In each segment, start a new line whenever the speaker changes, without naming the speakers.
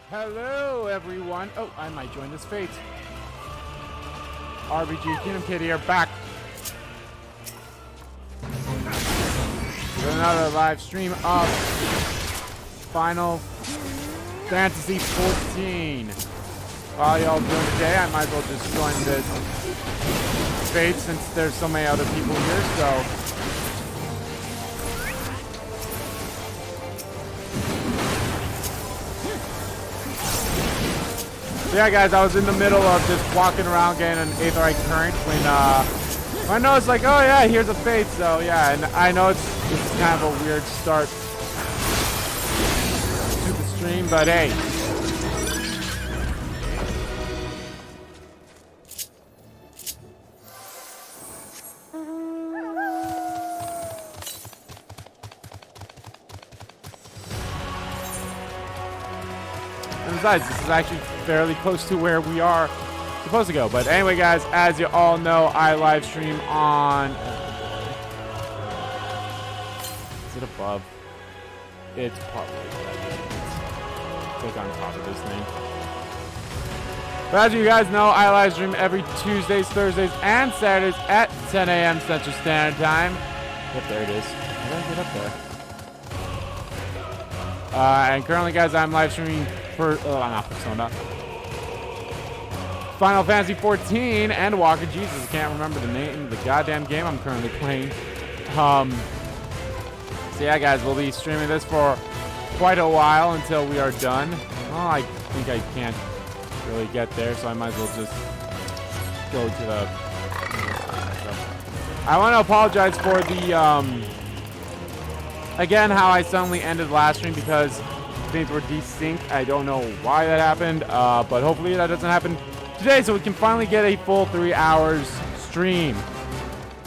Hello, everyone. Oh, I might join this fate. RBG Kingdom Kid here, back with another live stream of Final Fantasy 14. While y'all doing today, I might as well just join this fate since there's so many other people here, so. Yeah, guys, I was in the middle of just walking around getting an aetherite current when I noticed, like, oh yeah, here's a fate. So yeah, and I know it's kind of a weird start to the stream, but hey. Besides, this is actually fairly close to where we are supposed to go. But anyway, guys, as you all know, I live stream on... Is it above? It's probably click on top of this thing. But as you guys know, I live stream every Tuesdays, Thursdays, and Saturdays at 10 a.m. Central Standard Time. Yep, there it is. How did I get up there? And currently, guys, I'm live streaming for not Persona, Final Fantasy 14 and Walk of Jesus. I can't remember the name of the goddamn game I'm currently playing. So yeah, guys, we'll be streaming this for quite a while until we are done. Well, I think I can't really get there, so I might as well just go to the... I want to apologize for the, again, how I suddenly ended last stream because things were desynced. I don't know why that happened, but hopefully that doesn't happen today, so we can finally get a full 3 hours stream.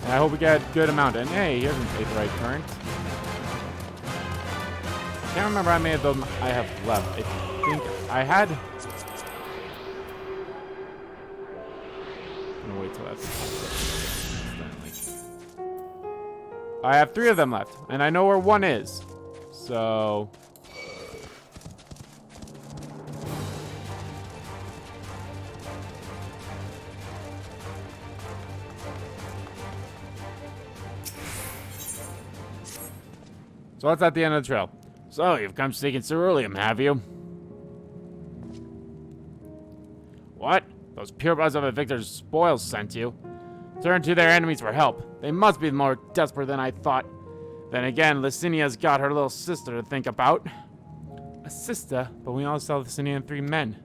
And I hope we get a good amount. And hey, here's an aetherite current. Can't remember how many of them I have left. I think I had... I'm gonna wait till that's... I have 3 of them left, and I know where one is. So... So what's at the end of the trail? So, you've come seeking ceruleum, have you? What? Those purebloods of the victor's spoils sent you? Turn to their enemies for help. They must be more desperate than I thought. Then again, Licinia's got her little sister to think about. A sister? But we all saw Licinia and 3 men.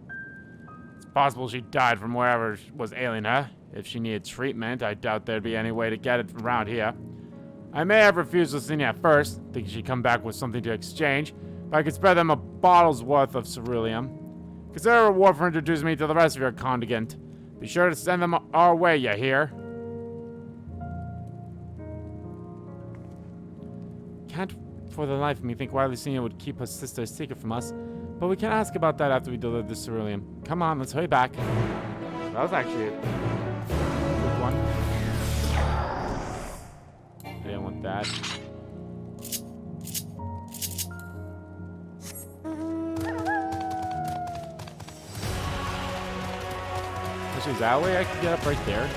It's possible she died from wherever was ailing her. If she needed treatment, I doubt there'd be any way to get it around here. I may have refused Licinia at first, thinking she'd come back with something to exchange, but I could spare them a bottle's worth of ceruleum. Consider a reward for introducing me to the rest of your contingent. Be sure to send them our way, you hear? Can't for the life of me think why Licinia would keep her sister a secret from us, but we can ask about that after we deliver the ceruleum. Come on, let's hurry back. That was actually a good one. I didn't want that. Actually, is that way I could get up right there?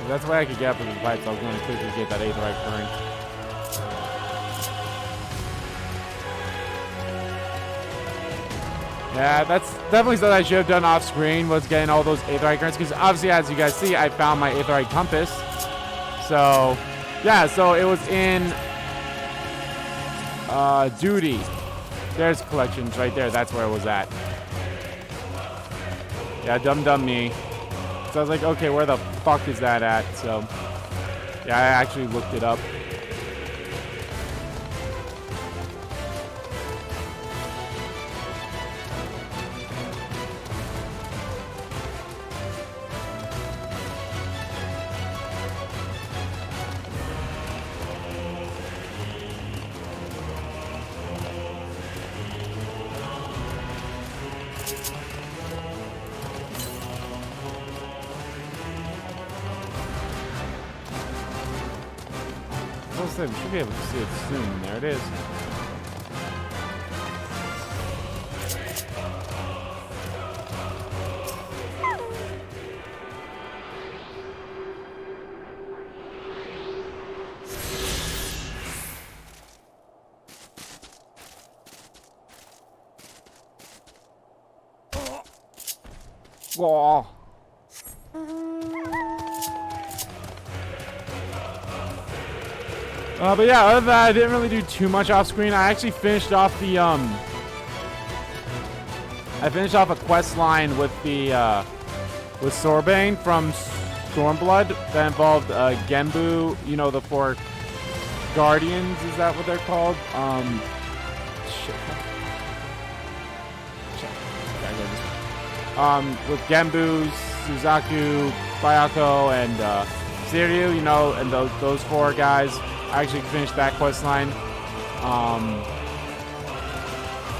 If that's the way I could get up with the pipes, I was going to quickly get that aetherite current. Yeah, that's definitely something I should have done off screen, was getting all those aetherite currents, because obviously, as you guys see, I found my aetherite compass. So, yeah, so it was in duty. There's collections right there. That's where it was at. Yeah, dumb me. So I was like, okay, where the fuck is that at? So, yeah, I actually looked it up. We should be able to see it soon. There it is. Whoa. But yeah, other than that, I didn't really do too much off screen. I actually finished off the I finished off a quest line with the with Sorbane from Stormblood that involved Genbu, you know, the 4 Guardians, is that what they're called? Shit. With Genbu, Suzaku, Bayako, and Siryu, you know, and those 4 guys. I actually finished that quest line.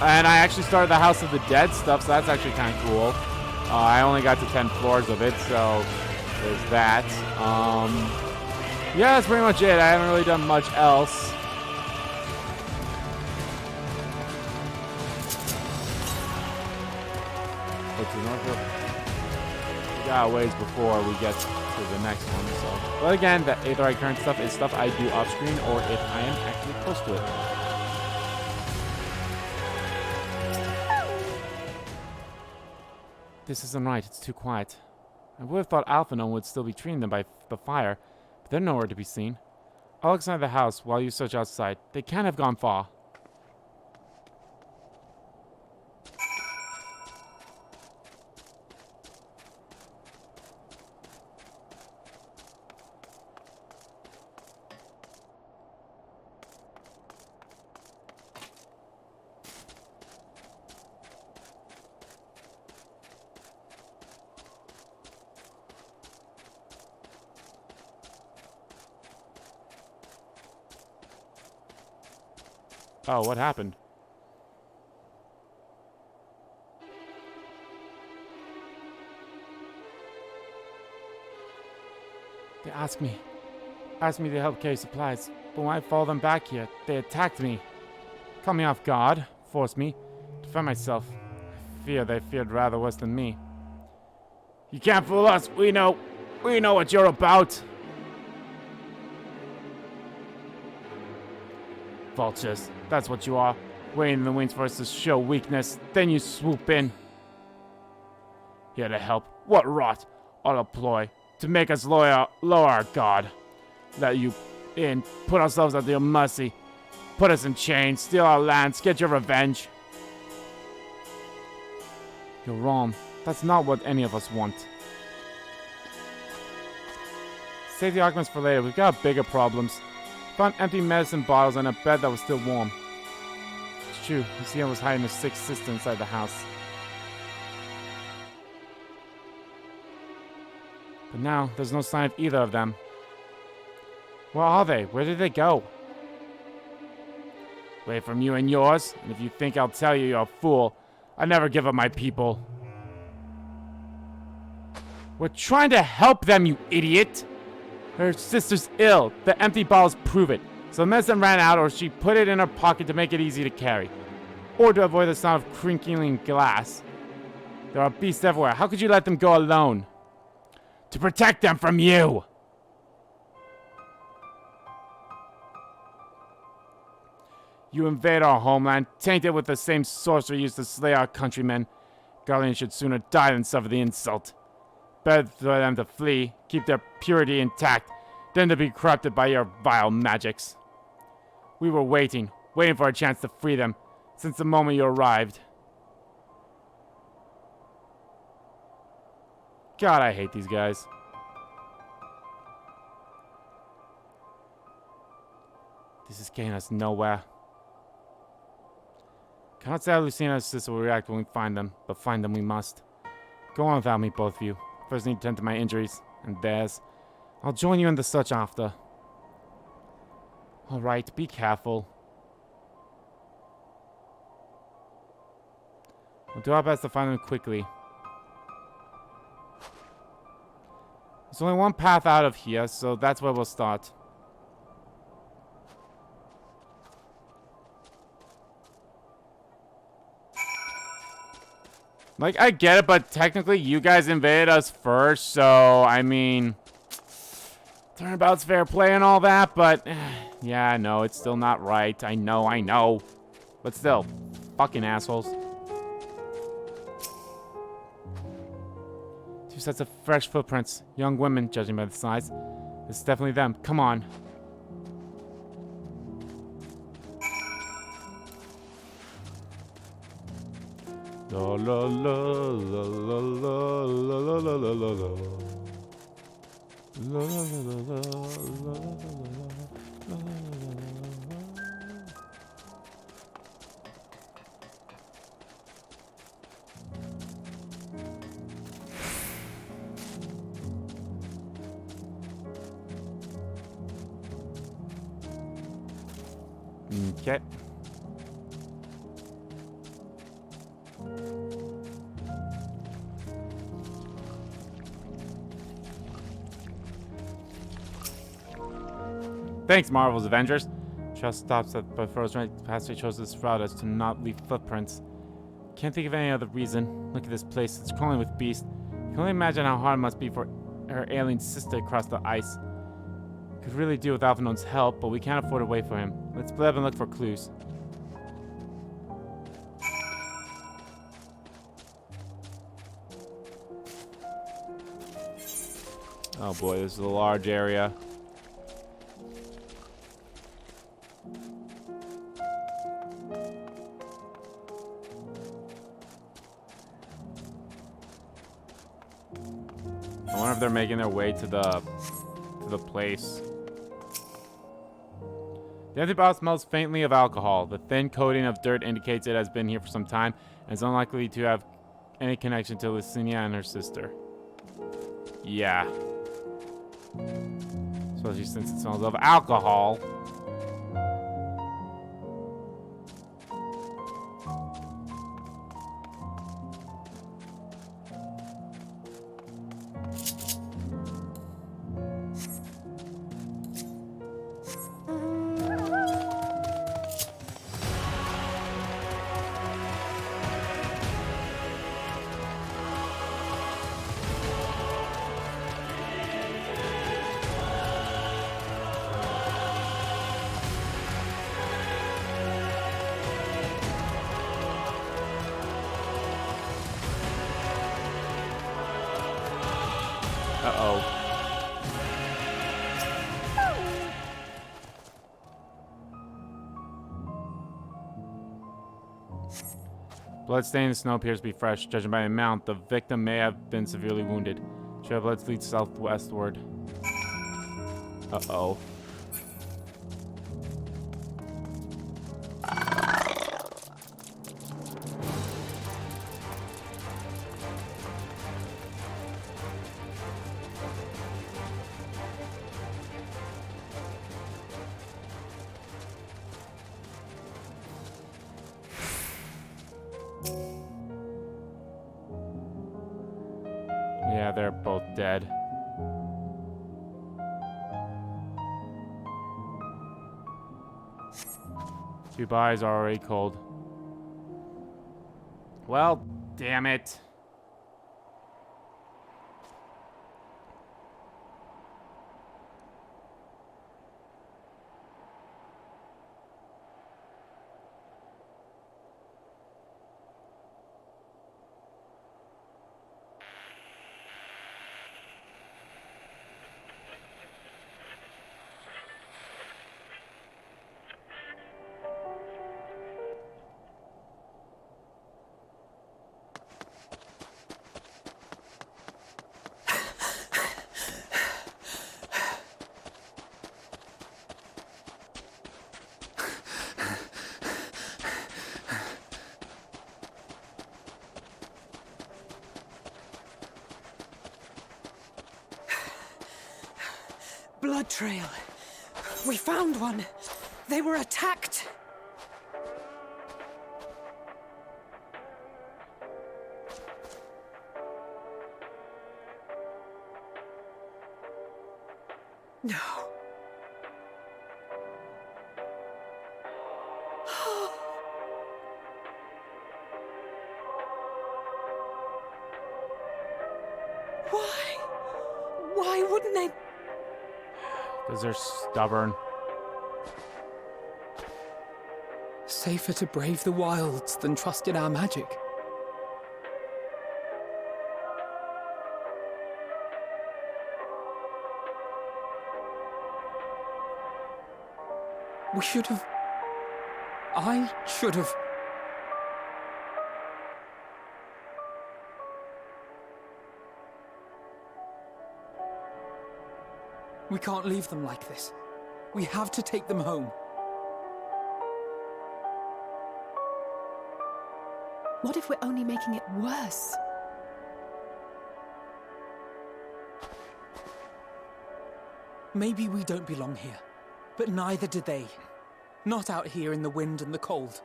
And I actually started the House of the Dead stuff, so that's actually kind of cool. I only got to 10 floors of it, so there's that. Yeah, that's pretty much it. I haven't really done much else. We got a ways before we get to the next one, so. But again, the Aetheryte Current stuff is stuff I do off screen or if I am actually close to it. This isn't right. It's too quiet. I would have thought Alphinaud would still be treating them by the fire, but they're nowhere to be seen. I'll look inside the house while you search outside. They can't have gone far. Oh, what happened? They asked me to help carry supplies, but when I followed them back here, they attacked me. Caught me off guard, forced me to defend myself. I fear they feared rather worse than me. You can't fool us. We know what you're about. Vultures, that's what you are. Waiting in the wings for us to show weakness, then you swoop in. Here to help. What rot! All a ploy to make us lower our guard. Let you in, put ourselves at your mercy. Put us in chains, steal our lands, get your revenge. You're wrong. That's not what any of us want. Save the arguments for later. We've got bigger problems. Found empty medicine bottles and a bed that was still warm. It's true. Lucia was hiding a sick sister inside the house. But now, there's no sign of either of them. Where are they? Where did they go? Away from you and yours, and if you think I'll tell you, you're a fool. I never give up my people. We're trying to help them, you idiot! Her sister's ill. The empty bottles prove it. So the medicine ran out, or she put it in her pocket to make it easy to carry. Or to avoid the sound of crinkling glass. There are beasts everywhere. How could you let them go alone? To protect them from you! You invade our homeland, tainted with the same sorcery used to slay our countrymen. Guardians should sooner die than suffer the insult. Better for them to flee, keep their purity intact, than to be corrupted by your vile magics. We were waiting for a chance to free them, since the moment you arrived. God, I hate these guys. This is getting us nowhere. Cannot say how Lucina's sister will react when we find them, but find them we must. Go on without me, both of you. First need to tend to my injuries, and theirs. I'll join you in the search after. Alright, be careful. We'll do our best to find them quickly. There's only one path out of here, so that's where we'll start. Like, I get it, but technically you guys invaded us first, so, I mean... Turnabout's fair play and all that, but... yeah, no, it's still not right. I know. But still, fucking assholes. sets of fresh footprints. Young women, judging by the size. It's definitely them. Come on. La la la la la la la la la la la la. La la la la la la la la. Okay. Thanks, Marvel's Avengers. Trust stops at Varus right past. We chose this route as to not leave footprints. Can't think of any other reason. Look at this place. It's crawling with beasts. Can only imagine how hard it must be for her alien sister across the ice. Could really do with Alphinone's help, but we can't afford to wait for him. Let's split up and look for clues. Oh boy, this is a large area. I wonder if they're making their way to the place. The empty bottle smells faintly of alcohol. The thin coating of dirt indicates it has been here for some time and is unlikely to have any connection to Licinia and her sister. Yeah. Especially since it smells of alcohol. Uh-oh. Bloodstain in the snow appears to be fresh. Judging by the amount, the victim may have been severely wounded. Trail of blood leads southwestward. Uh-oh. Yeah, they're both dead. Two bodies are already cold. Well, damn it.
Blood trail. We found one. They were attacked. No. Why? Why wouldn't they?
Because they're stubborn.
Safer to brave the wilds than trust in our magic. We should have... I should have... We can't leave them like this. We have to take them home.
What if we're only making it worse?
Maybe we don't belong here, but neither do they. Not out here in the wind and the cold.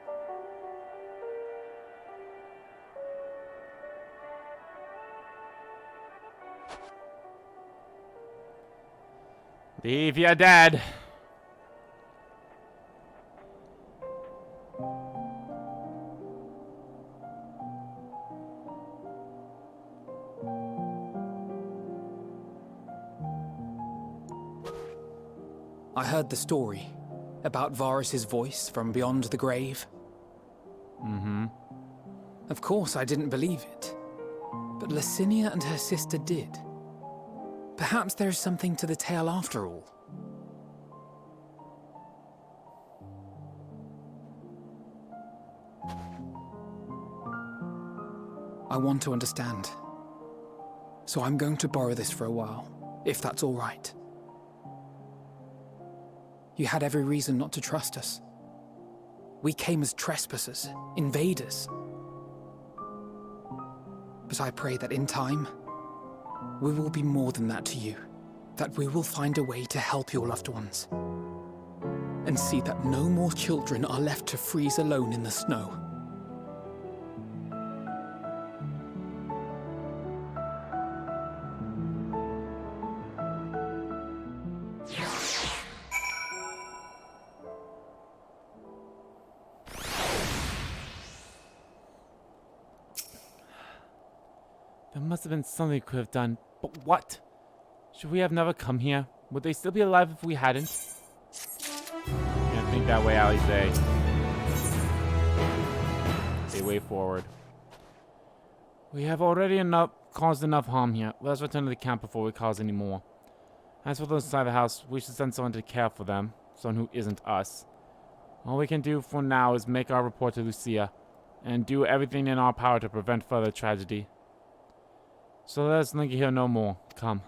Leave your dad.
I heard the story about Varus's voice from beyond the grave.
Mm-hmm.
Of course, I didn't believe it, but Licinia and her sister did. Perhaps there is something to the tale after all. I want to understand. So I'm going to borrow this for a while, if that's all right. You had every reason not to trust us. We came as trespassers, invaders. But I pray that in time, we will be more than that to you. That we will find a way to help your loved ones. And see that no more children are left to freeze alone in the snow.
There must have been something we could have done. But what? Should we have never come here? Would they still be alive if we hadn't? Can't think that way, Alize. Stay way forward. We have already caused enough harm here. Let's return to the camp before we cause any more. As for those inside the house, we should send someone to care for them. Someone who isn't us. All we can do for now is make our report to Lucia. And do everything in our power to prevent further tragedy. So let us linger here no more. Come.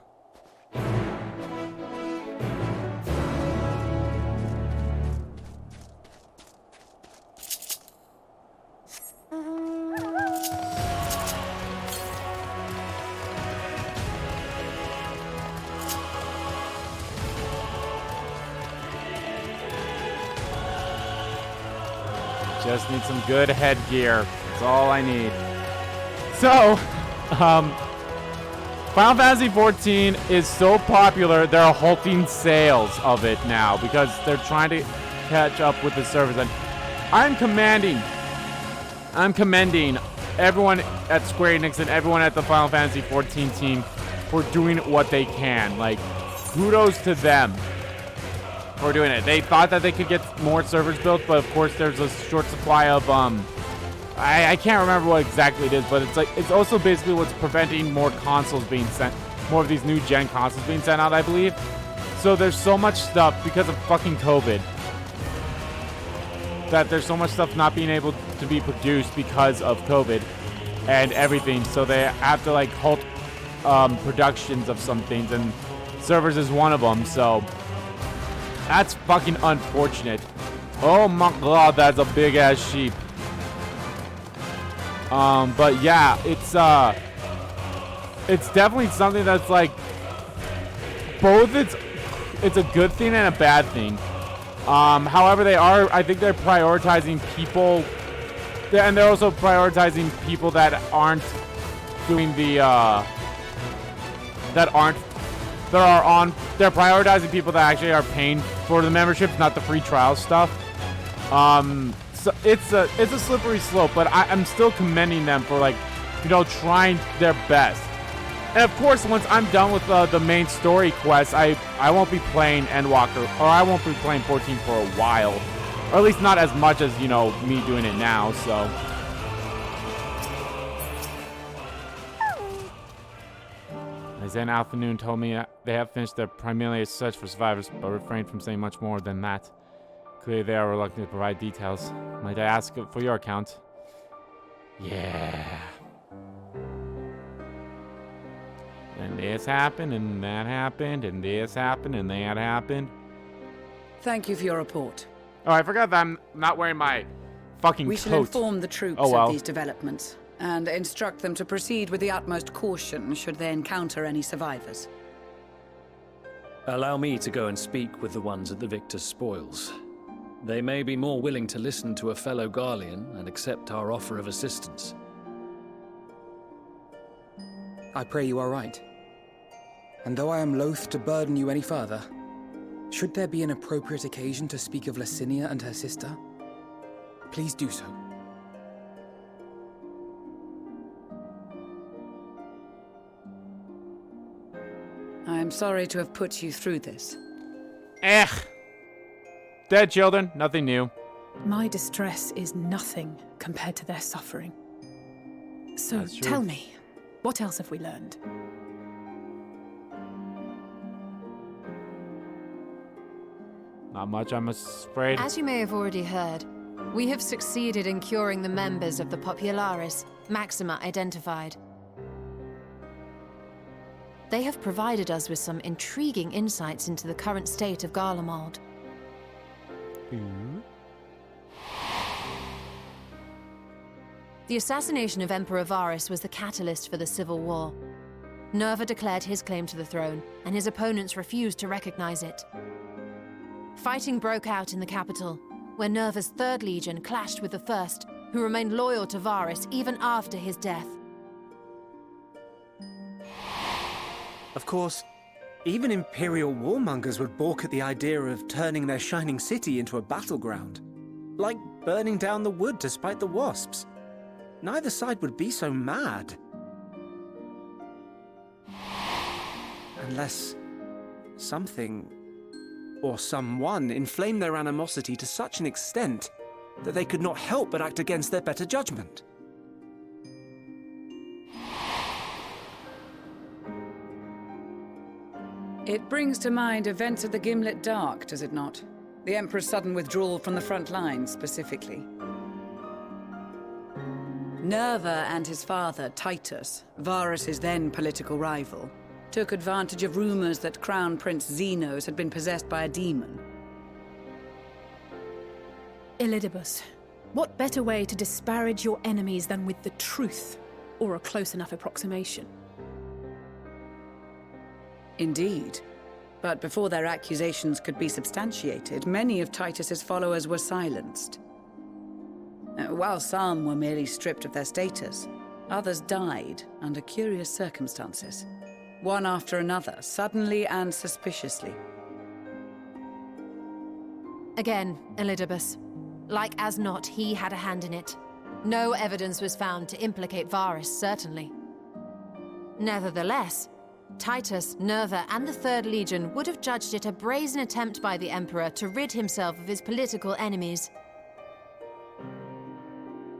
Just need some good headgear. That's all I need. So, Final Fantasy XIV is so popular, they're halting sales of it now because they're trying to catch up with the servers. And I'm commending everyone at Square Enix and everyone at the Final Fantasy XIV team for doing what they can. Like, kudos to them for doing it. They thought that they could get more servers built, but of course there's a short supply of I can't remember what exactly it is, but it's also basically what's preventing more consoles being sent, more of these new gen consoles being sent out, I believe. So there's so much stuff because of fucking COVID that there's so much stuff not being able to be produced because of COVID and everything. So they have to like halt productions of some things, and servers is one of them. So that's fucking unfortunate. Oh my god, that's a big ass sheep. But yeah, it's definitely something that's like both it's a good thing and a bad thing. However, I think they're prioritizing people, and they're also prioritizing people that aren't doing the they're prioritizing people that actually are paying for the memberships, not the free trial stuff. So it's a slippery slope, but I'm still commending them for, like, you know, trying their best. And of course, once I'm done with the main story quest, I won't be playing Endwalker, or I won't be playing 14 for a while, or at least not as much as, you know, me doing it now. So Isaiah and Alpha Noon told me they have finished their primary search for survivors, but refrained from saying much more than that. Clearly they are reluctant to provide details. Might I ask for your account? Yeah. And this happened, and that happened, and this happened, and that happened.
Thank you for your report.
Oh, I forgot that I'm not wearing my fucking
We
coat.
shall inform the troops
Oh, well.
of these developments and instruct them to proceed with the utmost caution should they encounter any survivors.
Allow me to go and speak with the ones at the victor's spoils. They may be more willing to listen to a fellow Garlean and accept our offer of assistance.
I pray you are right. And though I am loath to burden you any further, should there be an appropriate occasion to speak of Licinia and her sister, please do so.
I am sorry to have put you through this.
Dead children, nothing new.
My distress is nothing compared to their suffering. So
That's true.
tell me, what else have we learned?
Not much, I'm afraid.
As you may have already heard, we have succeeded in curing the members of the Popularis, Maxima identified. They have provided us with some intriguing insights into the current state of Garlemald. The assassination of Emperor Varus was the catalyst for the civil war. Nerva declared his claim to the throne, and his opponents refused to recognize it. Fighting broke out in the capital, where Nerva's Third Legion clashed with the First, who remained loyal to Varus even after his death.
Of course, even Imperial warmongers would balk at the idea of turning their shining city into a battleground. Like burning down the wood to spite the wasps. Neither side would be so mad. Unless something or someone inflamed their animosity to such an extent that they could not help but act against their better judgment.
It brings to mind events at the Gimlet Dark, does it not? The Emperor's sudden withdrawal from the front lines, specifically. Nerva and his father, Titus, Varus's then political rival, took advantage of rumors that Crown Prince Zenos had been possessed by a demon.
Elidibus, what better way to disparage your enemies than with the truth, or a close enough approximation?
Indeed. But before their accusations could be substantiated, many of Titus's followers were silenced. While some were merely stripped of their status, others died under curious circumstances. One after another, suddenly and suspiciously.
Again, Elidibus. Like as not, he had a hand in it. No evidence was found to implicate Varus, certainly. Nevertheless, Titus, Nerva, and the Third Legion would have judged it a brazen attempt by the Emperor to rid himself of his political enemies.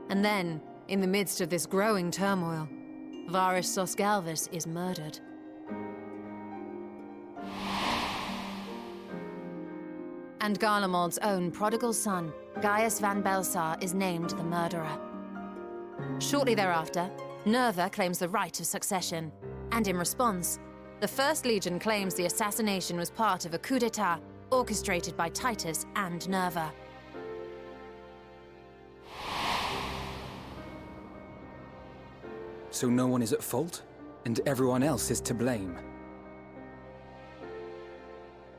And then, in the midst of this growing turmoil, Varus Sosgalvus is murdered. And Garlemald's own prodigal son, Gaius van Belsar, is named the murderer. Shortly thereafter, Nerva claims the right of succession, and in response, the First Legion claims the assassination was part of a coup d'etat orchestrated by Titus and Nerva.
So no one is at fault, and everyone else is to blame.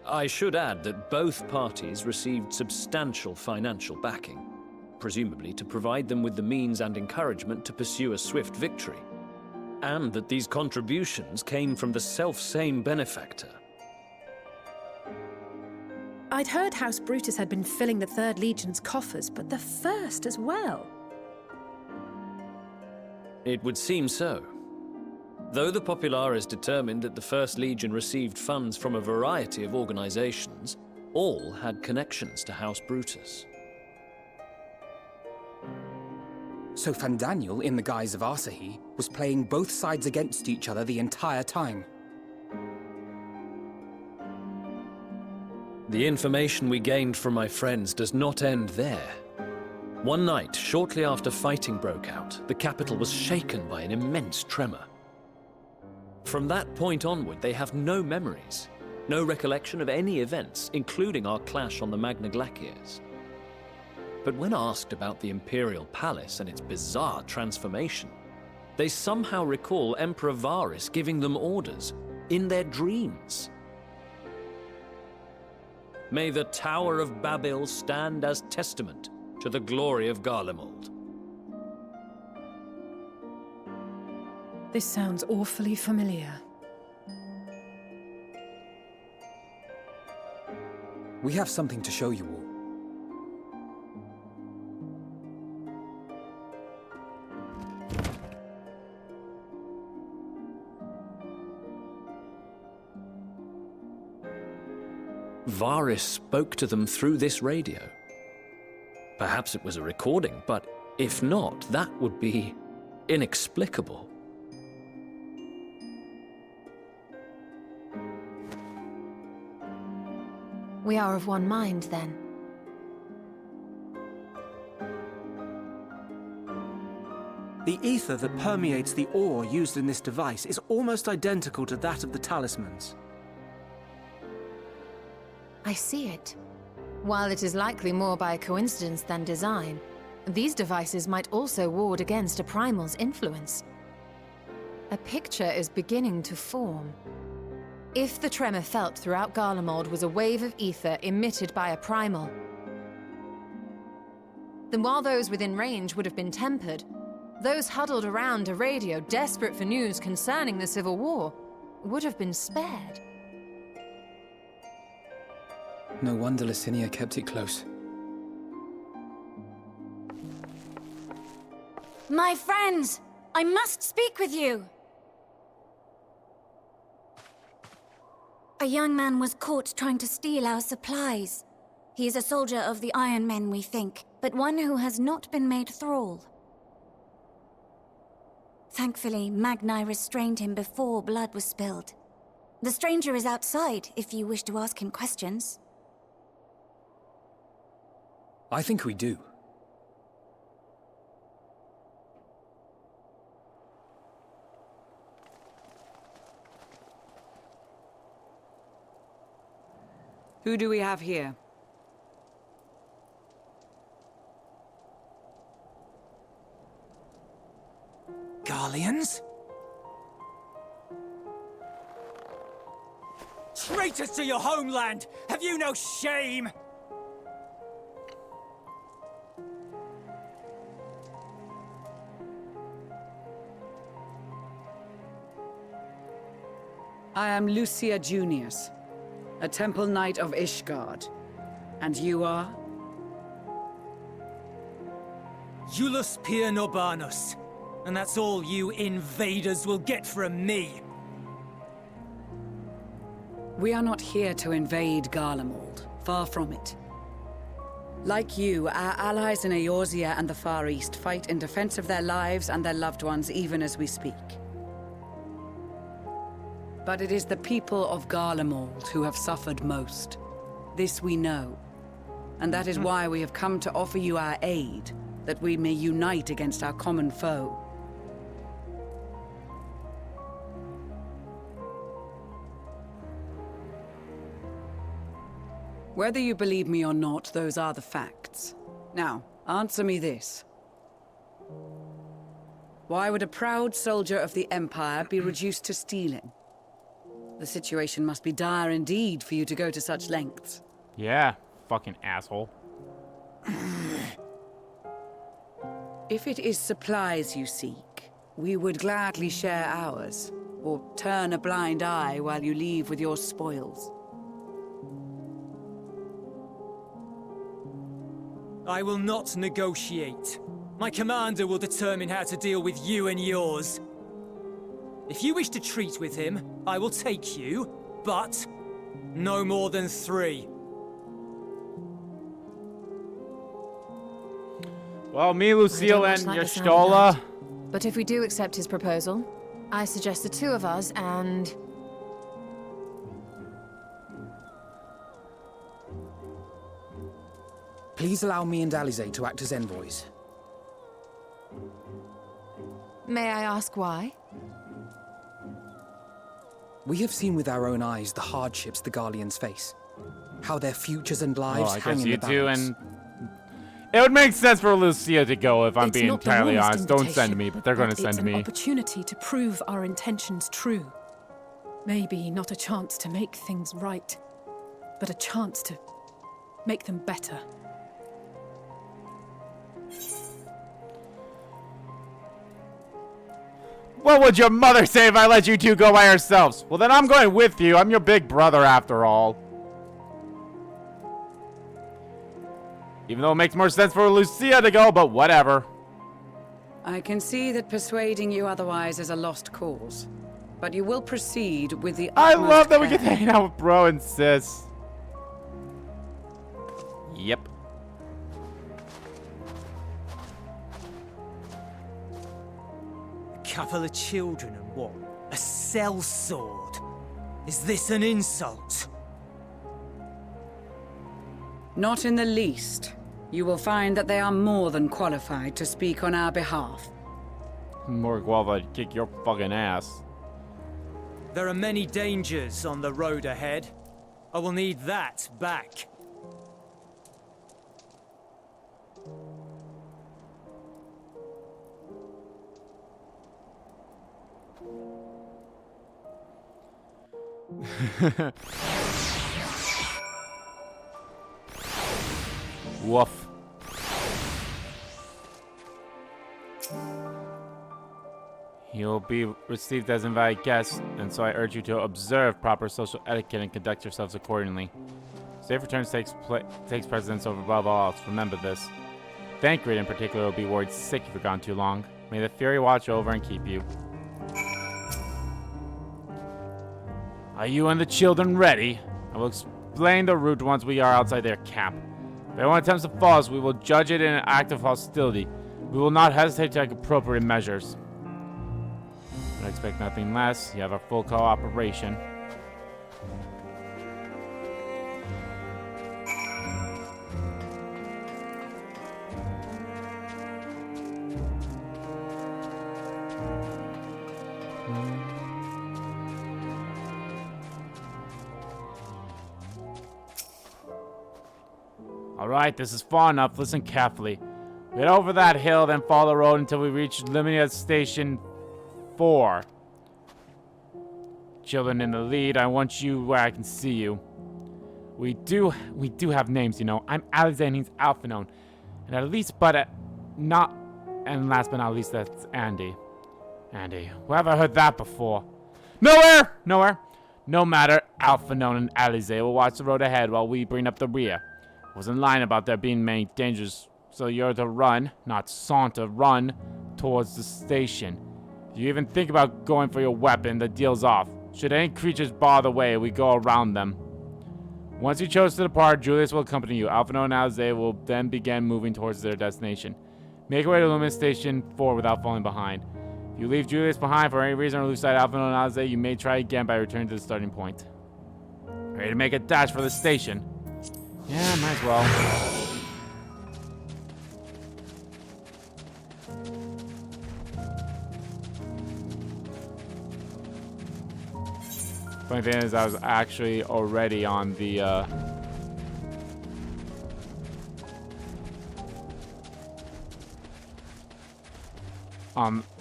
I should add that both parties received substantial financial backing, presumably to provide them with the means and encouragement to pursue a swift victory, and that these contributions came from the self-same benefactor.
I'd heard House Brutus had been filling the Third Legion's coffers, but the First as well.
It would seem so. Though the Popularis determined that the First Legion received funds from a variety of organizations, all had connections to House Brutus.
So Fandaniel, in the guise of Asahi, was playing both sides against each other the entire time.
The information we gained from my friends does not end there. One night, shortly after fighting broke out, the capital was shaken by an immense tremor. From that point onward, they have no memories, no recollection of any events, including our clash on the Magna Glaciers. But when asked about the Imperial Palace and its bizarre transformation, they somehow recall Emperor Varus giving them orders in their dreams. May the Tower of Babil stand as testament to the glory of Garlemald.
This sounds awfully familiar.
We have something to show you all.
Varus spoke to them through this radio. Perhaps it was a recording, but if not, that would be inexplicable.
We are of one mind, then.
The ether that permeates the ore used in this device is almost identical to that of the talismans.
I see it. While it is likely more by coincidence than design, these devices might also ward against a primal's influence. A picture is beginning to form. If the tremor felt throughout Garlemald was a wave of ether emitted by a primal, then while those within range would have been tempered, those huddled around a radio desperate for news concerning the Civil War would have been spared.
No wonder Licinia kept it close.
My friends! I must speak with you! A young man was caught trying to steal our supplies. He is a soldier of the Iron Men, we think, but one who has not been made thrall. Thankfully, Magni restrained him before blood was spilled. The stranger is outside, if you wish to ask him questions.
I think we do.
Who do we have here?
Garleans? Traitors to your homeland! Have you no shame?
I am Lucia Junius, a Temple Knight of Ishgard. And you are?
Iulus Pier Norbanus. And that's all you invaders will get from me.
We are not here to invade Garlemald. Far from it. Like you, our allies in Eorzea and the Far East fight in defense of their lives and their loved ones even as we speak. But it is the people of Garlemald who have suffered most. This we know. And that is why we have come to offer you our aid, that we may unite against our common foe. Whether you believe me or not, those are the facts. Now, answer me this. Why would a proud soldier of the Empire be reduced to stealing? The situation must be dire indeed for you to go to such lengths.
Yeah, fucking asshole.
If it is supplies you seek, we would gladly share ours, or turn a blind eye while you leave with your spoils.
I will not negotiate. My commander will determine how to deal with you and yours. If you wish to treat with him, I will take you, but no more than 3.
Well, me, Lucille, and
Like the sound of
Y'shtola.
that. But if we do accept his proposal, I suggest the 2 of us and...
Please allow me and Alize to act as envoys.
May I ask why?
We have seen with our own eyes the hardships the Garleans face. How their futures and
Oh,
lives
I
hang
guess
in
you
the
two,
balance.
and it would make sense for Lucia to go if I'm
It's
being
not the
entirely
warmest
honest. Don't send
invitation,
me, but they're going to
but
send
it's an
me.
opportunity to prove our intentions true. Maybe not a chance to make things right, but a chance to make them better.
What would your mother say if I let you two go by yourselves? Well, then I'm going with you. I'm your big brother after all. Even though it makes more sense for Lucia to go, but whatever.
I can see that persuading you otherwise is a lost cause. But you will proceed with the
I
utmost
love that we get to
care.
hang out with bro and sis. Yep.
A couple of children and what? A sellsword? Is this an insult?
Not in the least. You will find that they are more than qualified to speak on our behalf.
More guava to kick your fucking ass.
There are many dangers on the road ahead. I will need that back.
Woof. You'll be received as invited guests, and so I urge you to observe proper social etiquette and conduct yourselves accordingly. Safe returns takes precedence over above all else. Remember this. Thancred in particular will be worried sick if you're gone too long. May the Fury watch over and keep you. Are you and the children ready? I will explain the route once we are outside their camp. If anyone attempts to follow us, we will judge it in an act of hostility. We will not hesitate to take appropriate measures. I expect nothing less. You have our full cooperation. Alright, this is far enough. Listen carefully. We head over that hill, then follow the road until we reach Limnia Station 4. Children in the lead, I want you where I can see you. We do have names, you know. I'm Alize and he's Alphanon. And at least, but not, and last but not least, that's Andy. Andy, where have I heard that before? Nowhere! No matter, Alphanon and Alize will watch the road ahead while we bring up the rear. I wasn't lying about there being many dangers, so you're to run, not saunter, run towards the station. If you even think about going for your weapon, the deal's off. Should any creatures bar the way, we go around them. Once you chose to depart, Julius will accompany you. Alphino and Alize will then begin moving towards their destination. Make your way to Lumina Station 4 without falling behind. If you leave Julius behind for any reason or lose sight of Alphino and Alize, you may try again by returning to the starting point. Ready to make a dash for the station? Yeah, might as well. Funny thing is, I was actually already on the, I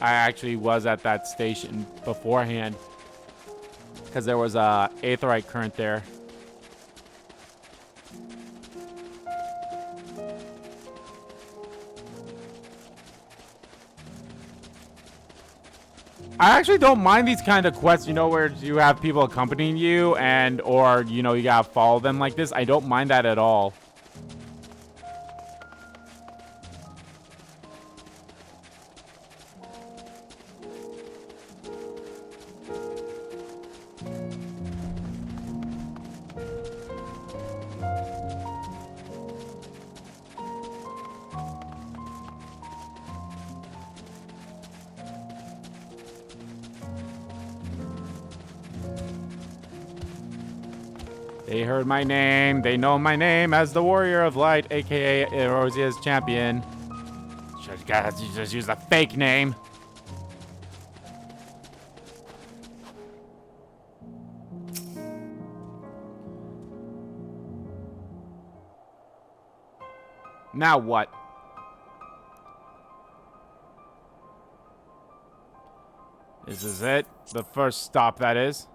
actually was at that station beforehand. Because there was a aetheryte current there. I actually don't mind these kind of quests, you know, where you have people accompanying you and, or, you know, you gotta follow them like this. I don't mind that at all. They heard my name. They know my name as the Warrior of Light, aka Erosia's champion. Just use a fake name. Now what? This is it. The first stop, that is.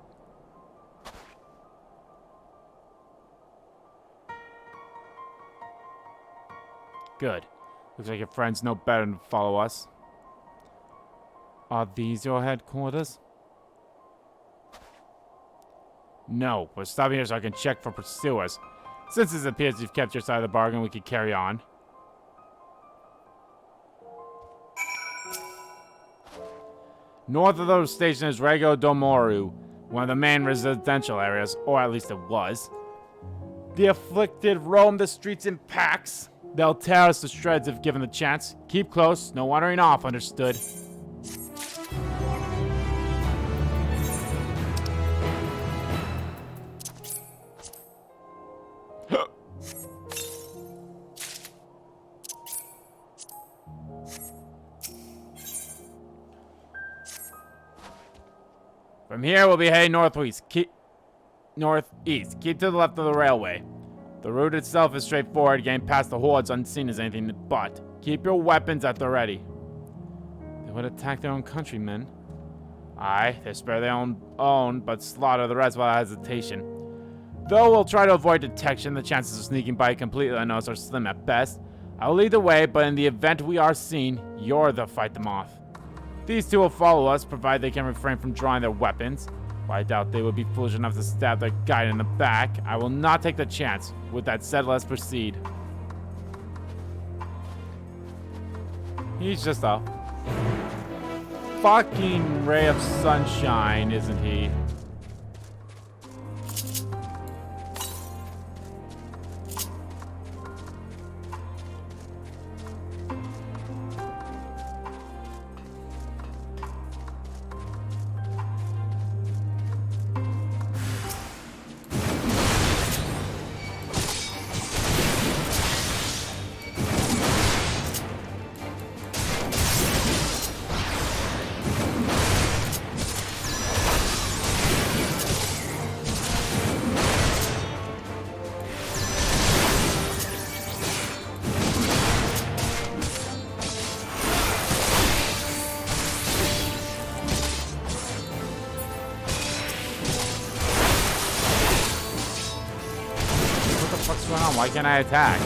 Good. Looks like your friends know better than to follow us. Are these your headquarters? No, we're stopping here so I can check for pursuers. Since it appears you've kept your side of the bargain, we can carry on. North of those stations is Rego Domoru, one of the main residential areas, or at least it was. The afflicted roam the streets in packs. They'll tear us to shreds if given the chance. Keep close, no wandering off, understood? From here, we'll be heading northeast. Keep to the left of the railway. The route itself is straightforward. Getting past the hordes unseen is anything but. Keep your weapons at the ready. They would attack their own countrymen. Aye, they spare their own, but slaughter the rest without hesitation. Though we'll try to avoid detection, the chances of sneaking by completely unnoticed are slim at best. I will lead the way, but in the event we are seen, you're to fight them off. These two will follow us, provided they can refrain from drawing their weapons. While I doubt they would be foolish enough to stab their guide in the back, I will not take the chance. With that said, let's proceed. He's just a fucking ray of sunshine, isn't he? Why can't I attack?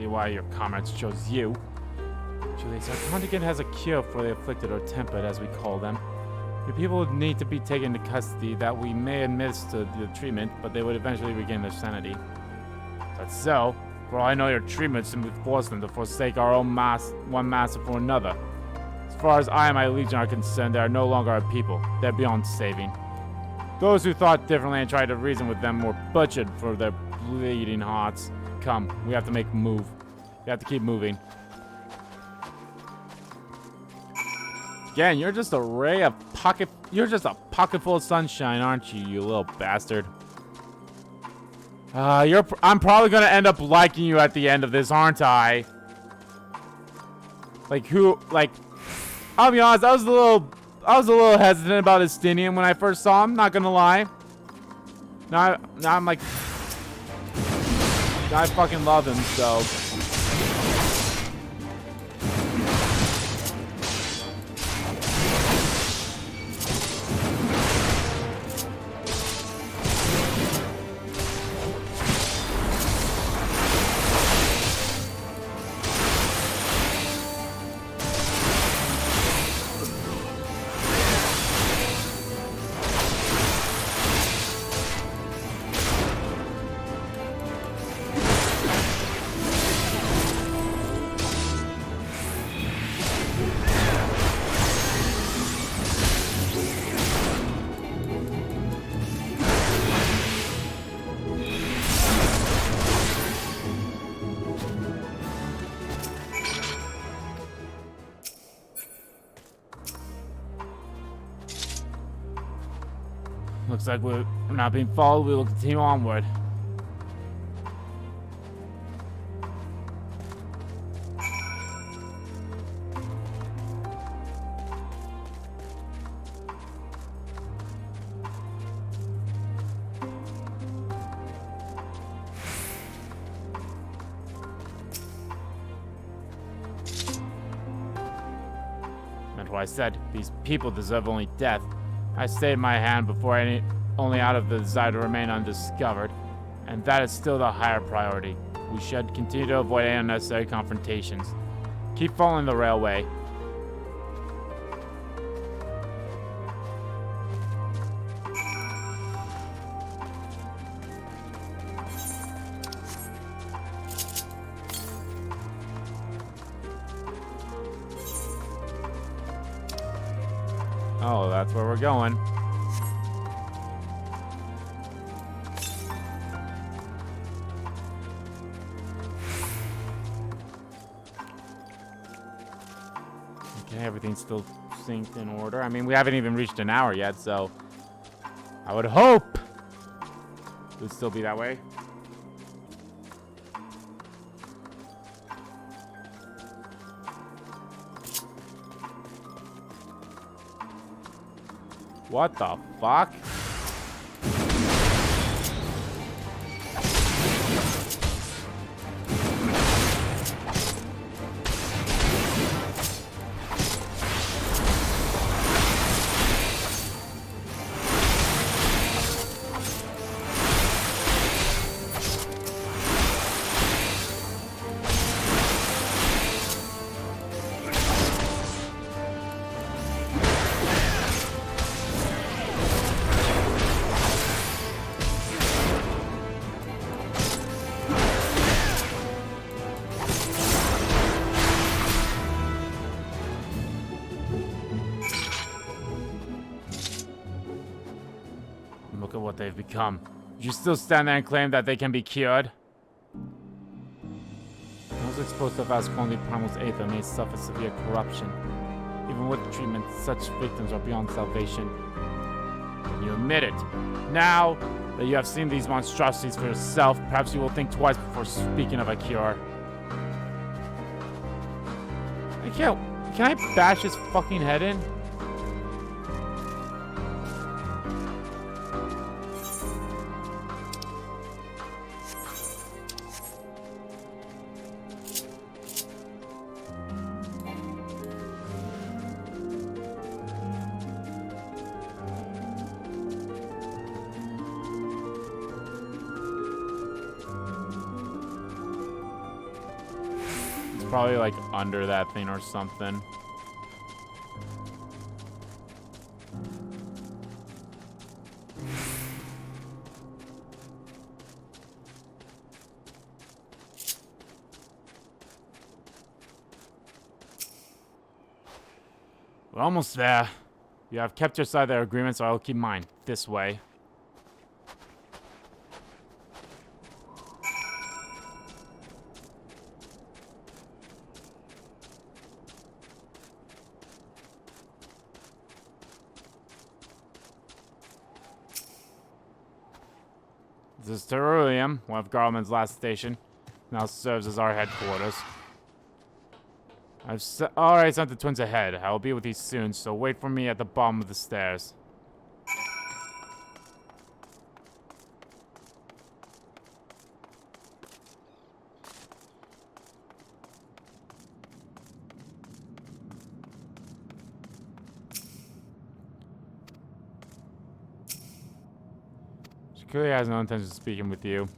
Why your comments chose you. Julius, our contingent has a cure for the afflicted or tempered, as we call them. Your people would need to be taken into custody that we may administer the treatment, but they would eventually regain their sanity. That's so. For all I know, your treatment simply forced them to forsake our own one master for another. As far as I and my legion are concerned, they are no longer our people. They're beyond saving. Those who thought differently and tried to reason with them were butchered for their bleeding hearts. Come, we have to make a move. We have to keep moving. Again, you're just a ray of pocket. You're just a pocket full of sunshine, aren't you, you little bastard? I'm probably gonna end up liking you at the end of this, aren't I? Like who? Like, I'll be honest. I was a little hesitant about Estinian when I first saw him. Not gonna lie. Now I'm like, I fucking love him so. Looks like we're not being followed. We will continue onward. That's why I said these people deserve only death. I stayed my hand before only out of the desire to remain undiscovered, and that is still the higher priority. We should continue to avoid any unnecessary confrontations. Keep following the railway. Oh, that's where we're going. Okay, everything's still synced in order. I mean, we haven't even reached an hour yet, so I would hope it would still be that way. What the fuck? Look at what they've become. You still stand there and claim that they can be cured? Those exposed to vast quantity of primal's aether may suffer severe corruption. Even with treatment, such victims are beyond salvation. And you admit it. Now that you have seen these monstrosities for yourself, perhaps you will think twice before speaking of a cure. Can I bash his fucking head in? Probably like under that thing or something. We're almost there. You have kept your side of their agreement, so I'll keep mine. This way. This is Terulium, one of Garland's last station. Now serves as our headquarters. I've already sent the twins ahead. I will be with you soon, so wait for me at the bottom of the stairs. She clearly has no intention of speaking with you.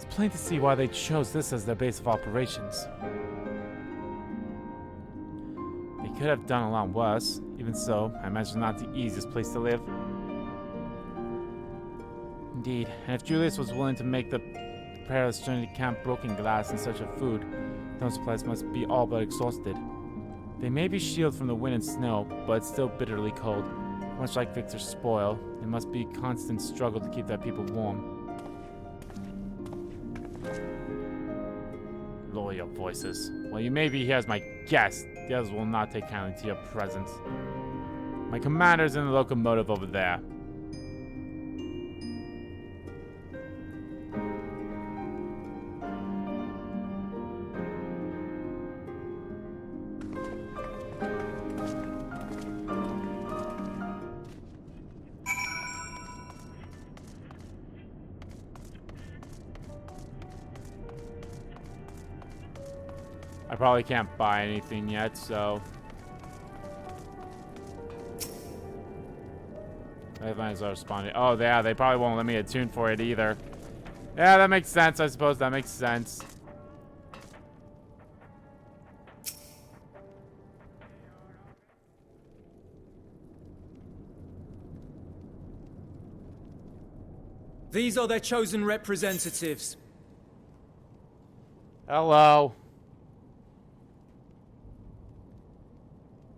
It's plain to see why they chose this as their base of operations. They could have done a lot worse. Even so, I imagine not the easiest place to live. Indeed, and if Julius was willing to make the perilous journey to Camp Broken Glass in search of food, those supplies must be all but exhausted. They may be shielded from the wind and snow, but it's still bitterly cold. Much like Victor's spoil, it must be a constant struggle to keep their people warm. Lower your voices. Well, you may be here as my guest. The others will not take kindly to your presence. My commander's in the locomotive over there. I probably can't buy anything yet, so... Headlines are responding. Oh, yeah, they probably won't let me attune for it either. Yeah, that makes sense. I suppose that makes sense.
These are their chosen representatives.
Hello.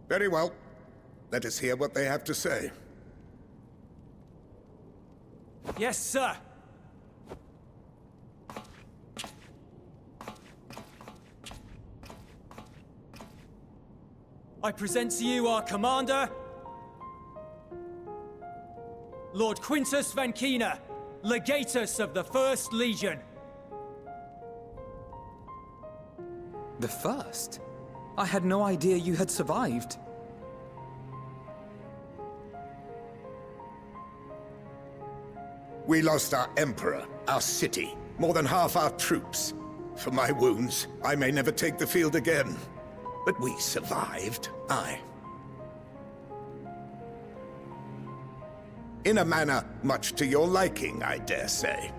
Very well. Let us hear what they have to say.
Yes, sir. I present to you our commander, Lord Quintus Vankina, Legatus of the First Legion.
The first? I had no idea you had survived.
We lost our emperor, our city, more than half our troops. For my wounds, I may never take the field again. But we survived, aye. In a manner much to your liking, I dare say.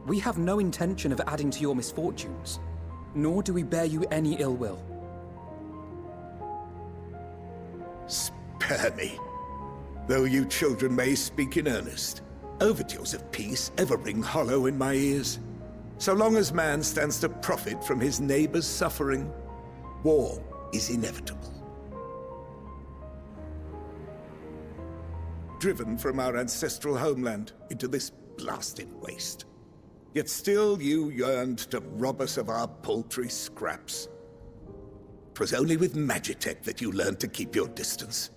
We have no intention of adding to your misfortunes, nor do we bear you any ill will.
Spare me. Though you children may speak in earnest, overtures of peace ever ring hollow in my ears. So long as man stands to profit from his neighbor's suffering, war is inevitable. Driven from our ancestral homeland into this blasted waste. Yet still you yearned to rob us of our paltry scraps. 'Twas only with Magitech that you learned to keep your distance.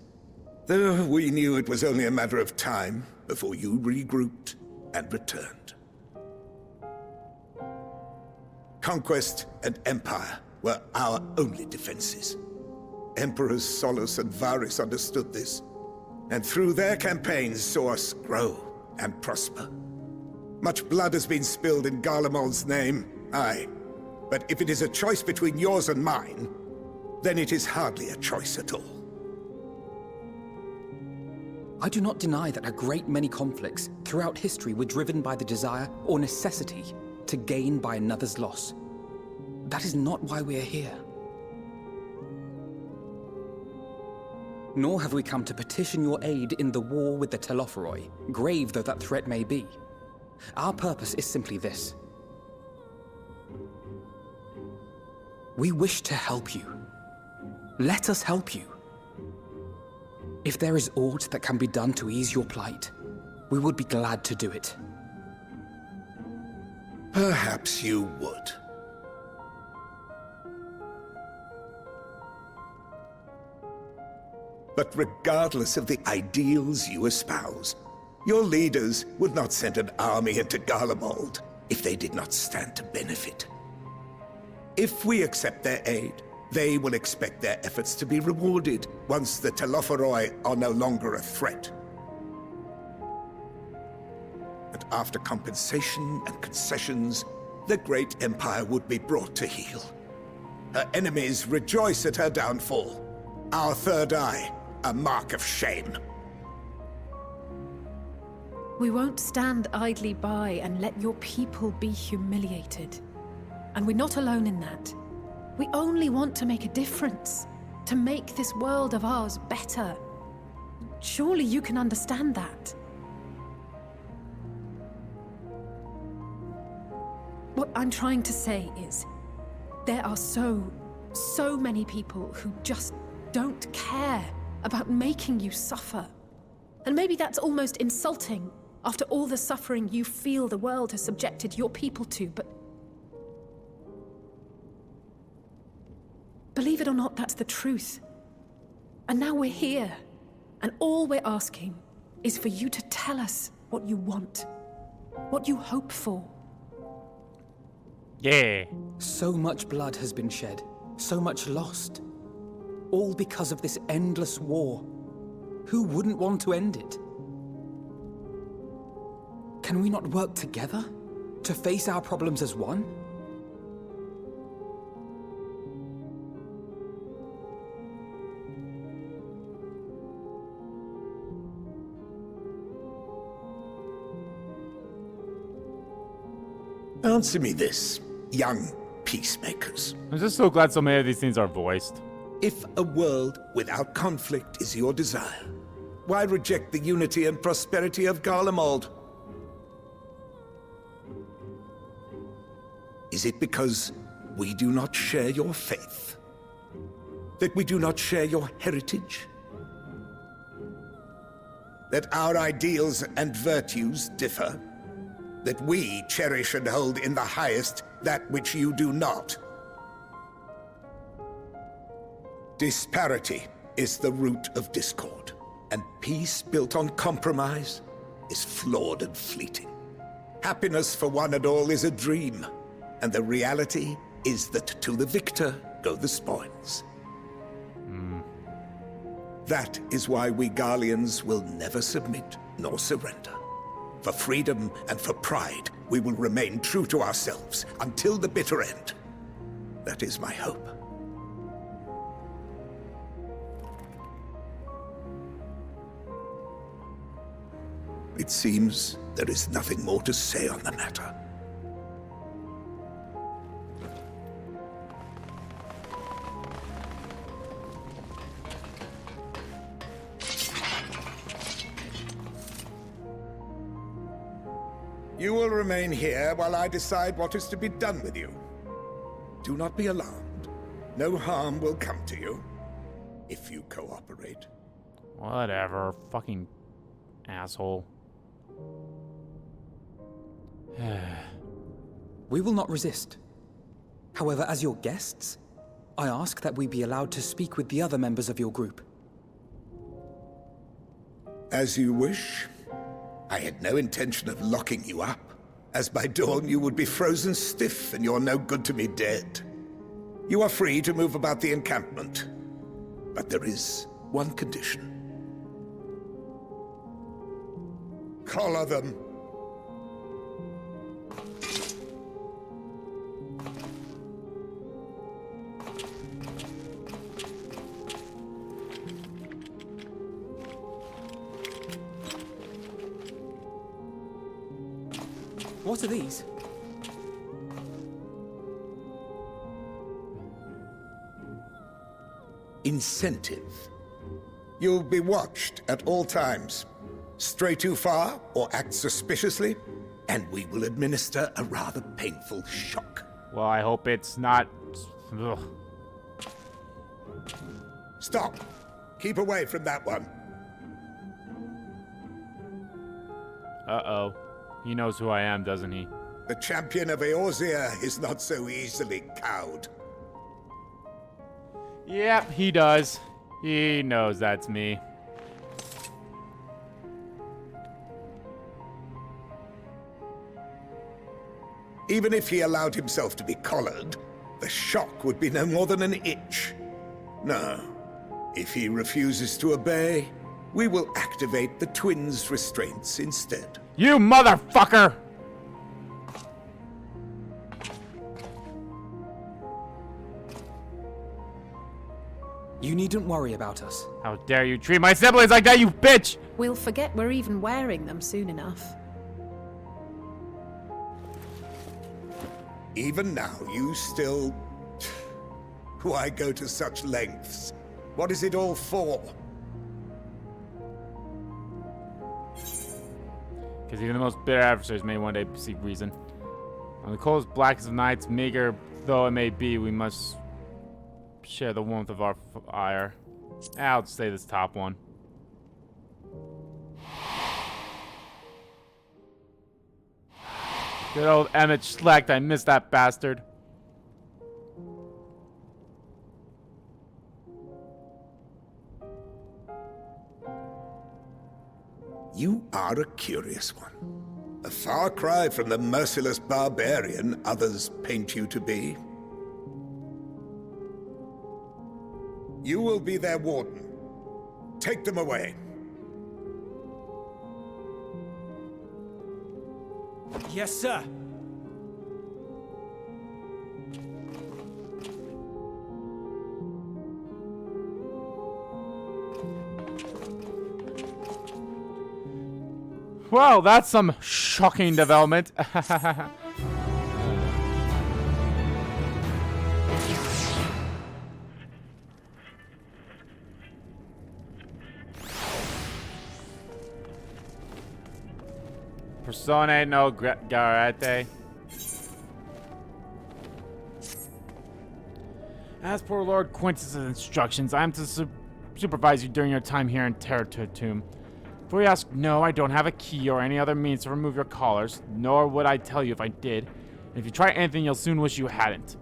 Though we knew it was only a matter of time before you regrouped and returned. Conquest and empire were our only defenses. Emperors Solus and Varus understood this, and through their campaigns saw us grow and prosper. Much blood has been spilled in Garlemald's name, aye. But if it is a choice between yours and mine, then it is hardly a choice at all.
I do not deny that a great many conflicts throughout history were driven by the desire or necessity to gain by another's loss. That is not why we are here. Nor have we come to petition your aid in the war with the Telophoroi, grave though that threat may be. Our purpose is simply this. We wish to help you. Let us help you. If there is aught that can be done to ease your plight, we would be glad to do it.
Perhaps you would. But regardless of the ideals you espouse, your leaders would not send an army into Garlemald if they did not stand to benefit. If we accept their aid, they will expect their efforts to be rewarded once the Telophoroi are no longer a threat. And after compensation and concessions, the great empire would be brought to heel. Her enemies rejoice at her downfall. Our third eye, a mark of shame.
We won't stand idly by and let your people be humiliated. And we're not alone in that. We only want to make a difference, to make this world of ours better. Surely you can understand that. What I'm trying to say is, there are so many people who just don't care about making you suffer. And maybe that's almost insulting after all the suffering you feel the world has subjected your people to, but believe it or not, that's the truth. And now we're here, and all we're asking is for you to tell us what you want, what you hope for.
Yeah.
So much blood has been shed, so much lost. All because of this endless war. Who wouldn't want to end it? Can we not work together to face our problems as one?
Answer me this, young peacemakers.
I'm just so glad so many of these things are voiced.
If a world without conflict is your desire, why reject the unity and prosperity of Garlemald? Is it because we do not share your faith? That we do not share your heritage? That our ideals and virtues differ? That we cherish and hold in the highest that which you do not? Disparity is the root of discord, and peace built on compromise is flawed and fleeting. Happiness for one and all is a dream, and the reality is that to the victor go the spoils. That is why we Garleans will never submit nor surrender. For freedom and for pride, we will remain true to ourselves until the bitter end. That is my hope. It seems there is nothing more to say on the matter. You will remain here while I decide what is to be done with you. Do not be alarmed. No harm will come to you if you cooperate.
Whatever. Fucking asshole.
We will not resist. However, as your guests, I ask that we be allowed to speak with the other members of your group.
As you wish. I had no intention of locking you up, as by dawn you would be frozen stiff and you're no good to me dead. You are free to move about the encampment, but there is one condition. Collar them.
What are these?
Incentive. You'll be watched at all times. Stray too far or act suspiciously, and we will administer a rather painful shock.
Well, I hope it's not... Ugh.
Stop! Keep away from that one.
Uh-oh. He knows who I am, doesn't he?
The champion of Eorzea is not so easily cowed.
Yep, he does. He knows that's me.
Even if he allowed himself to be collared, the shock would be no more than an itch. No. If he refuses to obey, we will activate the twins' restraints instead.
You motherfucker!
You You needn't worry about us.
How dare you treat my siblings like that, you bitch!
We'll forget we're even wearing them soon enough.
Even now, you still... Why go to such lengths? What is it all for?
Because even the most bitter adversaries may one day seek reason. On the coldest, blackest of nights, meager though it may be, we must share the warmth of our fire. I'll say this top one. Good old Emmett Schlecht, I missed that bastard.
You are a curious one. A far cry from the merciless barbarian others paint you to be. You will be their warden. Take them away.
Yes, sir.
Well, that's some shocking development. Persona no garete. As per Lord Quintus's instructions, I am to supervise you during your time here in Terratum. Before you ask, no, I don't have a key or any other means to remove your collars, nor would I tell you if I did. And if you try anything, you'll soon wish you hadn't.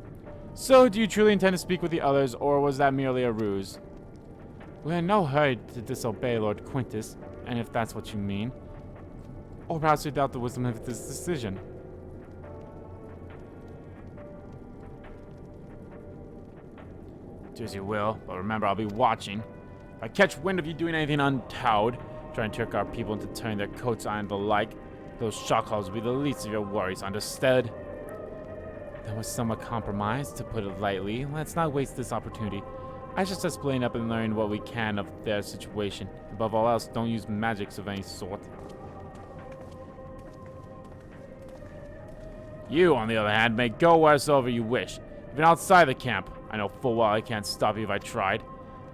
So, do you truly intend to speak with the others, or was that merely a ruse? We're in no hurry to disobey Lord Quintus, and if that's what you mean. Or perhaps you doubt the wisdom of this decision. Do as you will, but remember I'll be watching. If I catch wind of you doing anything untowed, trying to trick our people into turning their coats on and the like, those shockholds will be the least of your worries, understood? There was somewhat compromised, to put it lightly. Let's not waste this opportunity. I just explain up and learn what we can of their situation. Above all else, don't use magics of any sort. You, on the other hand, may go wheresoever you wish, even outside the camp. I know full well I can't stop you if I tried.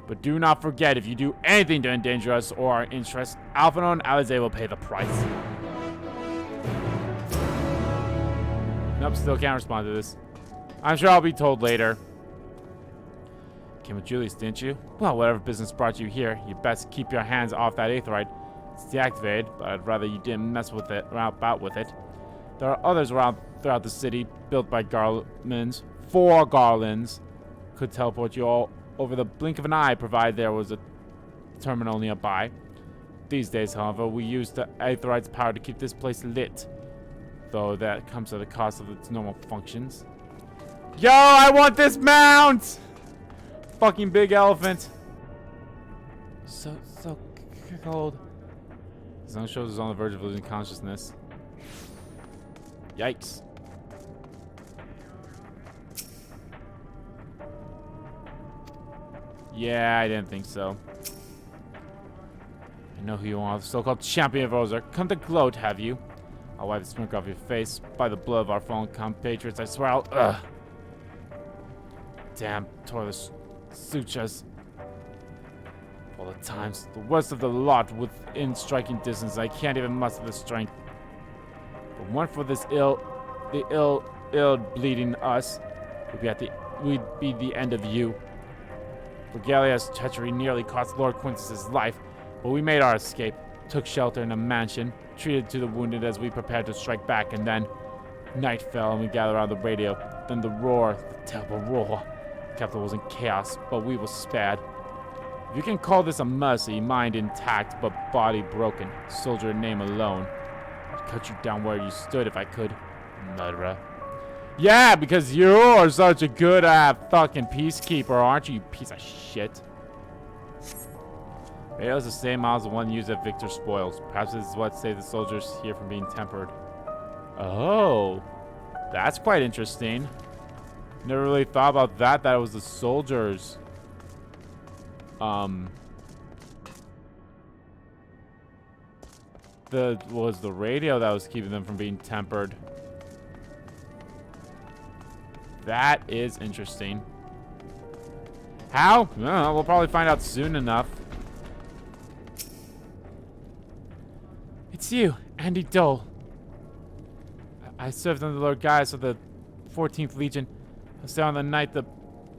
But do not forget, if you do anything to endanger us or our interests, Alphinaud and Alizé will pay the price. Nope, still can't respond to this. I'm sure I'll be told later. Came with Julius, didn't you? Well, whatever business brought you here, you best keep your hands off that aetheryte. It's deactivated, but I'd rather you didn't mess with it, about with it. There are others around throughout the city, built by Garlands. 4 Garlands could teleport you all over the blink of an eye, provided there was a terminal nearby. These days, however, we use the aetheryte's power to keep this place lit, though that comes at the cost of its normal functions. Yo, I want this mount! Fucking big elephant. So cold. Zone shows is on the verge of losing consciousness. Yikes. Yeah, I didn't think so. I know who you are, the so-called champion of Rosa. Come to gloat, have you? I'll wipe the smirk off your face. By the blood of our fallen compatriots, I swear I'll... Ugh. Damn, tore the sutures. All the times, the worst of the lot within striking distance. I can't even muster the strength. But one for this ill bleeding us, we'd be the end of you. Regalia's treachery nearly cost Lord Quintus's life, but we made our escape, took shelter in a mansion, treated to the wounded as we prepared to strike back, and then night fell and we gathered around the radio. Then the roar, the terrible roar. The capital was in chaos, but we were spared. If you can call this a mercy, mind intact but body broken, soldier in name alone, I'd cut you down where you stood if I could, murderer. Yeah, because you are such a good fucking peacekeeper, aren't you piece of shit? Radio is the same model as the one used at Victor's spoils. Perhaps this is what saved the soldiers here from being tempered. Oh, that's quite interesting. Never really thought about that it was the soldiers. was the radio that was keeping them from being tempered. That is interesting. How? We'll probably find out soon enough. It's you, Andy Dole. I served under Lord Gaius of the 14th Legion. I was there on the night the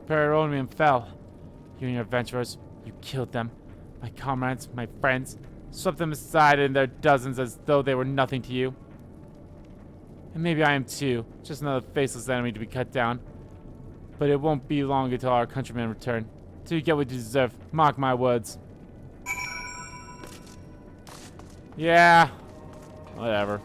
Paranomium fell. You and your adventurers, you killed them. My comrades, my friends, swept them aside in their dozens as though they were nothing to you. And maybe I am too, just another faceless enemy to be cut down. But it won't be long until our countrymen return. Till you get what you deserve, mark my words. Yeah, whatever.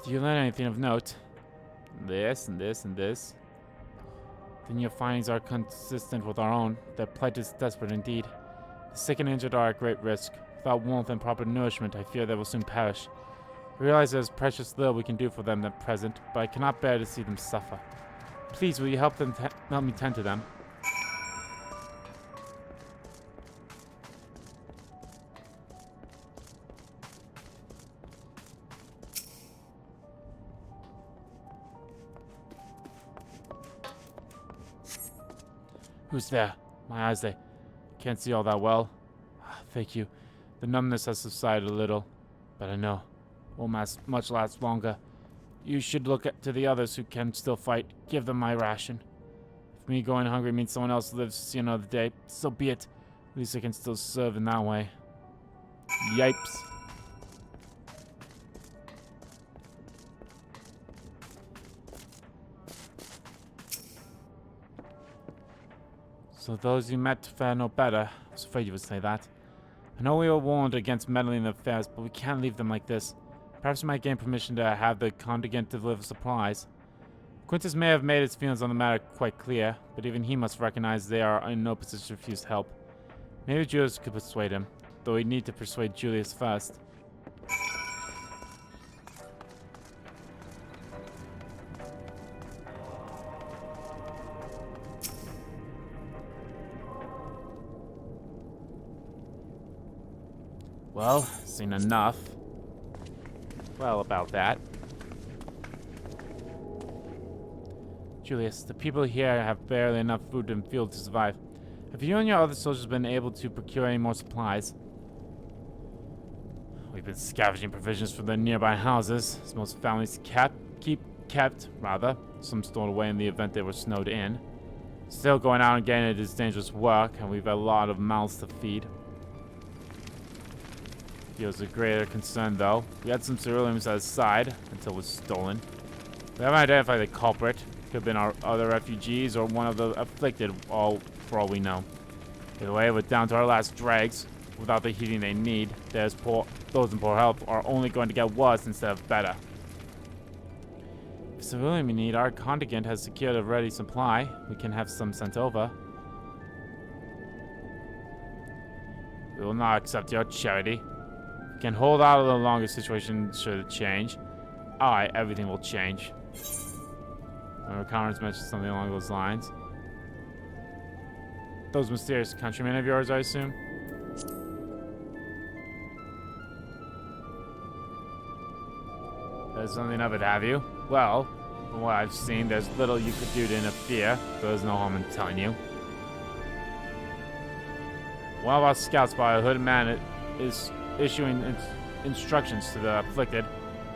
Did you learn anything of note? This and this and this. Then your findings are consistent with our own. Their plight is desperate indeed. The sick and injured are at great risk. Without warmth and proper nourishment, I fear they will soon perish. I realize there is precious little we can do for them at present, but I cannot bear to see them suffer. Please, will you help me tend to them? Who's there? My eyes, they can't see all that well. Thank you. The numbness has subsided a little, but I know it won't much last longer. You should look to the others who can still fight. Give them my ration. If me going hungry means someone else lives to see another day, so be it. At least I can still serve in that way. Yipes. So those you met fare no better. I was afraid you would say that. I know we were warned against meddling in affairs, but we can't leave them like this. Perhaps we might gain permission to have the contingent deliver supplies. Quintus may have made his feelings on the matter quite clear, but even he must recognize they are in no position to refuse help. Maybe Julius could persuade him, though we'd need to persuade Julius first. Well, seen enough. Well, about that. Julius, the people here have barely enough food and fuel to survive. Have you and your other soldiers been able to procure any more supplies? We've been scavenging provisions from the nearby houses, as most families keep kept, some stored away in the event they were snowed in. Still, going out and getting it is dangerous work, and we've a lot of mouths to feed. Feels a greater concern, though. We had some ceruleum set aside until it was stolen. We haven't identified the culprit. Could have been our other refugees or one of the afflicted, for all we know. Either way, we're down to our last dregs. Without the heating they need, those in poor health are only going to get worse instead of better. If ceruleum we need, our contingent has secured a ready supply. We can have some sent over. We will not accept your charity. We can hold out a little longer, situation should it change. Aye, everything will change. Remember Conrad's mentioned something along those lines. Those mysterious countrymen of yours, I assume? There's something of it, have you? Well, from what I've seen, there's little you could do to interfere, so there's no harm in telling you. One of our scouts by a hooded man is issuing instructions to the afflicted,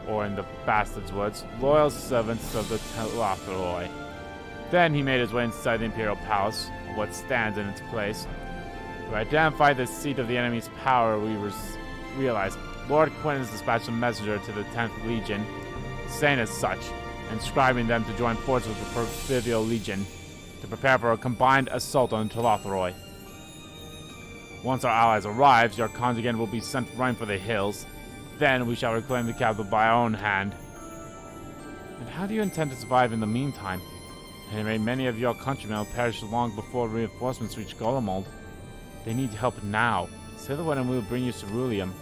or in the bastard's words, loyal servants of the Telathroi. Then he made his way inside the Imperial Palace, what stands in its place. To identify the seat of the enemy's power, we realized Lord Quintus dispatched a messenger to the 10th Legion, saying as such, inscribing them to join forces with the Perfidial Legion to prepare for a combined assault on Telathroi. Once our allies arrive, your contingent will be sent running for the hills. Then we shall reclaim the capital by our own hand. And how do you intend to survive in the meantime? Anyway, many of your countrymen will perish long before reinforcements reach Golomold. They need help now. Say the word and we will bring you ceruleum.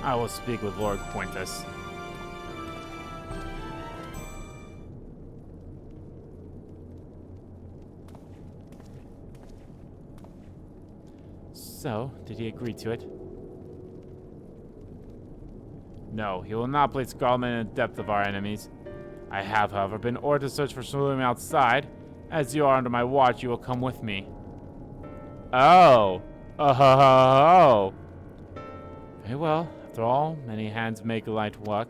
I will speak with Lord Quintus. So, did he agree to it? No, he will not place Garland in the depth of our enemies. I have, however, been ordered to search for Cerulean outside. As you are under my watch, you will come with me. Oh. Oh. Very well. After all, many hands make light work.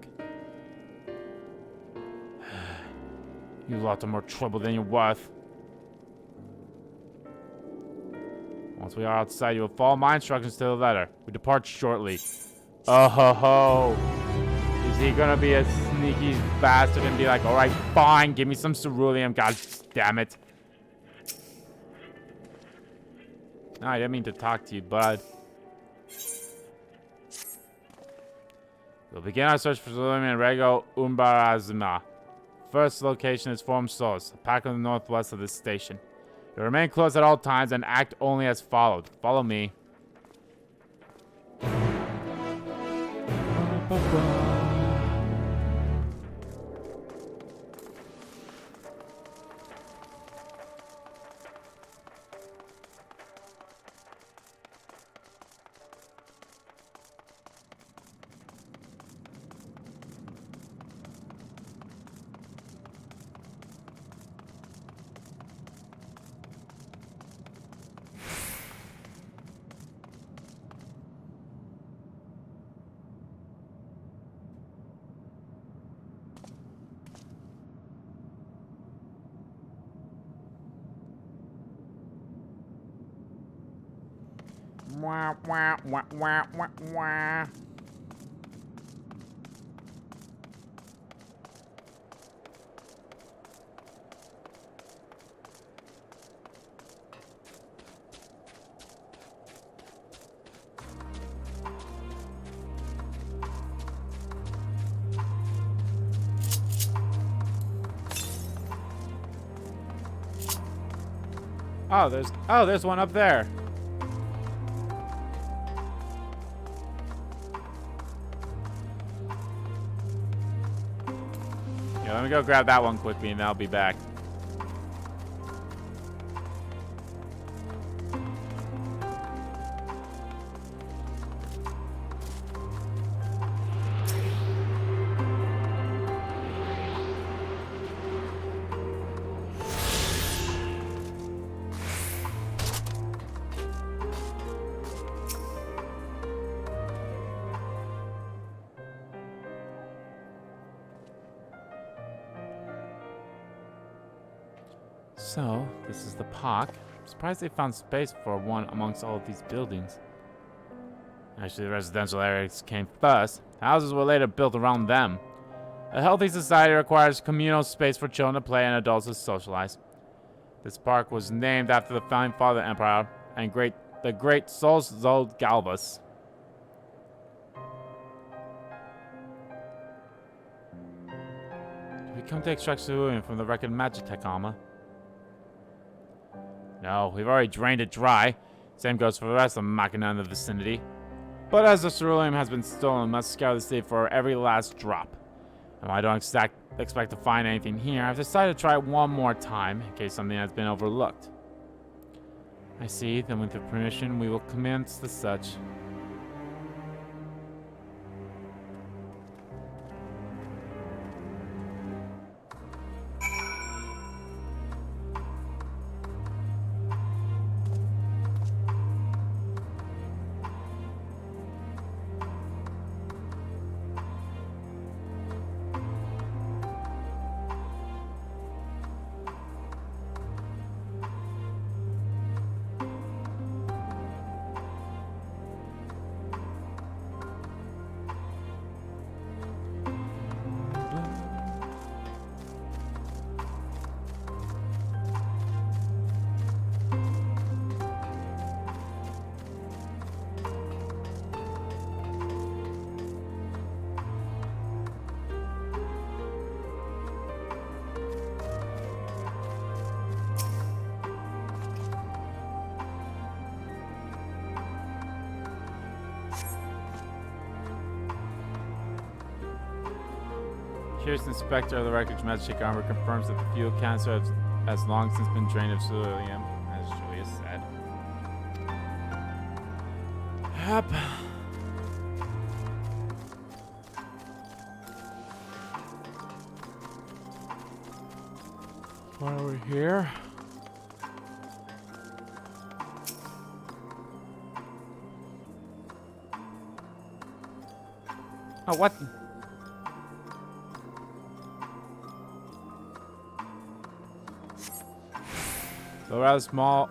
You lot are more trouble than you're worth. Once we are outside, you will follow my instructions to the letter. We depart shortly. Oh ho ho. Is he gonna be a sneaky bastard and be like, alright, fine, give me some ceruleum, god damn it. No, I didn't mean to talk to you, bud. We'll begin our search for ceruleum in Rego Umbarazima. First location is Form Source, a pack on the northwest of this station. You remain close at all times and act only as followed. Follow me. Wah, wah, wah, wah, wah, wah. There's one up there. Yeah, let me go grab that one quickly and I'll be back. So, this is the park. I'm surprised they found space for one amongst all of these buildings. Actually, the residential areas came first. Houses were later built around them. A healthy society requires communal space for children to play and adults to socialize. This park was named after the founding father of the Empire and the great Zod Galvus. We come to extract ceruleum from the wrecked Magitech armor. No, we've already drained it dry. Same goes for the rest of the machina in the vicinity. But as the ceruleum has been stolen, we must scour the city for every last drop. And while I don't expect to find anything here, I've decided to try it one more time, in case something has been overlooked. I see, then with your permission, we will commence the search. Pierce Inspector of the Wreckage Magic Armor confirms that the fuel canister has long since been drained of ceruleum, as Julia said. Yep. While we're here. Oh, what? Though rather small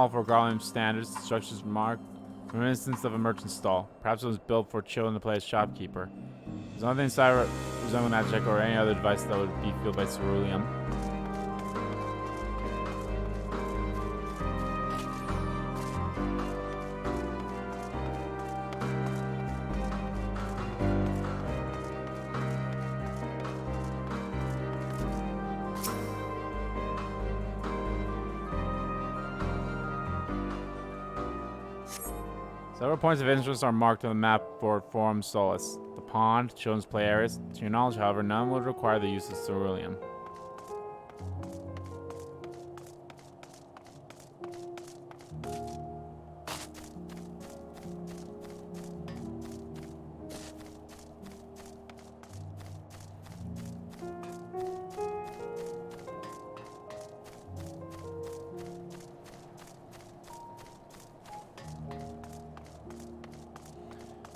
for Garland standards, the structure is marked from an instance of a merchant stall. Perhaps it was built for children to play as shopkeeper. There's nothing inside resembling that check or any other device that would be fueled by ceruleum. Several points of interest are marked on the map for Forum Solace. The pond, children's play areas. To your knowledge, however, none would require the use of ceruleum.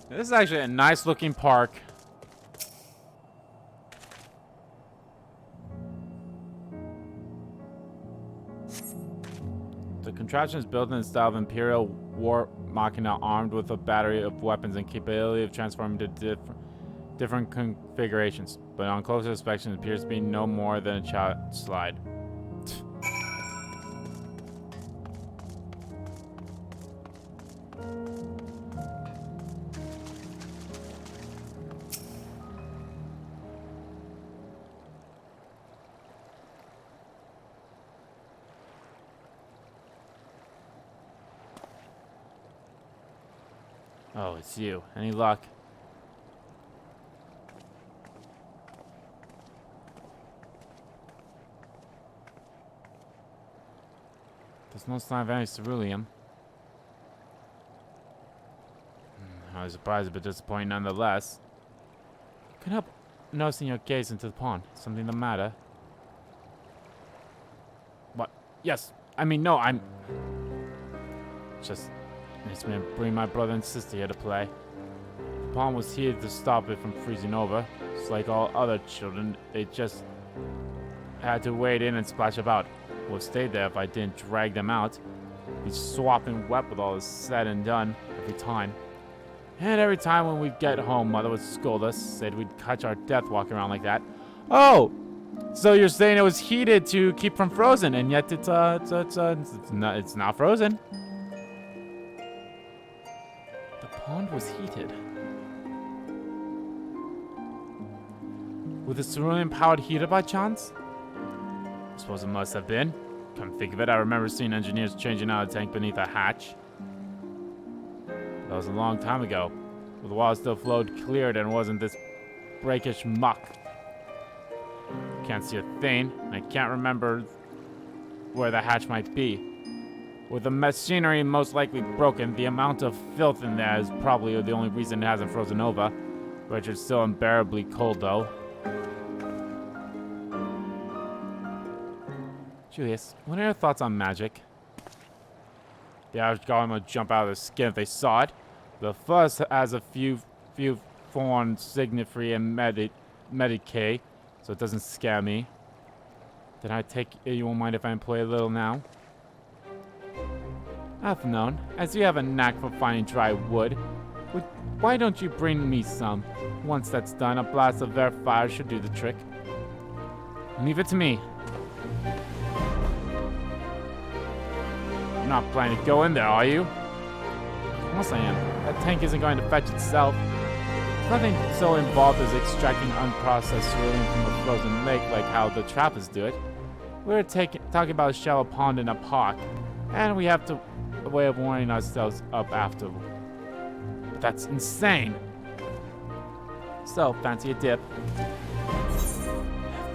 This is actually a nice looking park. The contraption is built in the style of Imperial War Machina, armed with a battery of weapons and capability of transforming to different configurations. But on closer inspection, it appears to be no more than a child slide. Oh, it's you. Any luck? There's no sign of any ceruleum. I was surprised but disappointed nonetheless. Couldn't help noticing your gaze into the pond. Something the matter? What? Yes. I mean, no, I'm... Just... makes me bring my brother and sister here to play. The pond was here to stop it from freezing over. Just like all other children, they just had to wade in and splash about. Would have stayed there if I didn't drag them out. Be swapping wet with all this said and done every time. And every time when we'd get home, Mother would scold us, said we'd catch our death walking around like that. Oh! So you're saying it was heated to keep from frozen, and yet it's not frozen. The pond was heated. With a ceruleum-powered heater by chance? I suppose it must have been. Come think of it, I remember seeing engineers changing out a tank beneath a hatch. That was a long time ago. The water still flowed clear and wasn't this breakish muck. Can't see a thing. I can't remember where the hatch might be. With the machinery most likely broken, the amount of filth in there is probably the only reason it hasn't frozen over. Which is still unbearably cold though. Julius, what are your thoughts on magic? The average goblin would jump out of their skin if they saw it. The first has a few foreign signifry and Medicaid, so it doesn't scare me. Then I take it you won't mind if I employ a little now? I've known, as you have a knack for finding dry wood. Why don't you bring me some? Once that's done, a blast of their fire should do the trick. Leave it to me. You're not planning to go in there, are you? Of course I am. That tank isn't going to fetch itself. There's nothing so involved as extracting unprocessed ceruleum from a frozen lake like how the trappers do it. We're talking about a shallow pond in a park, and we have a way of warming ourselves up after. But that's insane. So, fancy a dip?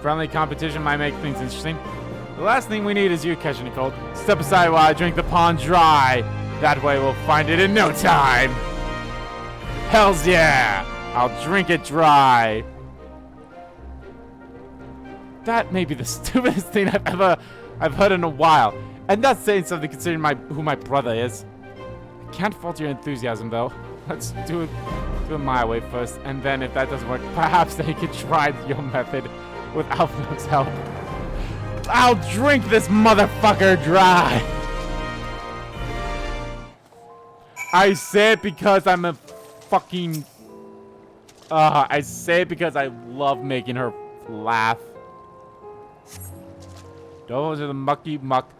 Friendly competition might make things interesting. The last thing we need is you catching a cold. Step aside while I drink the pond dry. That way we'll find it in no time. Hells yeah! I'll drink it dry. That may be the stupidest thing I've heard in a while. And that's saying something considering who my brother is. I can't fault your enthusiasm though. Let's do it my way first, and then if that doesn't work, perhaps they can try your method with Alpha's help. I'll drink this motherfucker dry! I say it because I'm a fucking... I say it because I love making her laugh. Dove into the mucky muck,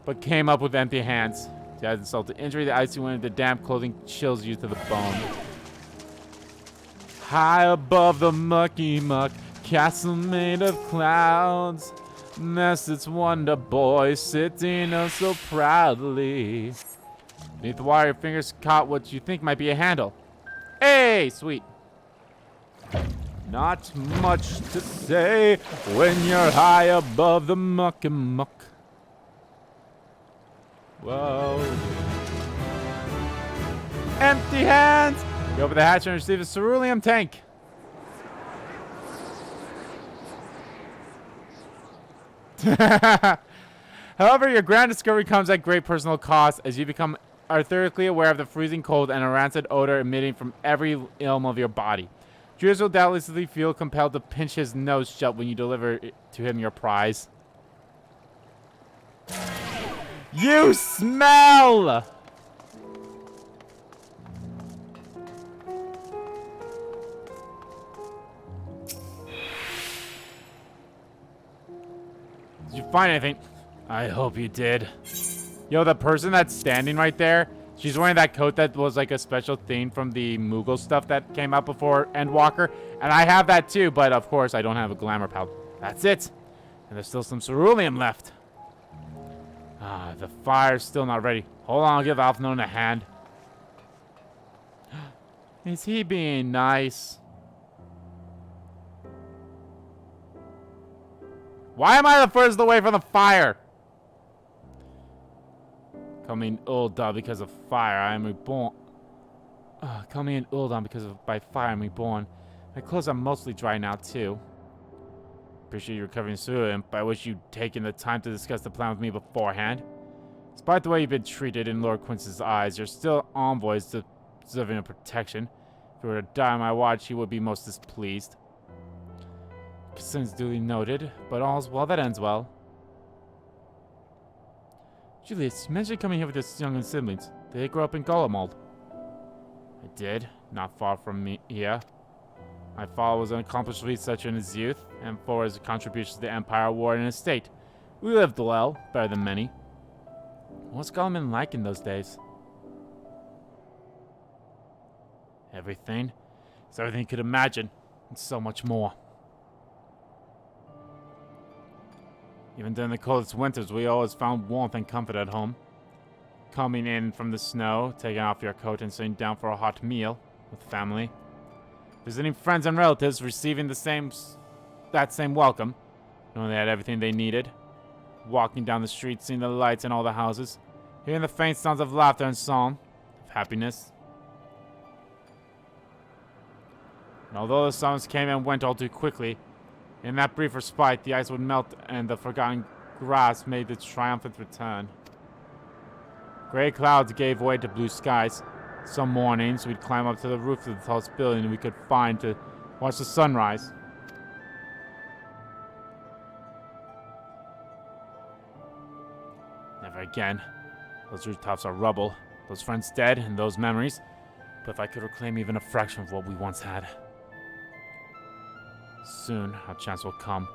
but came up with empty hands. She has insulted injury. The icy wind of the damp clothing chills you to the bone. High above the mucky muck, castle made of clouds. Nest its wonder boy sitting oh so proudly. Beneath the wire, your fingers caught what you think might be a handle. Hey, sweet. Not much to say when you're high above the mucky muck. Whoa. Empty hands! You open the hatch and receive a cerulean tank. However, your grand discovery comes at great personal cost as you are thoroughly aware of the freezing cold and a rancid odor emitting from every ilm of your body. Judas will doubtlessly feel compelled to pinch his nose shut when you deliver to him your prize. You smell! Did you find anything? I hope you did. Yo, the person that's standing right there, she's wearing that coat that was like a special thing from the Moogle stuff that came out before Endwalker. And I have that too, but of course I don't have a glamour pal. That's it. And there's still some ceruleum left. Ah, the fire's still not ready. Hold on, I'll give Alphnon a hand. Is he being nice? Why am I the furthest away from the fire? Coming Ul'dah because of fire, I am reborn. Coming Ul'dah because of by fire, I'm reborn. My clothes are mostly dry now too. Appreciate you recovering soon, by which you've taken the time to discuss the plan with me beforehand. Despite the way you've been treated in Lord Quince's eyes, you're still envoys deserving of protection. If you were to die on my watch, he would be most displeased. Concerns duly noted, but all's well that ends well. Julius, you mentioned coming here with your younger siblings. Did they grow up in Golemald? I did, not far from me here. My father was an accomplished researcher in his youth, and for his contributions to the Empire awarded an estate. We lived well, better than many. What's Golemald like in those days? Everything. It's everything you could imagine, and so much more. Even during the coldest winters, we always found warmth and comfort at home. Coming in from the snow, taking off your coat and sitting down for a hot meal with family. Visiting friends and relatives, receiving that same welcome, knowing they had everything they needed. Walking down the street, seeing the lights in all the houses, hearing the faint sounds of laughter and song, of happiness. And although the summers came and went all too quickly, in that brief respite, the ice would melt and the forgotten grass made its triumphant return. Gray clouds gave way to blue skies. Some mornings, we'd climb up to the roof of the tallest building we could find to watch the sunrise. Never again. Those rooftops are rubble, those friends dead, and those memories. But if I could reclaim even a fraction of what we once had. Soon, our chance will come.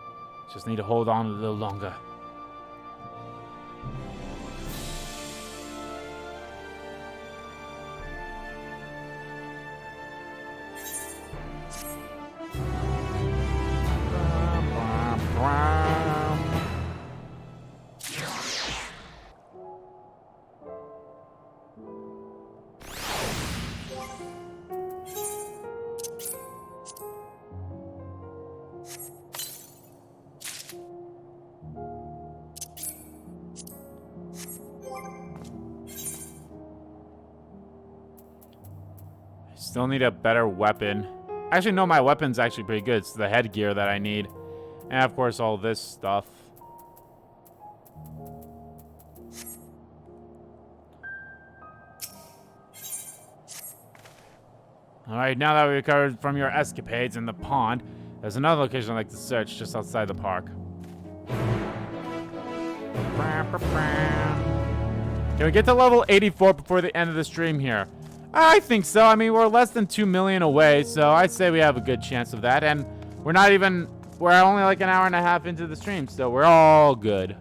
Just need to hold on a little longer. Still need a better weapon. Actually, no, my weapon's actually pretty good. It's the headgear that I need. And of course, all this stuff. Alright, now that we recovered from your escapades in the pond, there's another location I'd like to search just outside the park. Can we get to level 84 before the end of the stream here? I think so. I mean, we're less than 2 million away, so I'd say we have a good chance of that. And we're only like an hour and a half into the stream, so we're all good.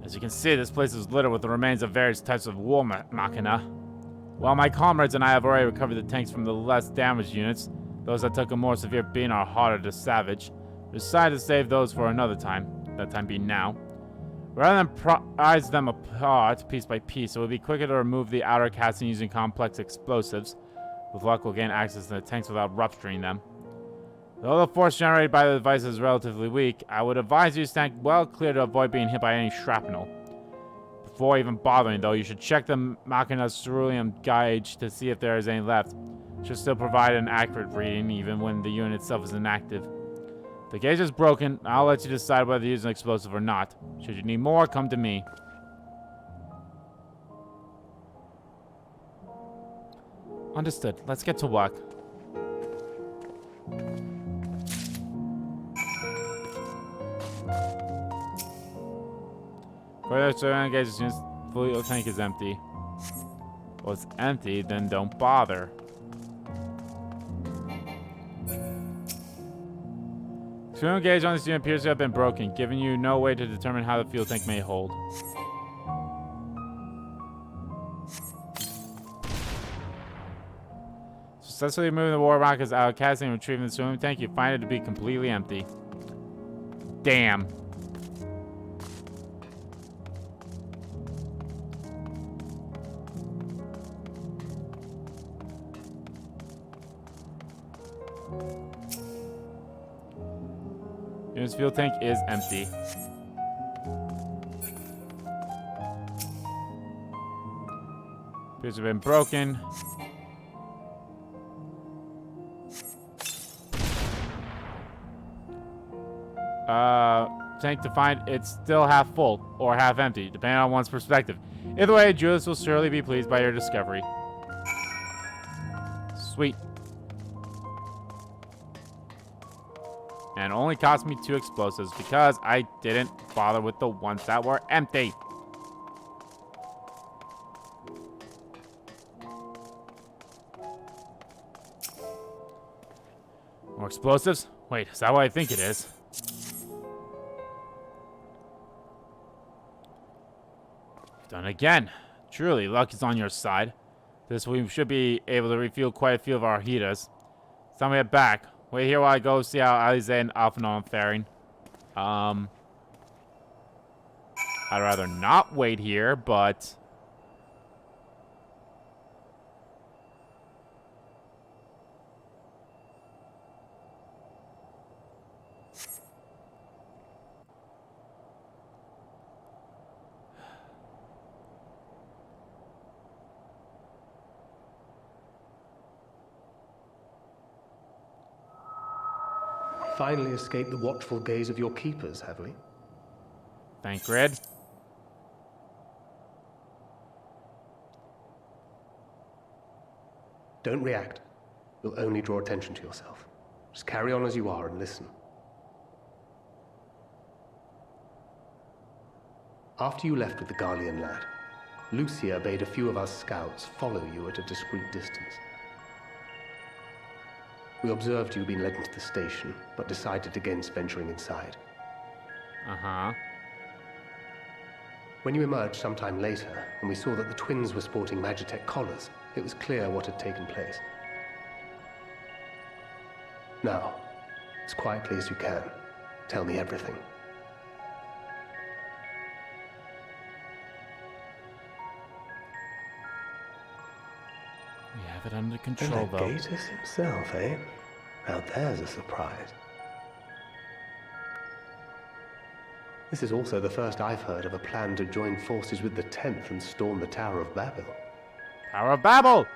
As you can see, this place is littered with the remains of various types of war machina. While my comrades and I have already recovered the tanks from the less damaged units, those that took a more severe beating are harder to salvage. We decided to save those for another time, that time being now. Rather than prize them apart piece by piece, it would be quicker to remove the outer casting using complex explosives. With luck, we'll gain access to the tanks without rupturing them. Though the force generated by the device is relatively weak, I would advise you to stand well clear to avoid being hit by any shrapnel. Before even bothering, though, you should check the Machina's ceruleum gauge to see if there is any left. It should still provide an accurate reading, even when the unit itself is inactive. If the gauge is broken, I'll let you decide whether to use an explosive or not. Should you need more, come to me. Understood. Let's get to work. Further surrounding gauge as soon as the fuel tank is empty. Well, it's empty, then don't bother. Fuel gauge on this unit appears to have been broken, giving you no way to determine how the fuel tank may hold. Successfully removing the war rockets out of casting and retrieving the swimming tank, you find it to be completely empty. Damn. Unit's fuel tank is empty. Appears to have been broken. Tank to find it's still half full or half empty, depending on one's perspective. Either way, Julius will surely be pleased by your discovery. Sweet. And only cost me 2 explosives because I didn't bother with the ones that were empty. More explosives? Wait, is that what I think it is? Done again. Truly, luck is on your side. This we should be able to refuel quite a few of our heaters. It's time we head back. Wait here while I go see how Alize and Alphanon are faring. I'd rather not wait here, but...
Finally escaped the watchful gaze of your keepers, have we?
Thancred.
Don't react. You'll only draw attention to yourself. Just carry on as you are and listen. After you left with the Garlean lad, Lucia bade a few of us scouts follow you at a discreet distance. We observed you being led into the station, but decided against venturing inside.
Uh-huh.
When you emerged sometime later, and we saw that the twins were sporting Magitech collars, it was clear what had taken place. Now, as quietly as you can, tell me everything.
We have it under control, though.
Gatus himself, eh? Now there's a surprise. This is also the first I've heard of a plan to join forces with the 10th and storm the Tower of Babel.
Tower of Babel!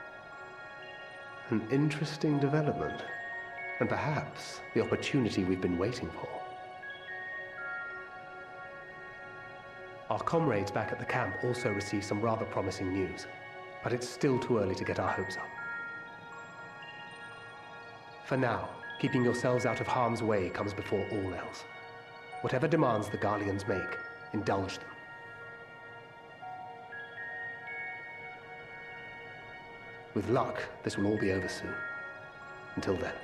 An interesting development, and perhaps the opportunity we've been waiting for. Our comrades back at the camp also received some rather promising news, but it's still too early to get our hopes up. For now, keeping yourselves out of harm's way comes before all else. Whatever demands the Garleans make, indulge them. With luck, this will all be over soon. Until then.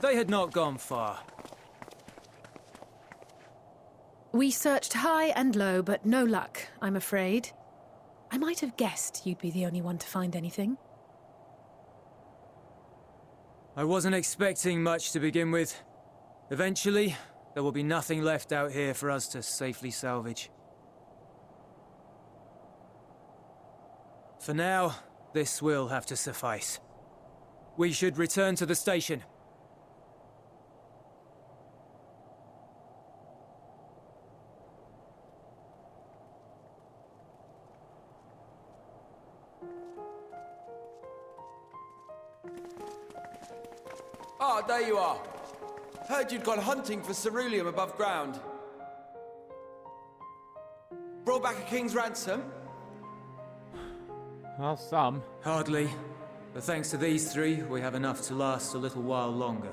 They had not gone far.
We searched high and low, but no luck, I'm afraid. I might have guessed you'd be the only one to find anything.
I wasn't expecting much to begin with. Eventually, there will be nothing left out here for us to safely salvage. For now, this will have to suffice. We should return to the station.
Ah, there you are. Heard you'd gone hunting for ceruleum above ground. Brought back a king's ransom?
Well, some.
Hardly. But thanks to these three, we have enough to last a little while longer.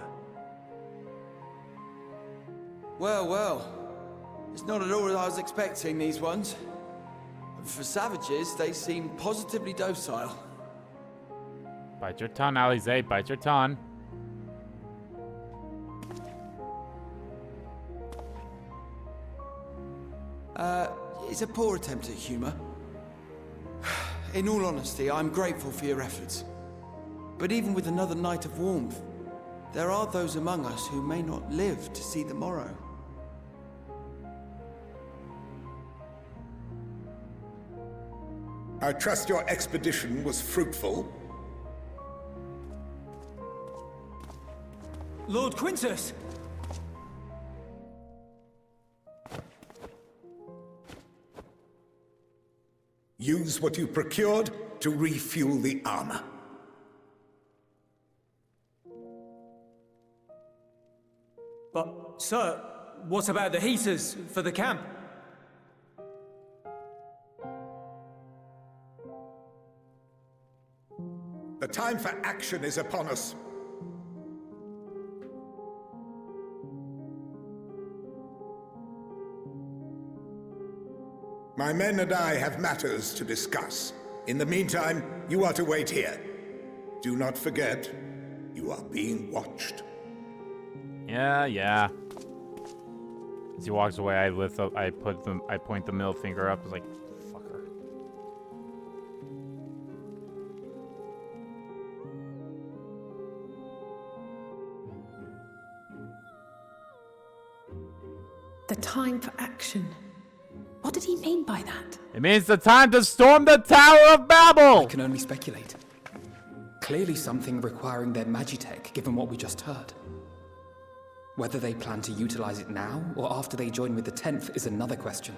Well, well. It's not at all as I was expecting, these ones. And for savages, they seem positively docile.
Bite your tongue, Alize. Bite your tongue.
It's a poor attempt at humor. In all honesty, I'm grateful for your efforts. But even with another night of warmth, there are those among us who may not live to see the morrow.
I trust your expedition was fruitful.
Lord Quintus!
Use what you procured to refuel the armor.
But, sir, what about the heaters for the camp?
The time for action is upon us. My men and I have matters to discuss. In the meantime, you are to wait here. Do not forget, you are being watched.
Yeah. As he walks away, I point the middle finger up. It's like, fucker.
The time for action. What did he mean by that?
It means the time to storm the Tower of Babel!
I can only speculate. Clearly something requiring their magitech, given what we just heard. Whether they plan to utilize it now, or after they join with the 10th, is another question.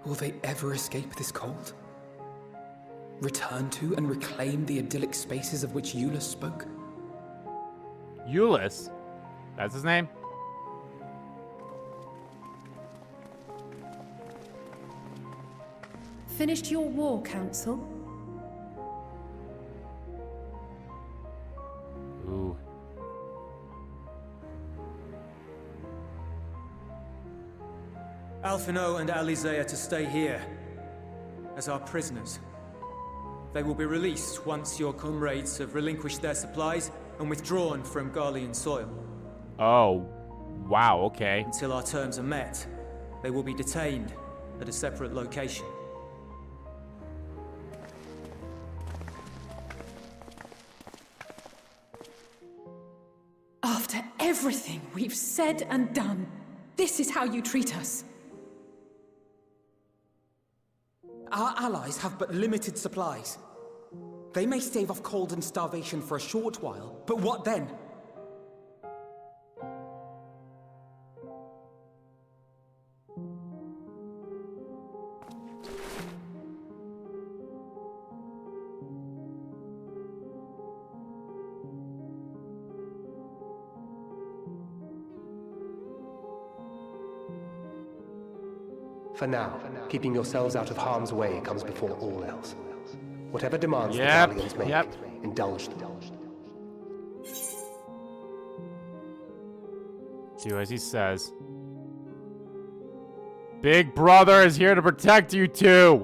Will they ever escape this cold? Return to and reclaim the idyllic spaces of which Eulus spoke?
Eulus? That's his name?
Finished your war, Council?
Ooh.
Alphino and Alize are to stay here as our prisoners. They will be released once your comrades have relinquished their supplies and withdrawn from Garlean soil.
Oh, wow, okay.
Until our terms are met, they will be detained at a separate location.
After everything we've said and done, this is how you treat us.
Our allies have but limited supplies. They may stave off cold and starvation for a short while, but what then?
For now, keeping yourselves out of harm's way comes before all else. Whatever demands the
Yep,
Guardians make,
yep.
indulge them.
Do as he says. Big Brother is here to protect you two.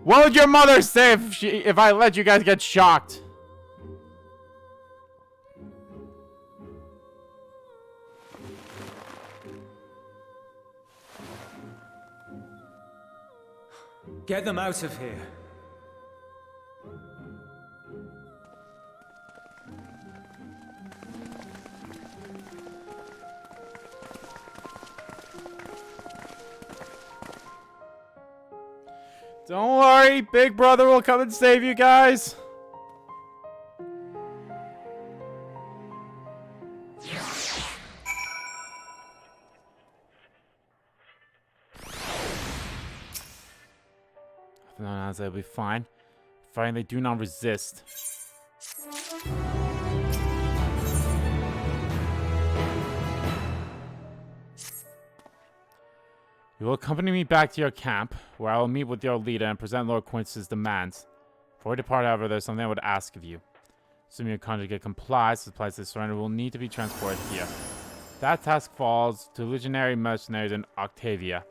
What would your mother say if I let you guys get shocked?
Get them out of here.
Don't worry, Big Brother will come and save you guys. No, they'll be fine. Fine, they do not resist. You will accompany me back to your camp, where I will meet with your leader and present Lord Quintus's demands. Before we depart, however, there's something I would ask of you. Assuming your conjugate complies, supplies they surrender will need to be transported here. That task falls to legionary mercenaries in Octavia,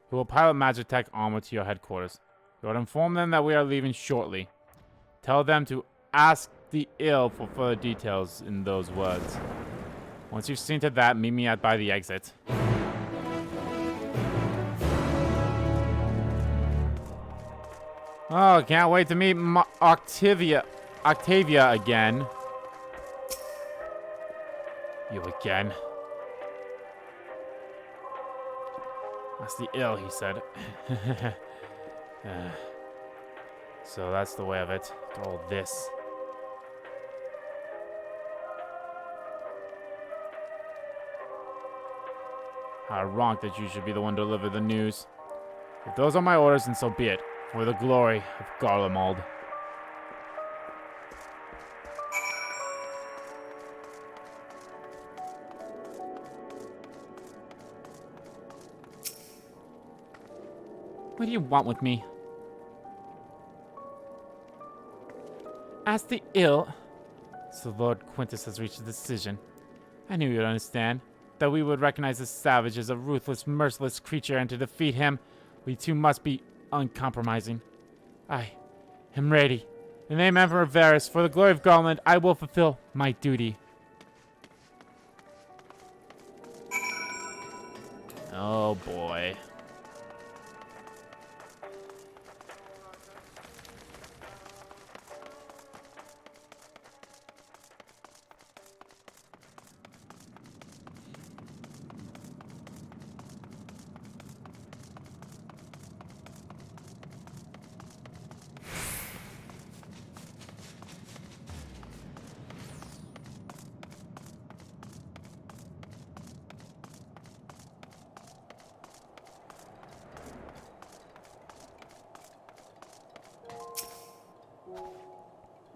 who will pilot Magitech armor to your headquarters. You will inform them that we are leaving shortly. Tell them to ask the ill for further details in those words. Once you've seen to that, meet me by the exit. Oh, can't wait to meet Octavia again. You again. That's the ill, he said. So that's the way of it. All this. How wrong that you should be the one to deliver the news. If those are my orders, then so be it. For the glory of Garlemald. What do you want with me? Ask the ill. So Lord Quintus has reached a decision. I knew you'd understand. That we would recognize this savage as a ruthless, merciless creature, and to defeat him, we too must be uncompromising. I am ready. In the name of Emperor Varus, for the glory of Garland, I will fulfill my duty. Oh boy.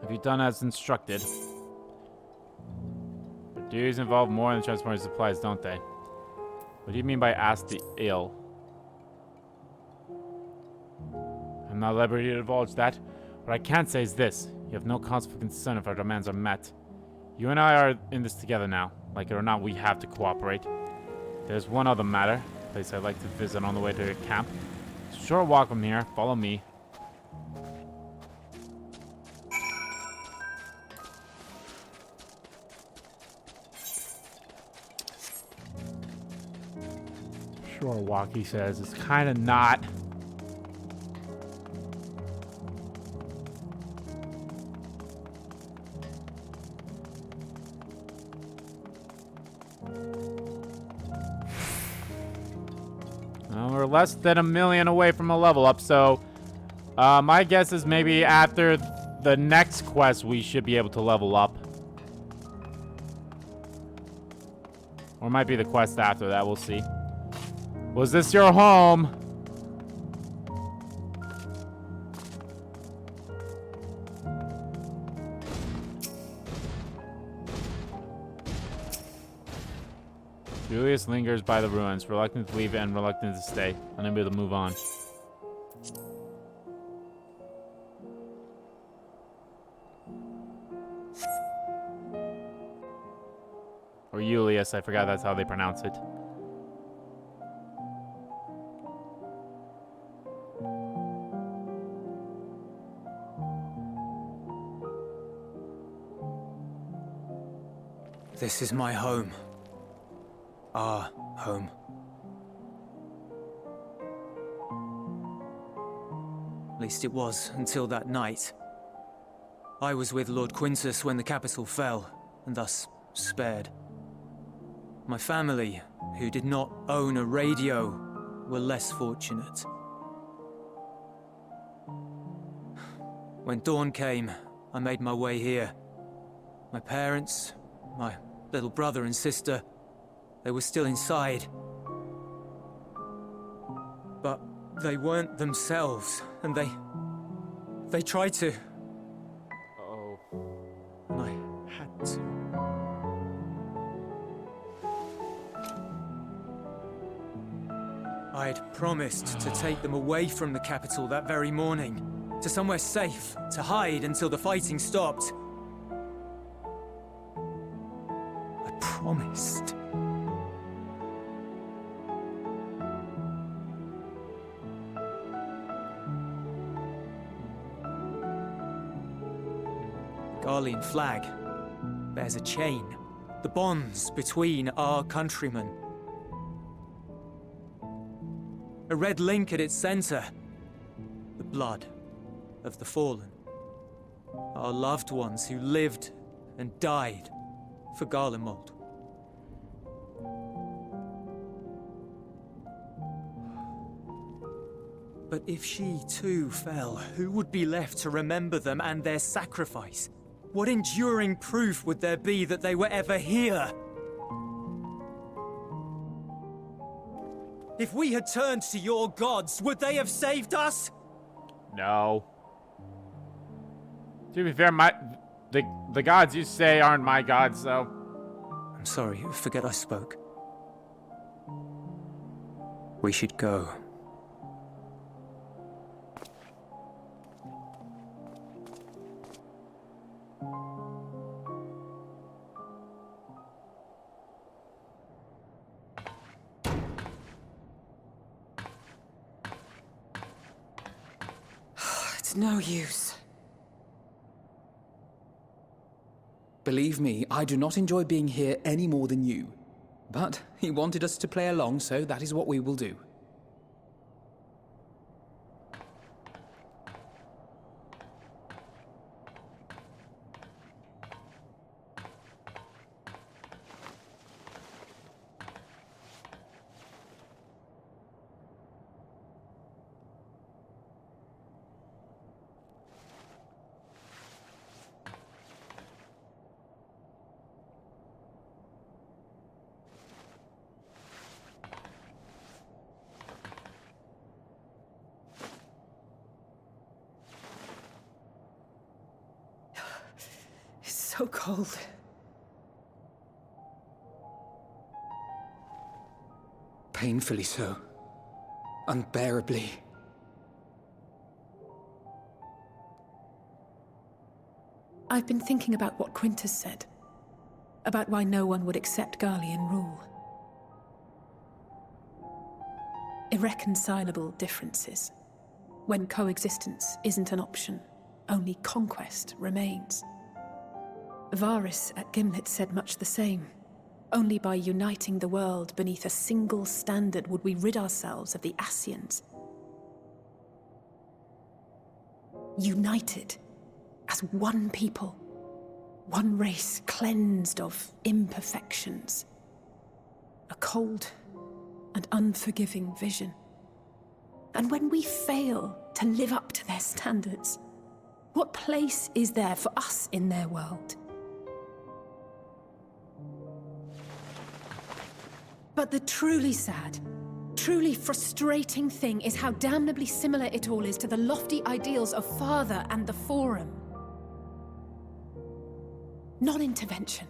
Have you done as instructed? But duties involve more than transporting supplies, don't they? What do you mean by ask the ill? I'm not at liberty to divulge that. What I can say is this. You have no cause for concern if our demands are met. You and I are in this together now. Like it or not, we have to cooperate. There's one other matter. A place I'd like to visit on the way to your camp. It's a short walk from here. Follow me. Sure, Walkie says. It's kind of not. Well, we're less than 1 million away from a level up, so my guess is maybe after the next quest we should be able to level up. Or it might be the quest after that, we'll see. Was this your home? Julius lingers by the ruins, reluctant to leave and reluctant to stay, unable to move on. Or Julius, I forgot that's how they pronounce it.
This is my home. Our home. At least it was until that night. I was with Lord Quintus when the capital fell, and thus spared. My family, who did not own a radio, were less fortunate. When dawn came, I made my way here. My parents, my little brother and sister, they were still inside. But they weren't themselves, and they tried to.
Uh-oh.
And I had to. I'd promised to take them away from the capital that very morning, to somewhere safe, to hide until the fighting stopped. I promised. The Garlean flag bears a chain, the bonds between our countrymen. A red link at its center. The blood of the fallen. Our loved ones who lived and died for Garlemald. But if she too fell, who would be left to remember them and their sacrifice? What enduring proof would there be that they were ever here? If we had turned to your gods, would they have saved us?
No. To be fair, the gods you say aren't my gods, so...
I'm sorry, forget I spoke. We should go.
It's no use.
Believe me, I do not enjoy being here any more than you. But he wanted us to play along, so that is what we will do.
So cold.
Painfully so. Unbearably.
I've been thinking about what Quintus said. About why no one would accept Garlean rule. Irreconcilable differences. When coexistence isn't an option, only conquest remains. Varus at Gimlet said much the same. Only by uniting the world beneath a single standard would we rid ourselves of the Ascians. United as one people, one race cleansed of imperfections. A cold and unforgiving vision. And when we fail to live up to their standards, what place is there for us in their world? But the truly sad, truly frustrating thing is how damnably similar it all is to the lofty ideals of Father and the Forum. Non-intervention.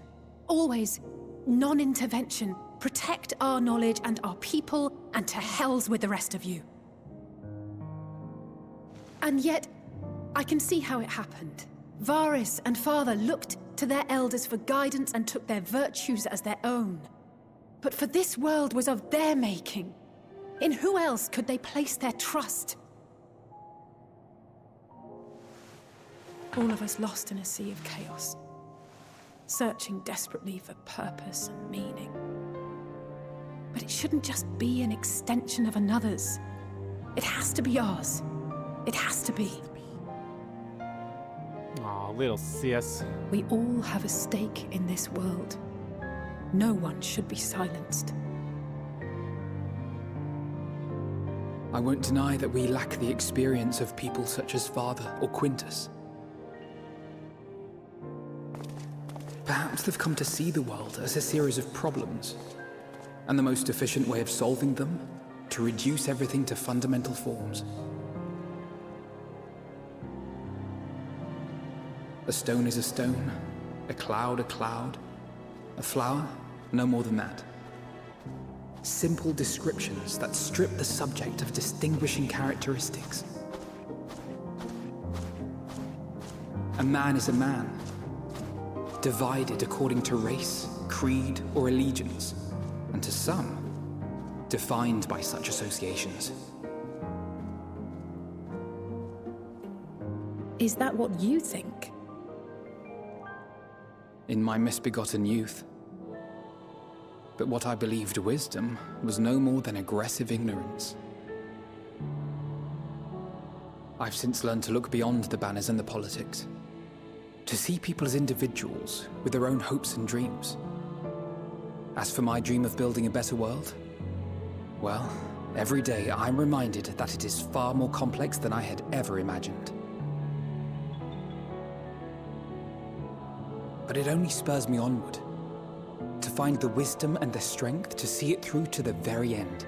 Always non-intervention. Protect our knowledge and our people, and to hells with the rest of you. And yet, I can see how it happened. Varus and Father looked to their elders for guidance and took their virtues as their own. But for this world was of their making. In who else could they place their trust? All of us lost in a sea of chaos, searching desperately for purpose and meaning. But it shouldn't just be an extension of another's. It has to be ours. It has to be.
Aw, little sis.
We all have a stake in this world. No one should be silenced.
I won't deny that we lack the experience of people such as Father or Quintus. Perhaps they've come to see the world as a series of problems, and the most efficient way of solving them, to reduce everything to fundamental forms. A stone is a stone, a cloud, a flower, no more than that. Simple descriptions that strip the subject of distinguishing characteristics. A man is a man, divided according to race, creed, or allegiance, and to some, defined by such associations.
Is that what you think?
In my misbegotten youth. But what I believed wisdom was no more than aggressive ignorance. I've since learned to look beyond the banners and the politics, to see people as individuals with their own hopes and dreams. As for my dream of building a better world, well, every day I'm reminded that it is far more complex than I had ever imagined. But it only spurs me onward, to find the wisdom and the strength to see it through to the very end.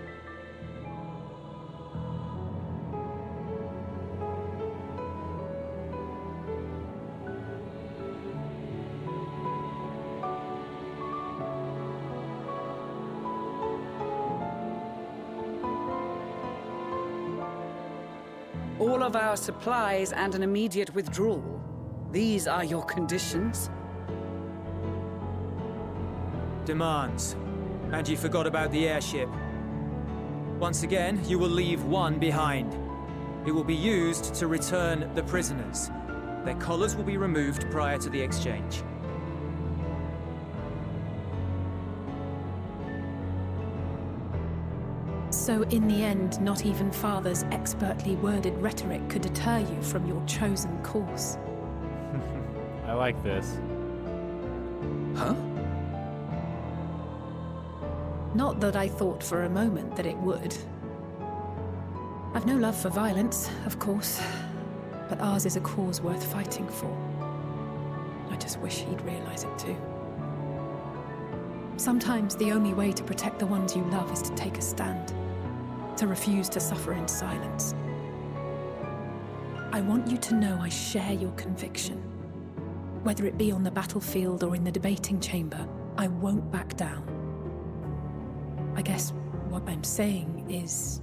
All of our supplies and an immediate withdrawal. These are your conditions?
Demands. And you forgot about the airship. Once again, you will leave one behind. It will be used to return the prisoners. Their collars will be removed prior to the exchange.
So in the end, not even Father's expertly worded rhetoric could deter you from your chosen course.
I like this.
Huh?
Not that I thought for a moment that it would. I've no love for violence, of course, but ours is a cause worth fighting for. I just wish he'd realize it too. Sometimes the only way to protect the ones you love is to take a stand, to refuse to suffer in silence. I want you to know I share your conviction. Whether it be on the battlefield or in the debating chamber, I won't back down. I guess what I'm saying is...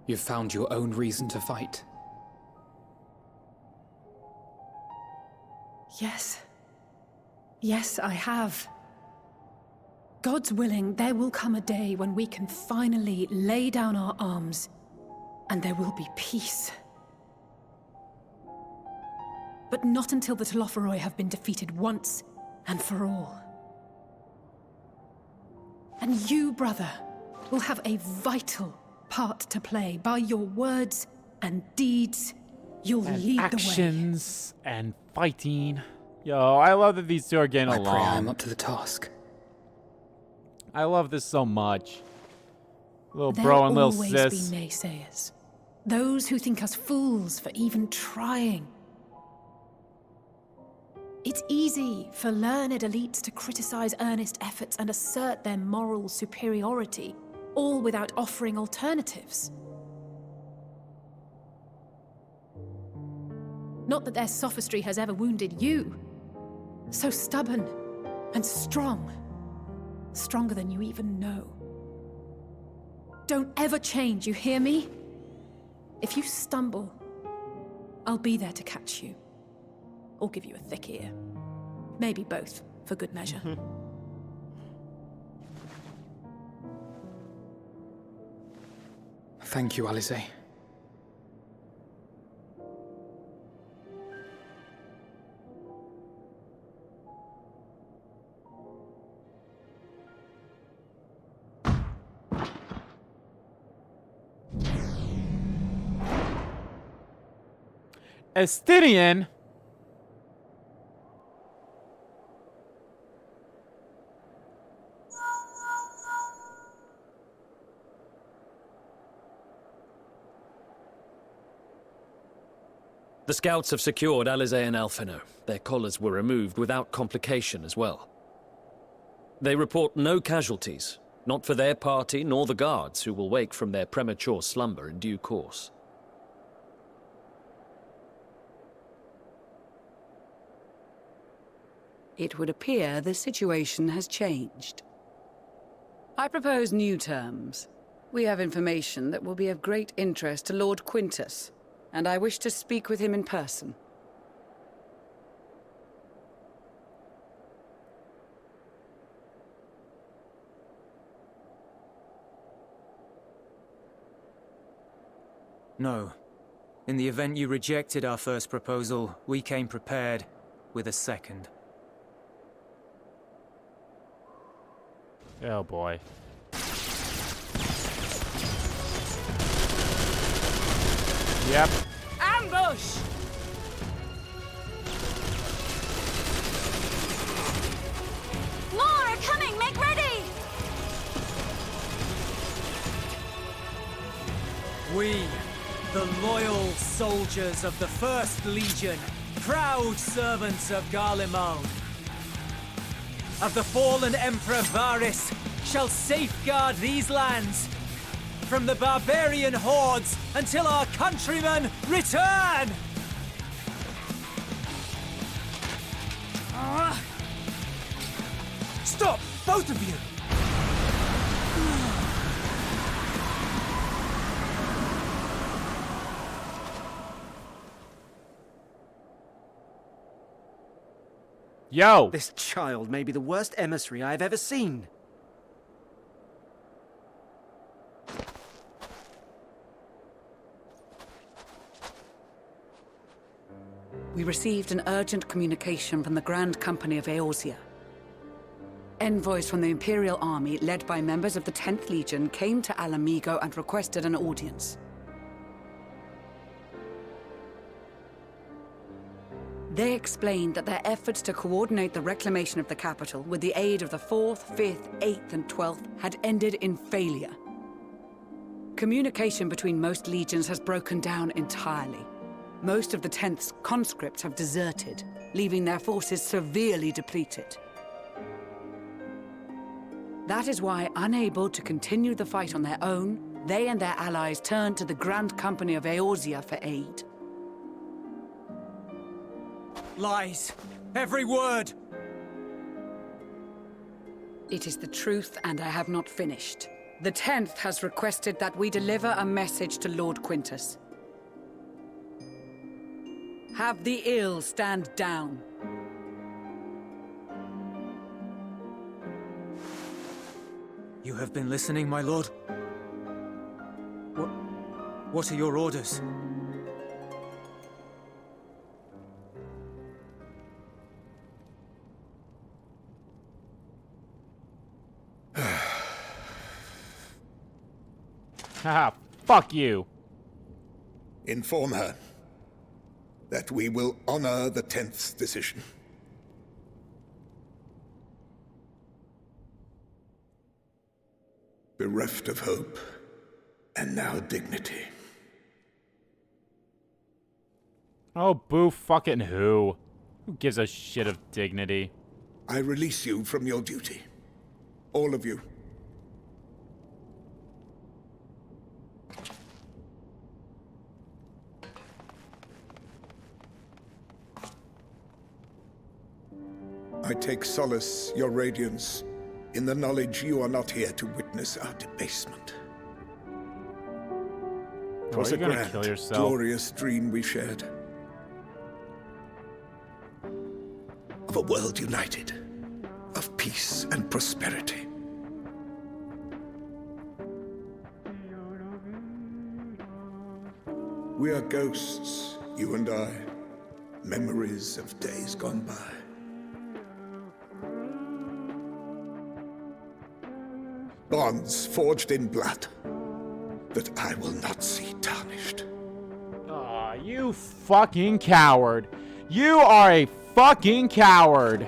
You've found your own reason to fight.
Yes. Yes, I have. God's willing, there will come a day when we can finally lay down our arms, and there will be peace. But not until the Telophoroi have been defeated once and for all. And you, brother, will have a vital part to play. By your words and deeds, you'll lead the way.
Actions and fighting. Yo, I love that these two are getting
I
along.
pray I am up to the task.
I love this so much. Little
There'll
bro and little
always
sis.
be naysayers. Those who think us fools for even trying. It's easy for learned elites to criticize earnest efforts and assert their moral superiority, all without offering alternatives. Not that their sophistry has ever wounded you. So stubborn and strong. Stronger than you even know. Don't ever change, you hear me? If you stumble, I'll be there to catch you. Or give you a thick ear. Maybe both, for good measure.
Thank you, Alize.
Estinian.
The scouts have secured Alize and Alphino. Their collars were removed without complication as well. They report no casualties, not for their party nor the guards, who will wake from their premature slumber in due course.
It would appear the situation has changed. I propose new terms. We have information that will be of great interest to Lord Quintus, and I wish to speak with him in person.
No. In the event you rejected our first proposal, we came prepared with a second.
Oh boy. Yep.
Ambush!
More are coming! Make ready!
We, the loyal soldiers of the First Legion, proud servants of Garlemald, of the fallen Emperor Varus, shall safeguard these lands from the barbarian hordes until our countrymen return! Stop, both of you!
Yo!
This child may be the worst emissary I have ever seen.
We received an urgent communication from the Grand Company of Eorzea. Envoys from the Imperial Army, led by members of the 10th Legion, came to Alamigo and requested an audience. They explained that their efforts to coordinate the reclamation of the capital with the aid of the 4th, 5th, 8th, and 12th had ended in failure. Communication between most legions has broken down entirely. Most of the 10th's conscripts have deserted, leaving their forces severely depleted. That is why, unable to continue the fight on their own, they and their allies turned to the Grand Company of Eorzea for aid.
Lies! Every word!
It is the truth, and I have not finished. The 10th has requested that we deliver a message to Lord Quintus. Have the ill stand down.
You have been listening, my lord? What are your orders?
Haha, fuck you.
Inform her that we will honor the 10th's decision. Bereft of hope, and now dignity.
Oh, boo fucking who? Who gives a shit of dignity?
I release you from your duty. All of you. I take solace, your radiance, in the knowledge you are not here to witness our debasement. It was a grand, glorious dream we shared. Of a world united, of peace and prosperity. We are ghosts, you and I, memories of days gone by. Bonds forged in blood that I will not see tarnished.
Aw, you fucking coward. You are a fucking coward.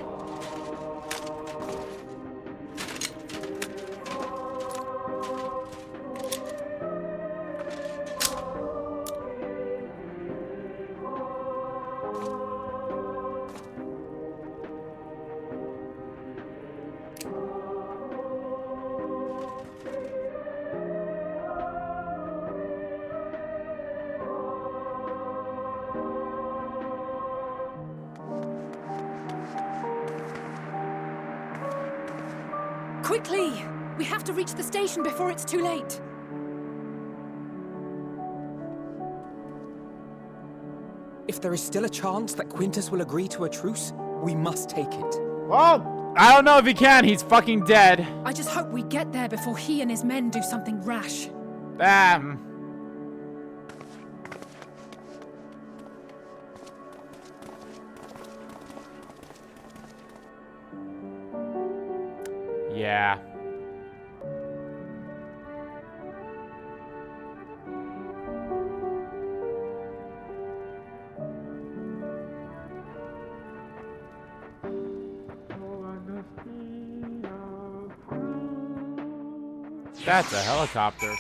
Quickly! We have to reach the station before it's too late.
If there is still a chance that Quintus will agree to a truce, we must take it.
Well, I don't know if he can. He's fucking dead.
I just hope we get there before he and his men do something rash.
Yeah. That's a helicopter.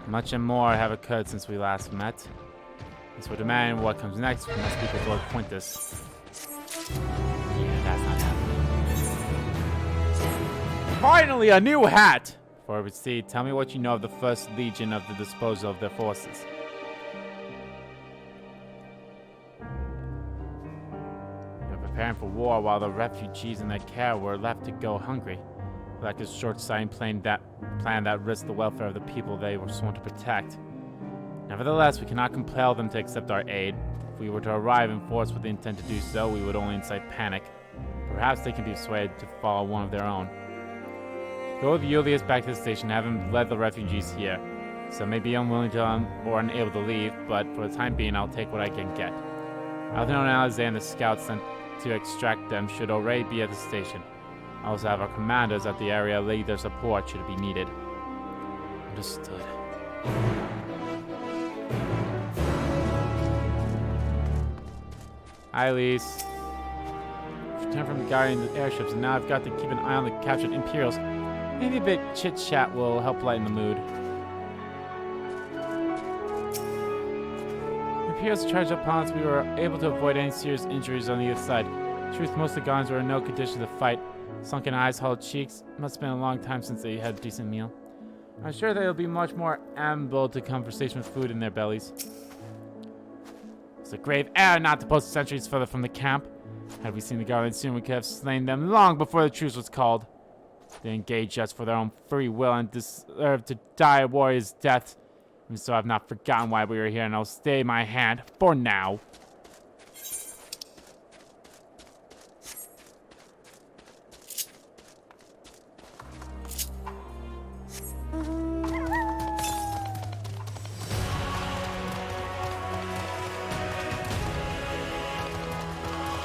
Much and more have occurred since we last met. As for demanding what comes next, we must speak with Lord Quintus. Yeah, that's not happening. Finally, a new hat! Before we proceed, tell me what you know of the First Legion of the disposal of their forces. They're preparing for war while the refugees in their care were left to go hungry. Like a short-sighted plan that risked the welfare of the people they were sworn to protect. Nevertheless, we cannot compel them to accept our aid. If we were to arrive in force with the intent to do so, we would only incite panic. Perhaps they can be persuaded to follow one of their own. Go with Julius back to the station, have him lead the refugees here. Some may be unwilling to or unable to leave, but for the time being, I'll take what I can get. Althano and Alexander and the scouts sent to extract them should already be at the station. I also have our commanders at the area lead their support should it be needed. Understood. Hi, Lise. Returned from guarding the airships, and now I've got to keep an eye on the captured Imperials. Maybe a bit chit-chat will help lighten the mood. The Imperials charged upon us. We were able to avoid any serious injuries on either side. Truth, most of the Guardians were in no condition to fight. Sunken eyes, hollow cheeks. Must have been a long time since they had a decent meal. I'm sure they'll be much more amenable to conversation with food in their bellies. It's a grave error not to post sentries further from the camp. Had we seen the Guardians soon, we could have slain them long before the truce was called. They engaged us for their own free will and deserve to die a warrior's death. And so I've not forgotten why we were here, and I'll stay my hand for now.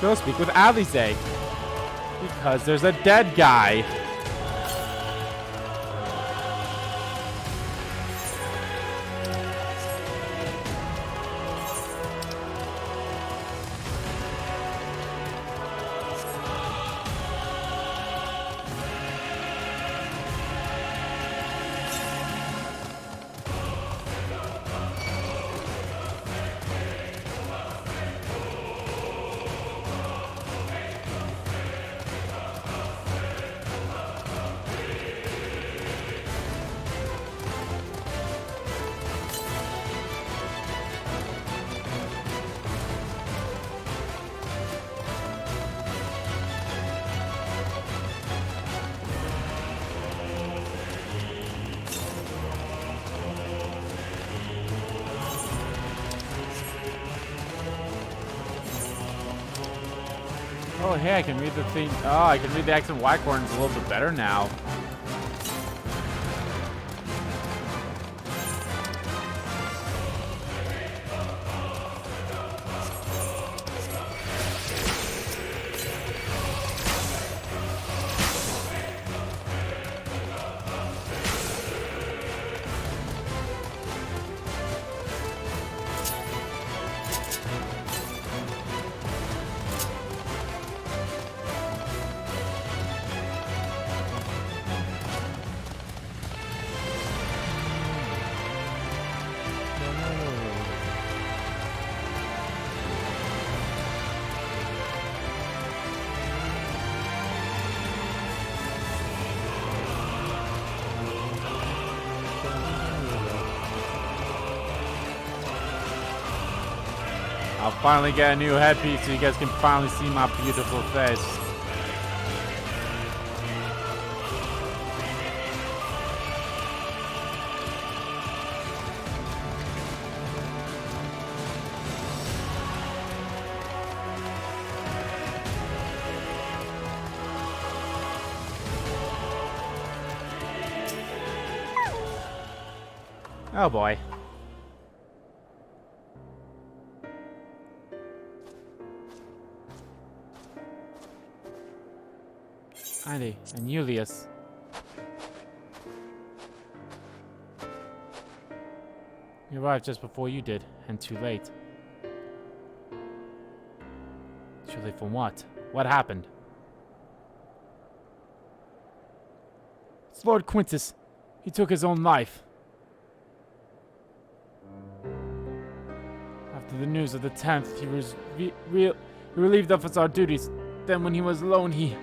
Go speak with Alize. Because there's a dead guy. Oh, hey, I can read the thing. Oh, I can read the X and Y coordinates a little bit better now. I'll finally get a new headpiece so you guys can finally see my beautiful face. Oh boy. Andy and Julius. You arrived just before you did, and too late. Too late for what? What happened? It's Lord Quintus. He took his own life. After the news of the 10th, he was he relieved us of our duties. Then when he was alone, he...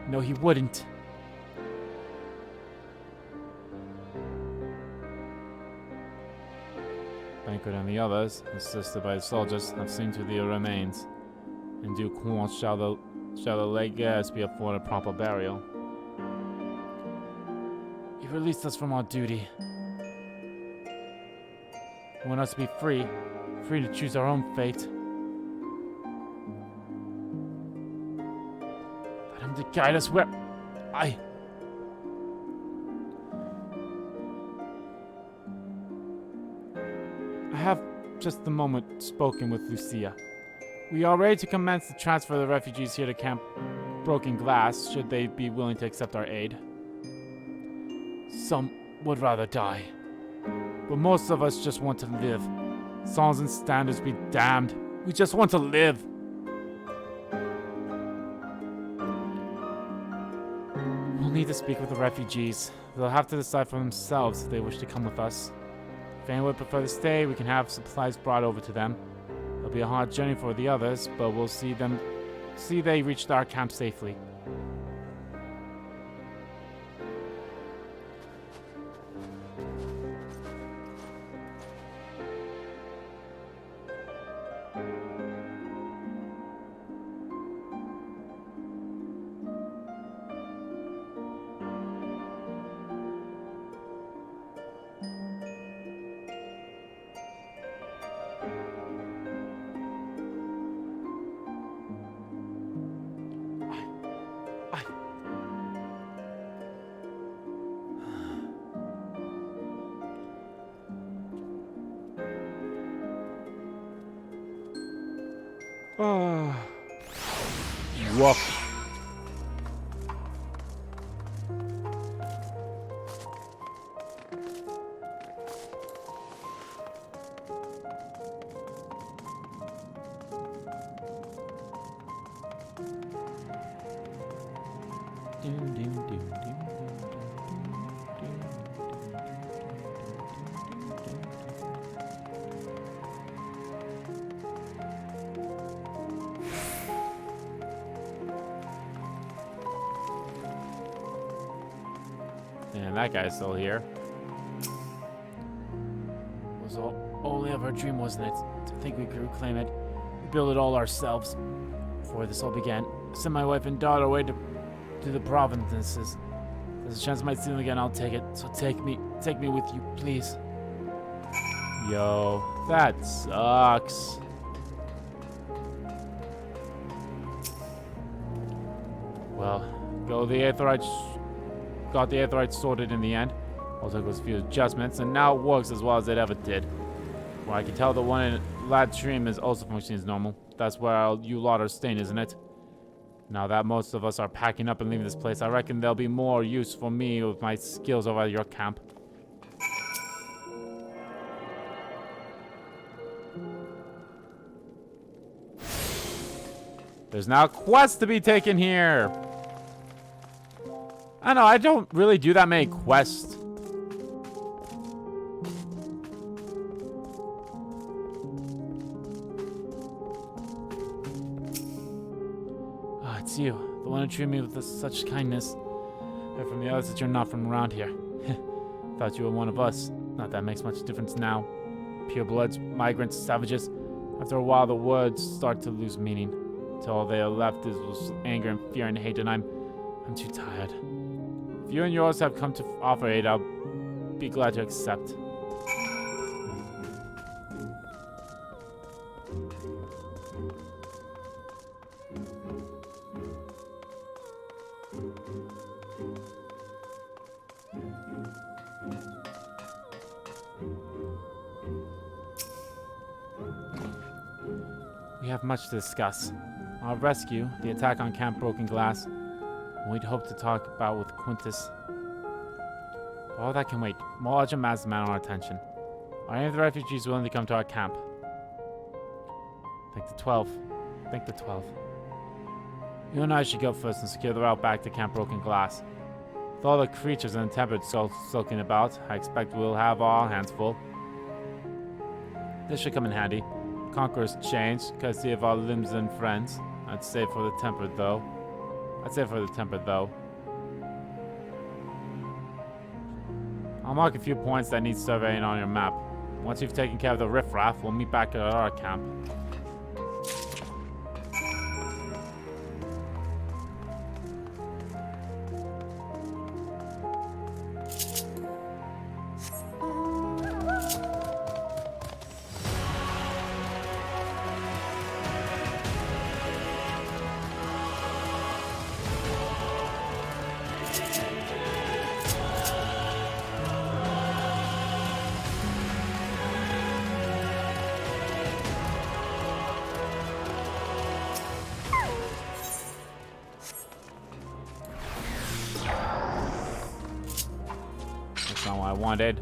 No, he wouldn't. Banquet and the others, assisted by the soldiers, have seen to the remains. In due course shall the late guest be afforded proper burial. He released us from our duty. He wants us to be free to choose our own fate. To guide us where I have just the moment spoken with Lucia. We are ready to commence the transfer of the refugees here to Camp Broken Glass, should they be willing to accept our aid. Some would rather die, but most of us just want to live. Songs and standards be damned. We just want to live. Need to speak with the refugees. They'll have to decide for themselves if they wish to come with us. If anyone would prefer to stay, we can have supplies brought over to them. It'll be a hard journey for the others, but we'll see they reach our camp safely. Oh. Woof. And that guy's still here. It was only of our dream, wasn't it? To think we could reclaim it. We built it all ourselves. Before this all began, I sent my wife and daughter away to the provinces. There's a chance I might see them again. I'll take it. So take me with you, please. Yo, that sucks. Well, got the Aetherites sorted in the end. All took was a few adjustments, and now it works as well as it ever did. Well, I can tell the one in Livestream is also functioning as normal. That's where you lot are staying, isn't it? Now that most of us are packing up and leaving this place, I reckon there'll be more use for me with my skills over at your camp. There's now a quest to be taken here. I don't know, I don't really do that many quests. Ah, it's you. The one who treated me with such kindness. Heard from the others that you're not from around here. Thought you were one of us. Not that makes much difference now. Purebloods, migrants, savages. After a while, the words start to lose meaning. Till all they are left is anger and fear and hate, and I'm too tired. If you and yours have come to offer aid, I'll be glad to accept. We have much to discuss. Our rescue, the attack on Camp Broken Glass, and we'd hope to talk about with Quintus. But all that can wait. More urgent matters demand our attention. Are any of the refugees willing to come to our camp? Think the 12. You and I should go first and secure the route back to Camp Broken Glass. With all the creatures and tempered sulking about, I expect we'll have our hands full. This should come in handy. Conqueror's chains, courtesy of our limbs and friends. I'd say for the tempered though. I'll mark a few points that need surveying on your map. Once you've taken care of the riffraff, we'll meet back at our camp. That's not what I wanted.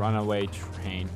Runaway train.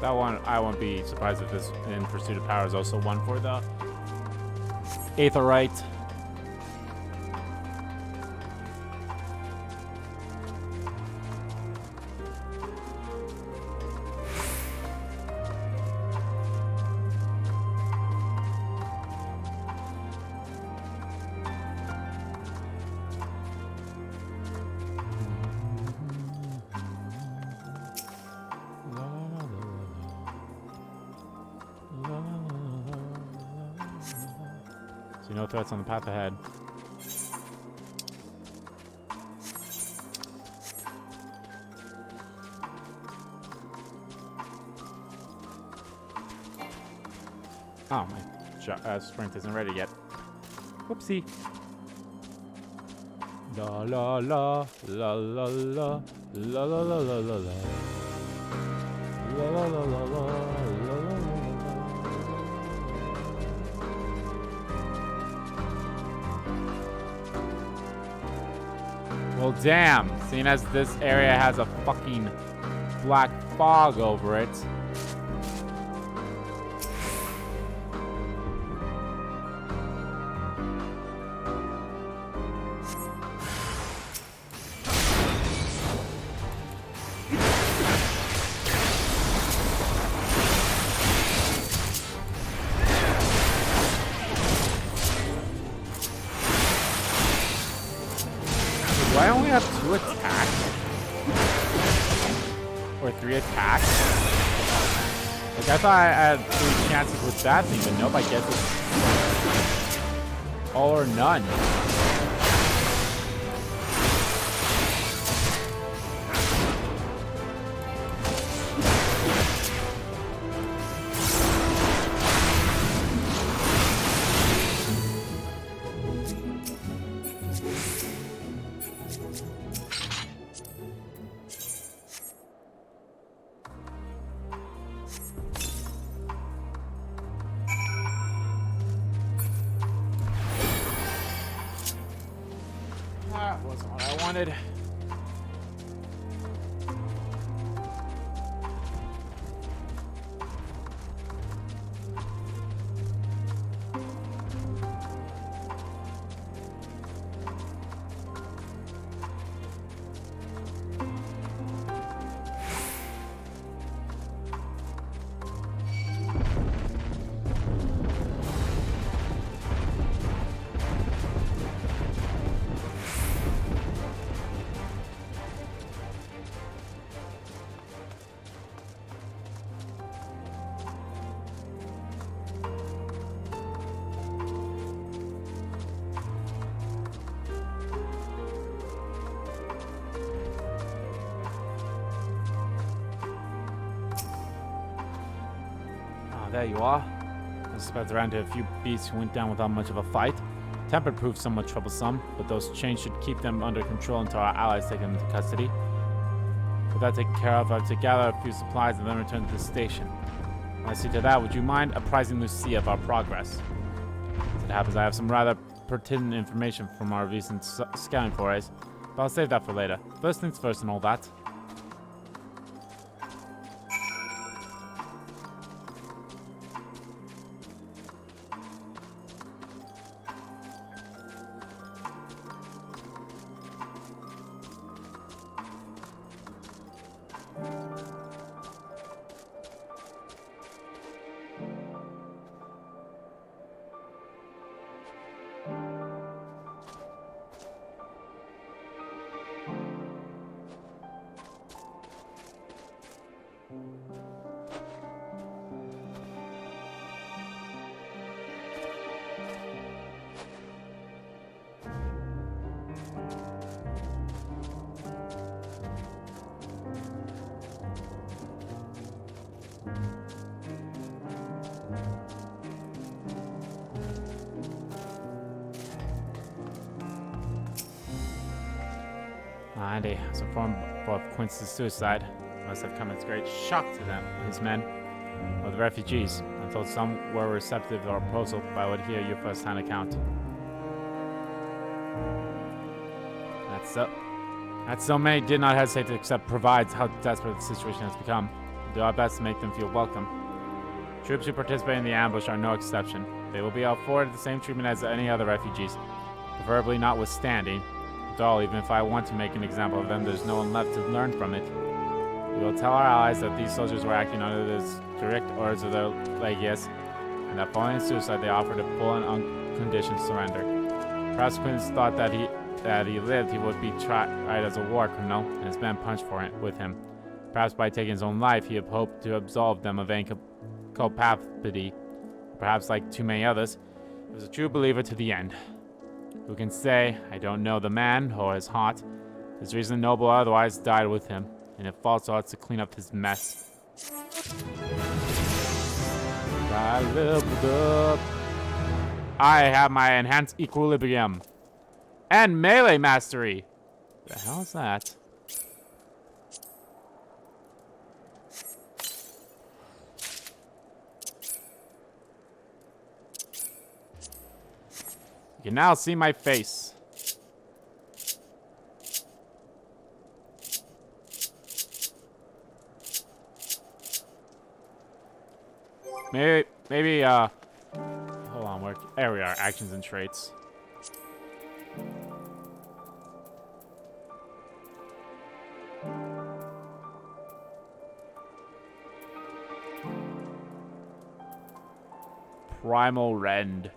That one, I won't be surprised if this In Pursuit of Power is also one for the Aetherite. See no threats on the path ahead. Oh, my sprint isn't ready yet. Whoopsie. La la la la la la la la la la la la la la la la la. Well, damn. Seeing as this area has a fucking black fog over it. Do I only have 2 attacks? Or 3 attacks? Like, I thought I had 3 chances with that thing, but nope, I guess it's all or none. That wasn't what I wanted. There you are. Spreads around to a few beasts who went down without much of a fight. Tempered proved somewhat troublesome, but those chains should keep them under control until our allies take them into custody. With that taken care of, I have to gather a few supplies and then return to the station. When I see to that, would you mind apprising Lucia of our progress? As it happens, I have some rather pertinent information from our recent scouting forays, but I'll save that for later. First things first and all that. Andy was informed of Quince's suicide. It must have come as a great shock to them, his men, or the refugees. I'm told some were receptive to our proposal, but I would hear your first-hand account. That's so many did not hesitate to accept provides how desperate the situation has become. We'll do our best to make them feel welcome. Troops who participate in the ambush are no exception. They will be afforded the same treatment as any other refugees, preferably notwithstanding. After all, even if I want to make an example of them, there's no one left to learn from it. We will tell our allies that these soldiers were acting under the direct orders of their legius, and that following suicide they offered a full and unconditioned surrender. Perhaps Quince thought that he lived, he would be tried as a war criminal, and his men punched for it with him. Perhaps by taking his own life, he had hoped to absolve them of any culpability. Perhaps, like too many others, he was a true believer to the end. Who can say, I don't know the man or his heart. His reason, noble or otherwise, died with him, and it falls to us to clean up his mess. I leveled up. I have my enhanced equilibrium. And melee mastery. The hell is that? You can now see my face. Maybe, hold on, there we are, actions and traits. Primal Rend.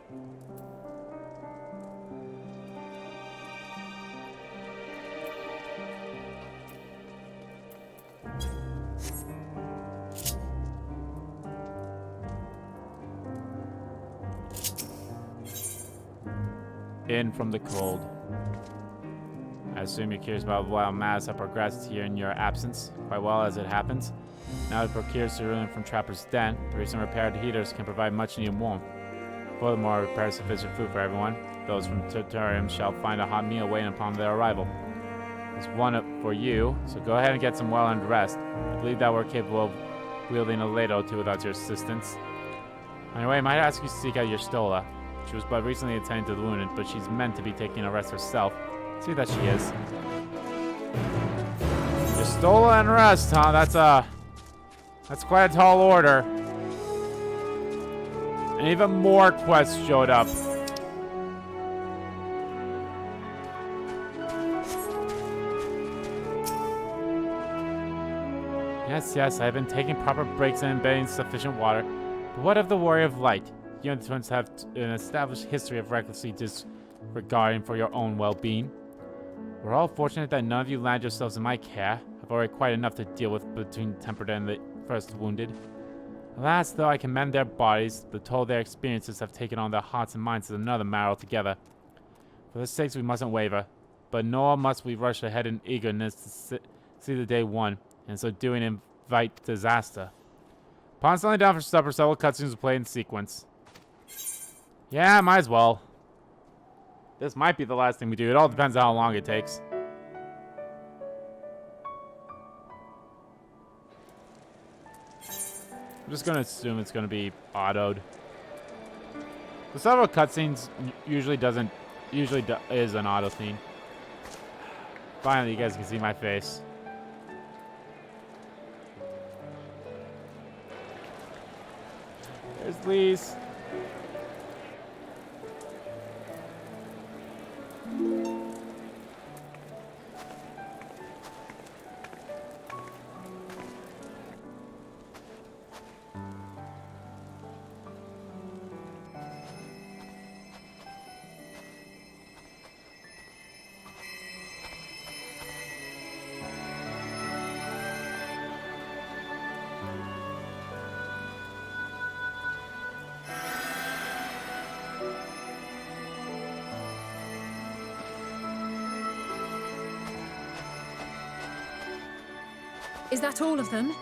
In from the cold. I assume you're curious about why matters have progressed here in your absence. Quite well, as it happens. Now that procures cerulean from Trapper's Den, the recent repaired heaters can provide much needed warmth. Furthermore, prepare sufficient food for everyone. Those from Tertarium shall find a hot meal waiting upon their arrival. There's one for you, so go ahead and get some well-earned rest. I believe that we're capable of wielding a ladle or two without your assistance. Anyway, I might ask you to seek out your Stola. She was but recently attending to the wounded, but she's meant to be taking a rest herself. See that she is. Your Stola and rest, huh? That's quite a tall order. And even more quests showed up. Yes, I've been taking proper breaks and embedding sufficient water. But what of the Warrior of Light? You and the twins have an established history of recklessly disregarding for your own well-being. We're all fortunate that none of you land yourselves in my care. I've already quite enough to deal with between tempered and the first wounded. Alas, though I commend their bodies, the toll their experiences have taken on their hearts and minds is another matter altogether. For their sakes we mustn't waver, but nor must we rush ahead in eagerness to see the day won, and so doing invite disaster. Upon settling down for supper, several cutscenes will play in sequence. Yeah, might as well. This might be the last thing we do. It all depends on how long it takes. I'm just gonna assume it's gonna be autoed. The several cutscenes usually is an auto theme. Finally, you guys can see my face. There's Lise.
Is that all of them?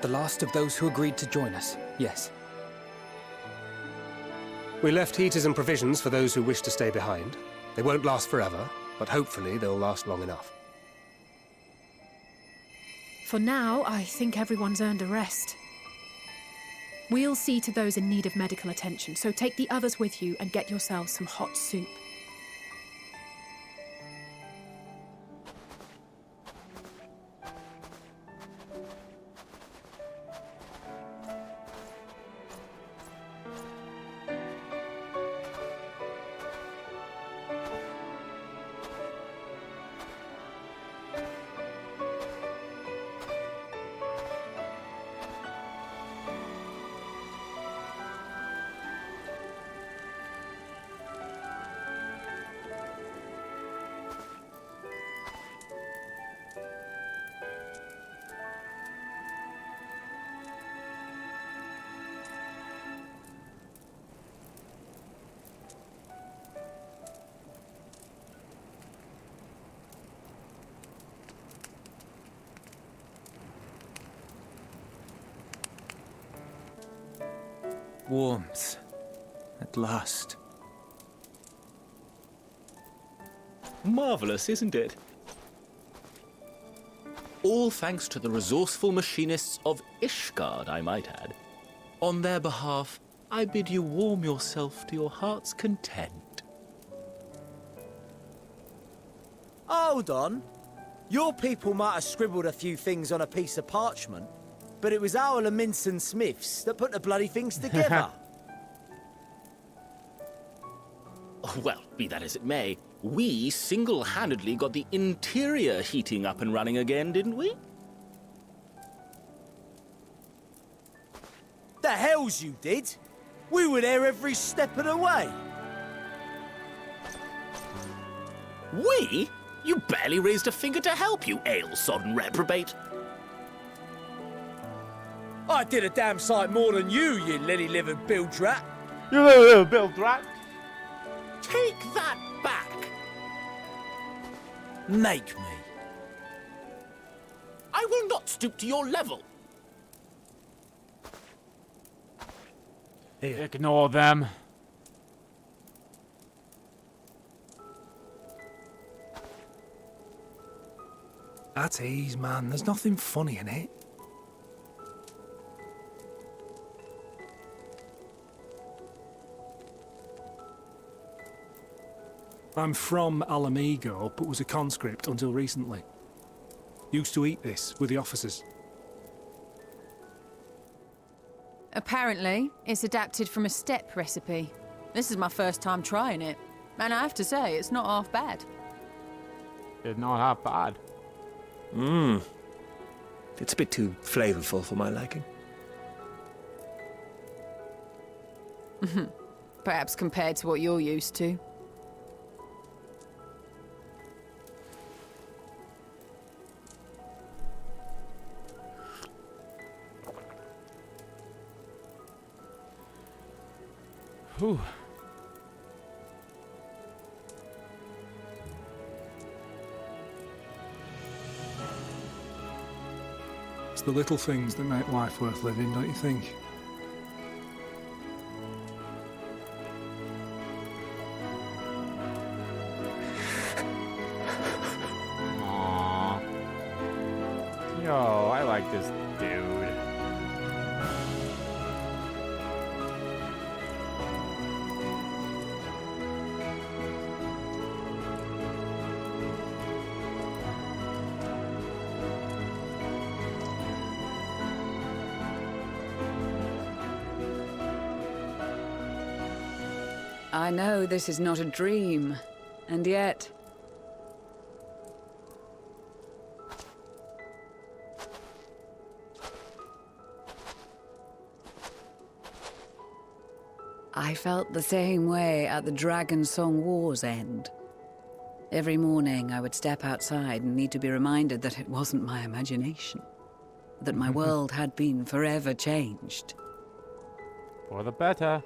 The last of those who agreed to join us, yes.
We left heaters and provisions for those who wish to stay behind. They won't last forever, but hopefully they'll last long enough.
For now, I think everyone's earned a rest. We'll see to those in need of medical attention, so take the others with you and get yourselves some hot soup.
Warmth. At last.
Marvelous, isn't it? All thanks to the resourceful machinists of Ishgard, I might add. On their behalf, I bid you warm yourself to your heart's content.
Hold on. Your people might have scribbled a few things on a piece of parchment, but it was our Minson Smiths that put the bloody things together.
Well, be that as it may, we single-handedly got the interior heating up and running again, didn't we?
The hells you did! We were there every step of the way.
We? You barely raised a finger to help, you ale-sodden reprobate.
I did a damn sight more than you lily-livered bilge rat.
You little bilge rat.
Take that back.
Make me.
I will not stoop to your level.
Ignore them.
At ease, man. There's nothing funny in it.
I'm from Alamigo, but was a conscript until recently. Used to eat this with the officers.
Apparently, it's adapted from a steppe recipe. This is my first time trying it, and I have to say, it's not half bad.
It's not half bad.
Mmm. It's a bit too flavorful for my liking.
Perhaps compared to what you're used to.
Whew.
It's the little things that make life worth living, don't you think?
like this dude.
I know this is not a dream, and yet... I felt the same way at the Dragon Song War's end. Every morning I would step outside and need to be reminded that it wasn't my imagination. That my world had been forever changed.
For the better.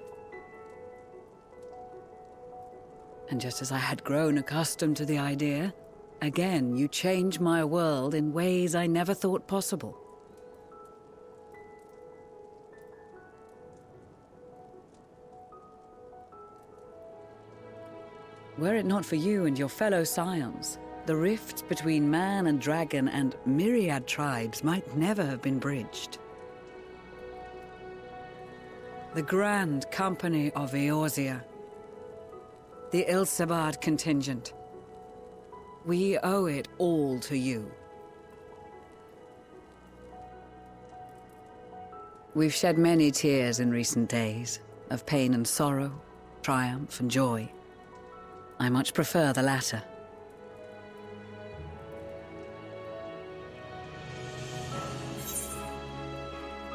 And just as I had grown accustomed to the idea, again you change my world in ways I never thought possible. Were it not for you and your fellow scions, the rifts between man and dragon and myriad tribes might never have been bridged. The Grand Company of Eorzea, the Ilsabard contingent. We owe it all to you. We've shed many tears in recent days, of pain and sorrow, triumph and joy. I much prefer the latter.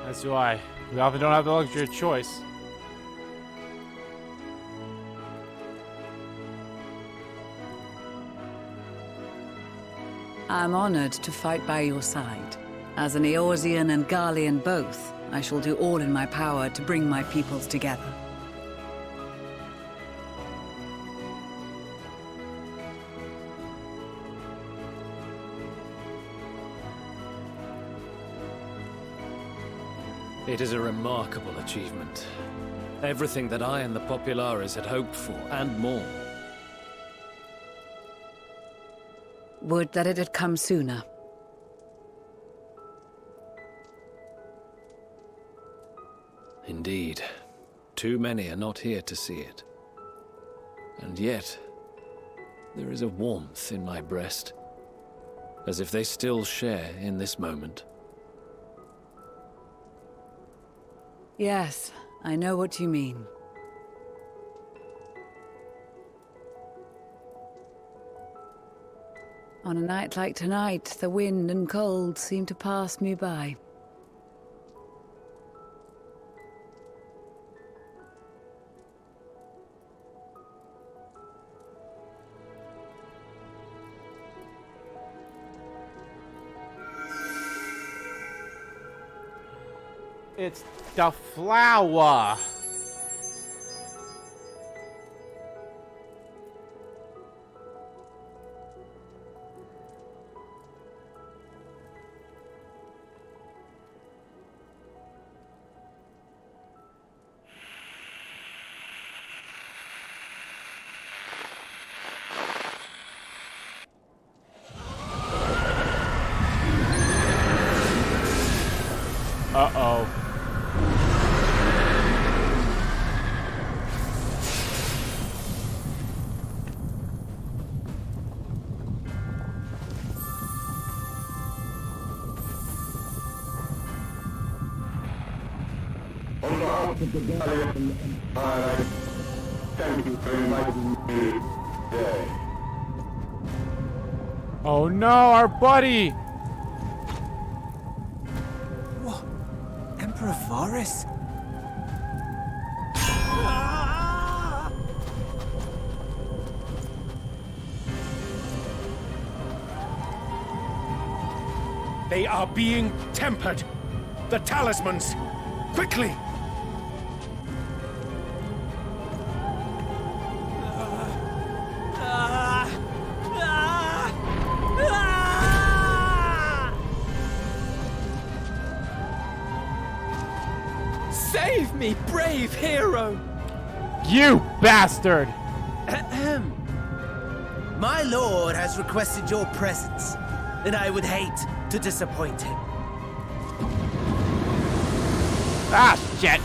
As do I. We often don't have the luxury of choice.
I'm honored to fight by your side. As an Eorzean and Garlean both, I shall do all in my power to bring my peoples together.
It is a remarkable achievement. Everything that I and the Populares had hoped for, and more.
Would that it had come sooner.
Indeed. Too many are not here to see it. And yet, there is a warmth in my breast, as if they still share in this moment.
Yes, I know what you mean. On a night like tonight, the wind and cold seem to pass me by.
It's the flower. Uh-oh.
On behalf of the Gallian Empire, thank you for inviting me today.
Oh no, our buddy!
What? Emperor Varus?
They are being tempered. The talismans! Quickly!
Save me, brave hero!
You bastard!
My lord has requested your presence, and I would hate to disappoint him.
Ah, shit!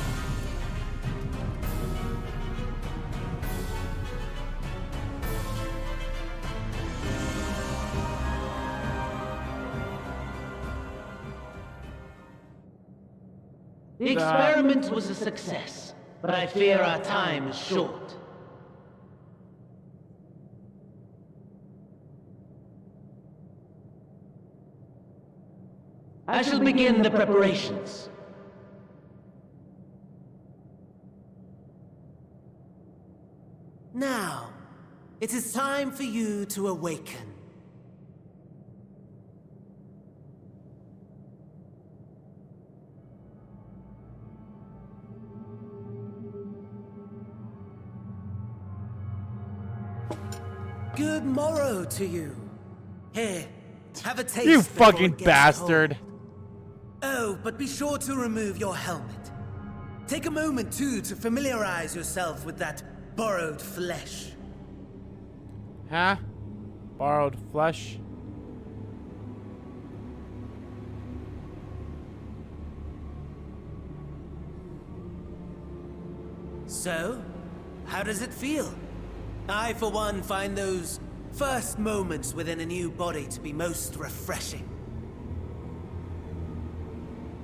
The experiment was a success, but I fear our time is short. I shall begin the preparations.
Now, it is time for you to awaken. Good morrow to you. Here, have a taste.
You
before
fucking
it gets
bastard.
cold. Oh, but be sure to remove your helmet. Take a moment, too, to familiarize yourself with that borrowed flesh.
Huh? Borrowed flesh?
So, how does it feel? I, for one, find those first moments within a new body to be most refreshing.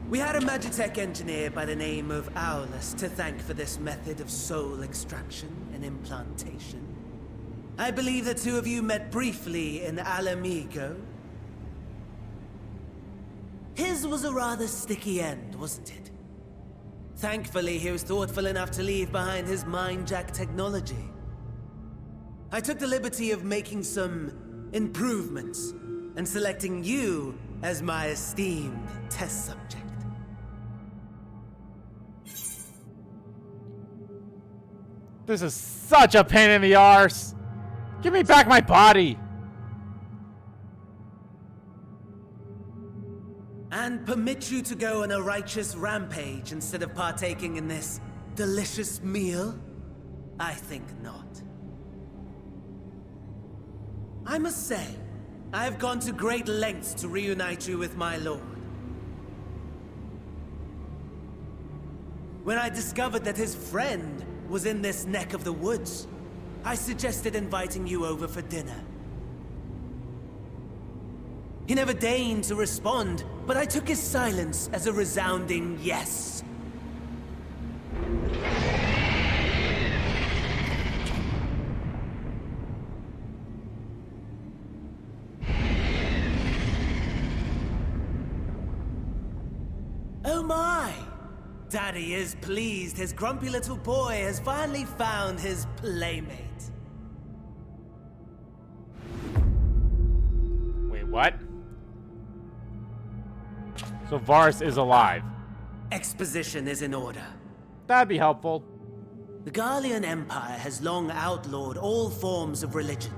We had a Magitech engineer by the name of Aulus to thank for this method of soul extraction and implantation. I believe the two of you met briefly in Alamigo. His was a rather sticky end, wasn't it? Thankfully, he was thoughtful enough to leave behind his mind-jack technology. I took the liberty of making some improvements and selecting you as my esteemed test subject.
This is such a pain in the arse. Give me back my body.
And permit you to go on a righteous rampage instead of partaking in this delicious meal? I think not. I must say, I have gone to great lengths to reunite you with my lord. When I discovered that his friend was in this neck of the woods, I suggested inviting you over for dinner. He never deigned to respond, but I took his silence as a resounding yes. Oh my! Daddy is pleased his grumpy little boy has finally found his playmate.
Wait, what? So Varus is alive.
Exposition is in order.
That'd be helpful.
The Garlean Empire has long outlawed all forms of religion.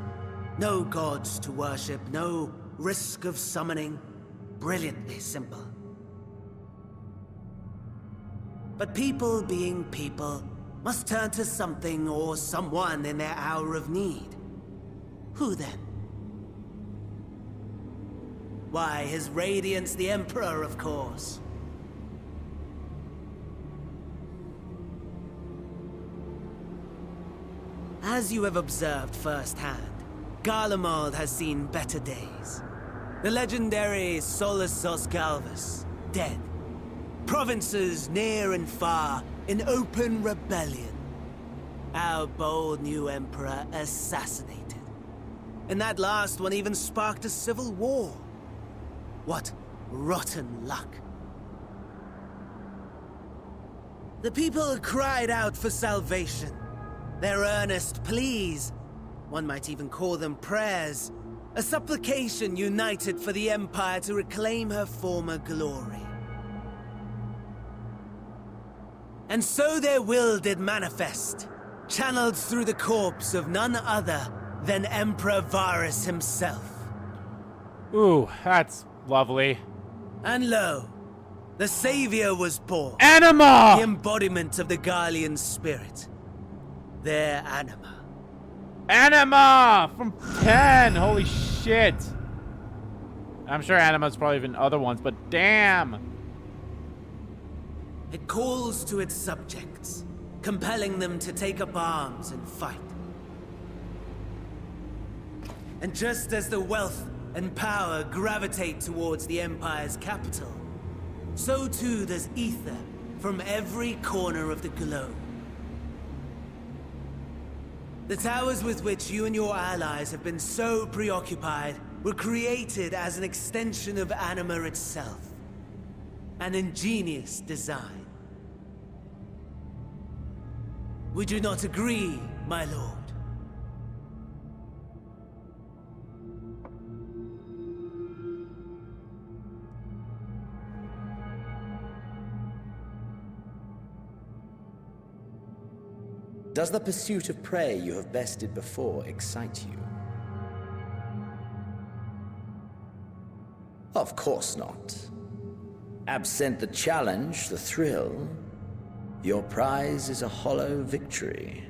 No gods to worship, no risk of summoning. Brilliantly simple. But people being people must turn to something or someone in their hour of need. Who then? Why, His Radiance the Emperor, of course. As you have observed firsthand, Garlemald has seen better days. The legendary Solus Galvus, dead. Provinces near and far in open rebellion. Our bold new emperor assassinated. And that last one even sparked a civil war. What rotten luck. The people cried out for salvation. Their earnest pleas, one might even call them prayers, a supplication united for the Empire to reclaim her former glory. And so their will did manifest, channeled through the corpse of none other than Emperor Varus himself.
Ooh, that's lovely.
And lo, the Savior was born.
Anima!
The embodiment of the Garlean spirit. Their anima.
Anima! From 10! Holy shit! I'm sure Anima's probably been other ones, but damn!
It calls to its subjects, compelling them to take up arms and fight. And just as the wealth and power gravitate towards the Empire's capital, so too does ether from every corner of the globe. The towers with which you and your allies have been so preoccupied were created as an extension of Anima itself. An ingenious design. Would you not agree, my lord?
Does the pursuit of prey you have bested before excite you? Of course not. Absent the challenge, the thrill, your prize is a hollow victory.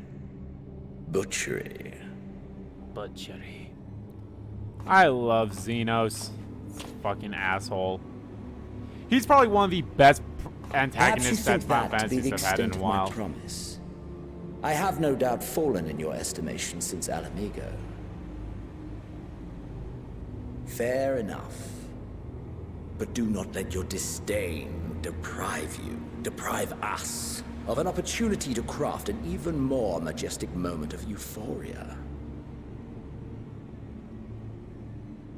Butchery.
Butchery. I love Xenos. Fucking asshole. He's probably one of the best antagonists that Final Fantasies have had in a while.
Promise. I have no doubt fallen in your estimation since Alamigo. Fair enough. But do not let your disdain deprive us, of an opportunity to craft an even more majestic moment of euphoria.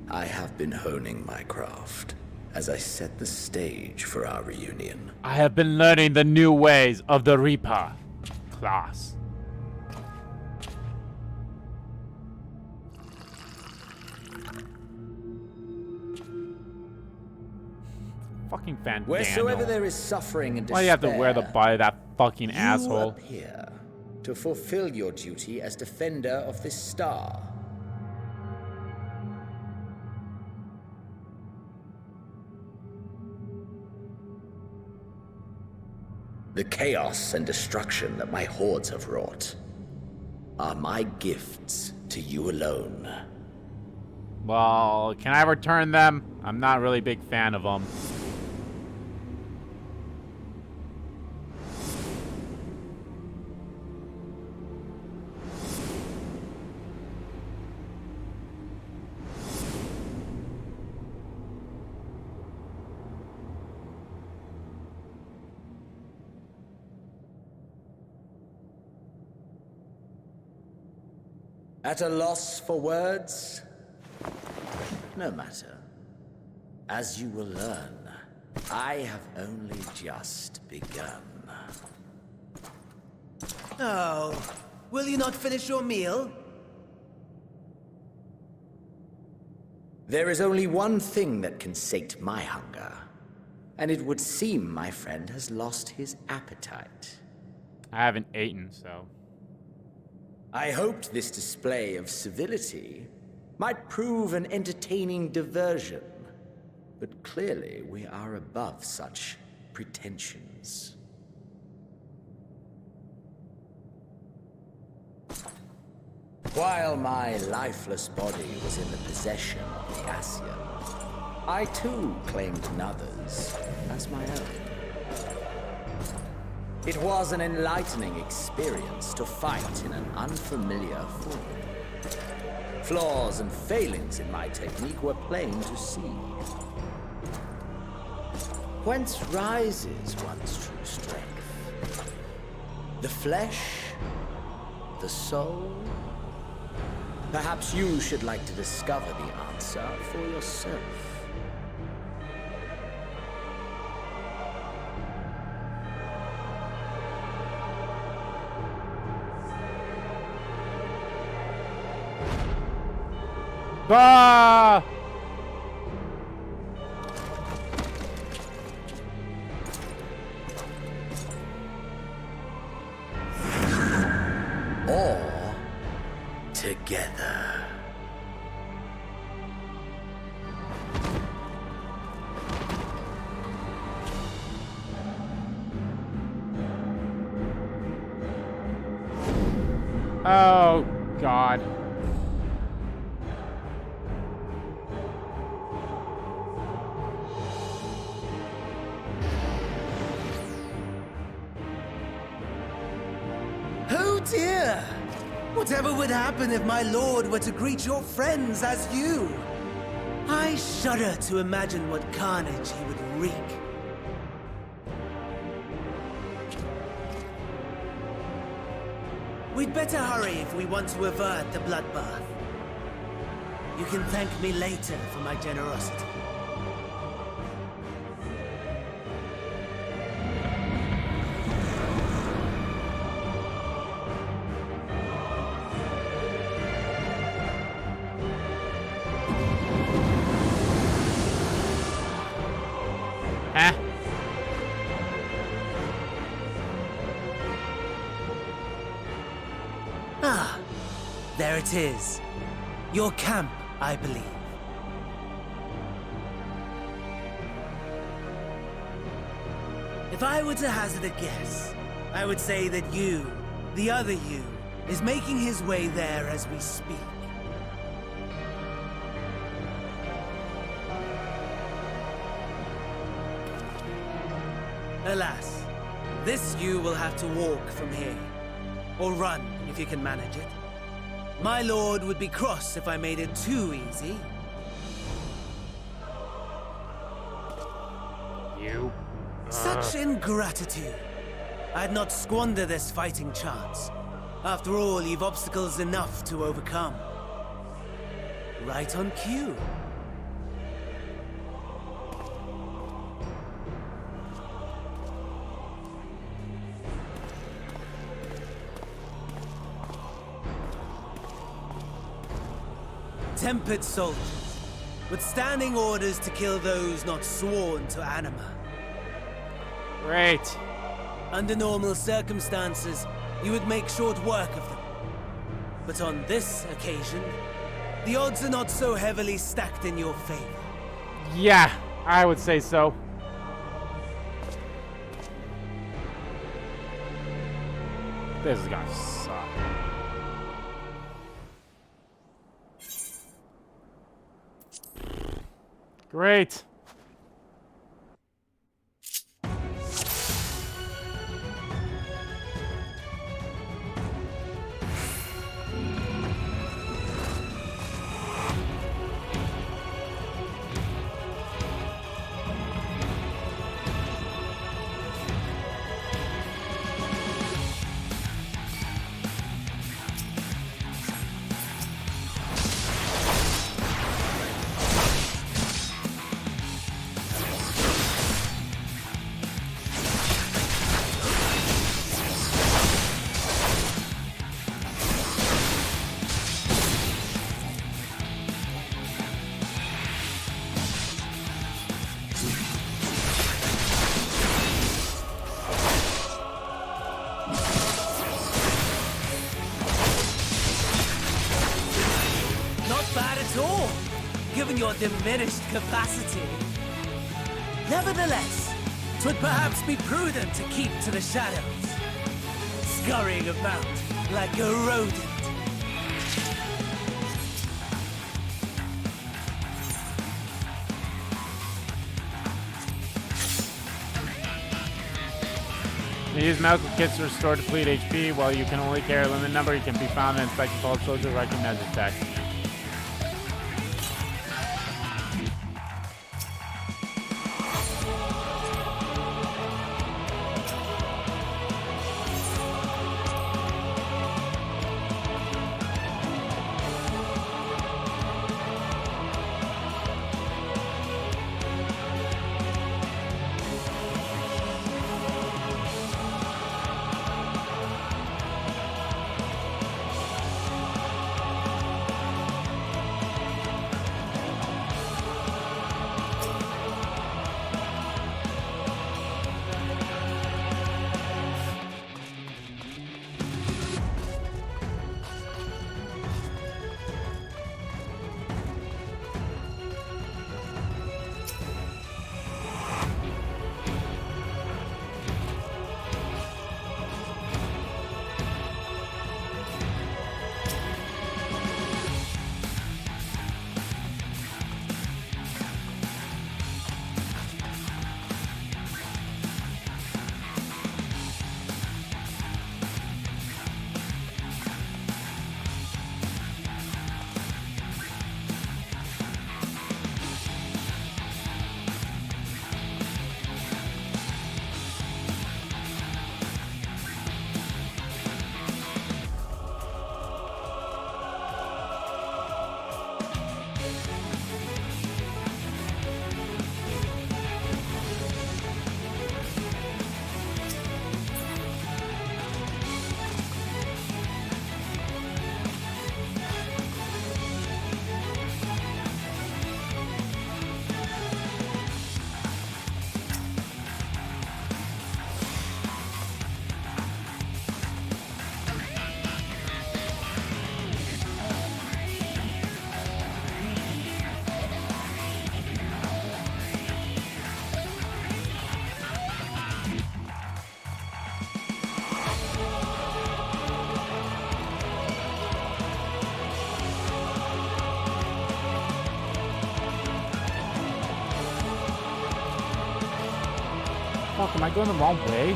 I have been honing my craft as I set the stage for our reunion.
I have been learning the new ways of the Reaper class. Fucking fan.
Wheresoever there is suffering and despair,
why do you have to wear the body of that fucking asshole?
Appear to fulfill your duty as defender of this star. The chaos and destruction that my hordes have wrought are my gifts to you alone.
Well, can I return them? I'm not really a big fan of them.
At a loss for words? No matter. As you will learn, I have only just begun.
Oh, will you not finish your meal?
There is only one thing that can sate my hunger, and it would seem my friend has lost his appetite.
I haven't eaten, so...
I hoped this display of civility might prove an entertaining diversion, but clearly we are above such pretensions. While my lifeless body was in the possession of the Ascian, I too claimed another's as my own. It was an enlightening experience to fight in an unfamiliar form. Flaws and failings in my technique were plain to see. Whence rises one's true strength? The flesh? The soul? Perhaps you should like to discover the answer for yourself.
Ah!
Or together.
Oh, God.
dear! Whatever would happen if my lord were to greet your friends as you? I shudder to imagine what carnage he would wreak. We'd better hurry if we want to avert the bloodbath. You can thank me later for my generosity.
Huh?
Ah, there it is. Your camp, I believe. If I were to hazard a guess, I would say that you, the other you, is making his way there as we speak. Alas, this you will have to walk from here. Or run, if you can manage it. My lord would be cross if I made it too easy.
You.
Such ingratitude. I'd not squander this fighting chance. After all, you've obstacles enough to overcome. Right on cue. Tempered soldiers, with standing orders to kill those not sworn to Anima.
Great.
Under normal circumstances, you would make short work of them. But on this occasion, the odds are not so heavily stacked in your favor.
Yeah, I would say so. This is gonna suck. Great.
Given your diminished capacity. Nevertheless, 'twould perhaps be prudent to keep to the shadows, scurrying about like a rodent.
Use medical kits to restore depleted HP. While you can only carry a limited number, you can be found and inspect all soldiers recognized attack. fuck? Am I going the wrong way?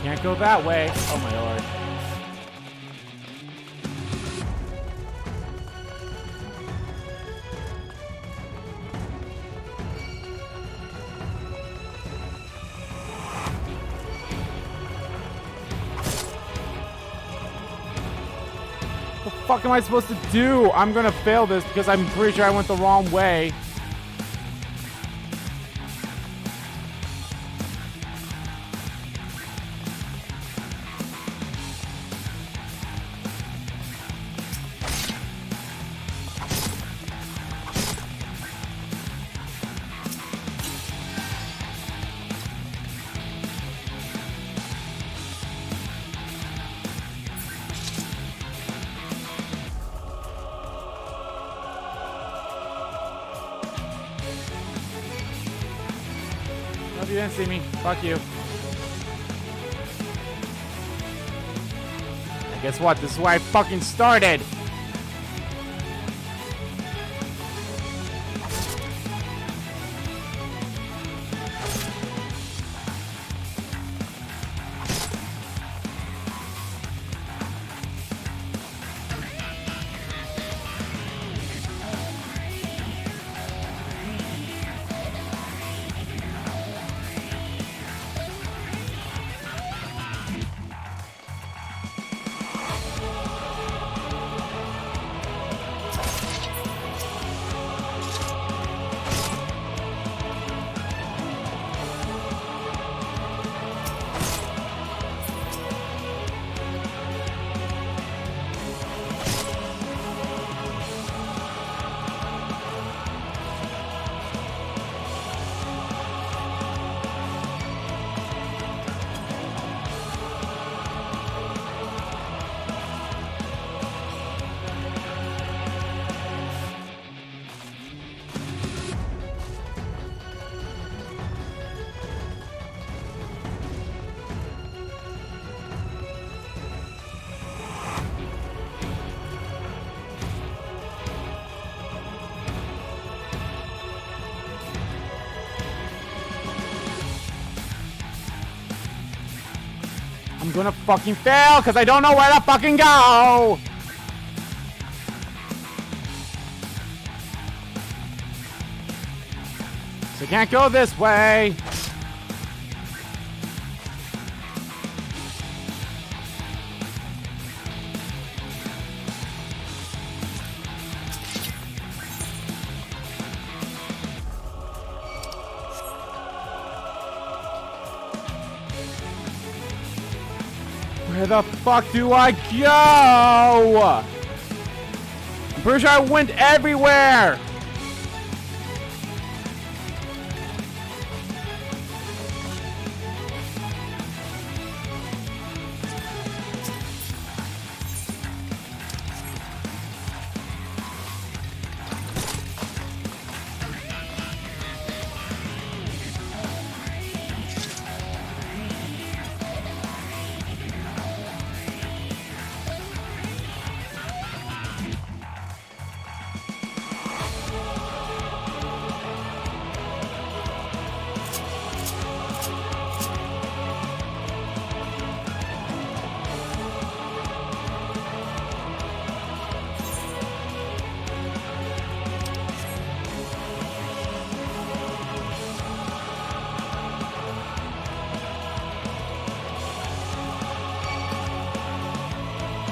Can't go that way. Oh my lord. What the fuck am I supposed to do? I'm gonna fail this because I'm pretty sure I went the wrong way. You didn't see me. Fuck you. And guess what? This is where I fucking started. I'm gonna fucking fail because I don't know where to fucking go! So I can't go this way! Where the fuck do I go? I'm pretty sure I went everywhere.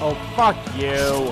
Oh, fuck you.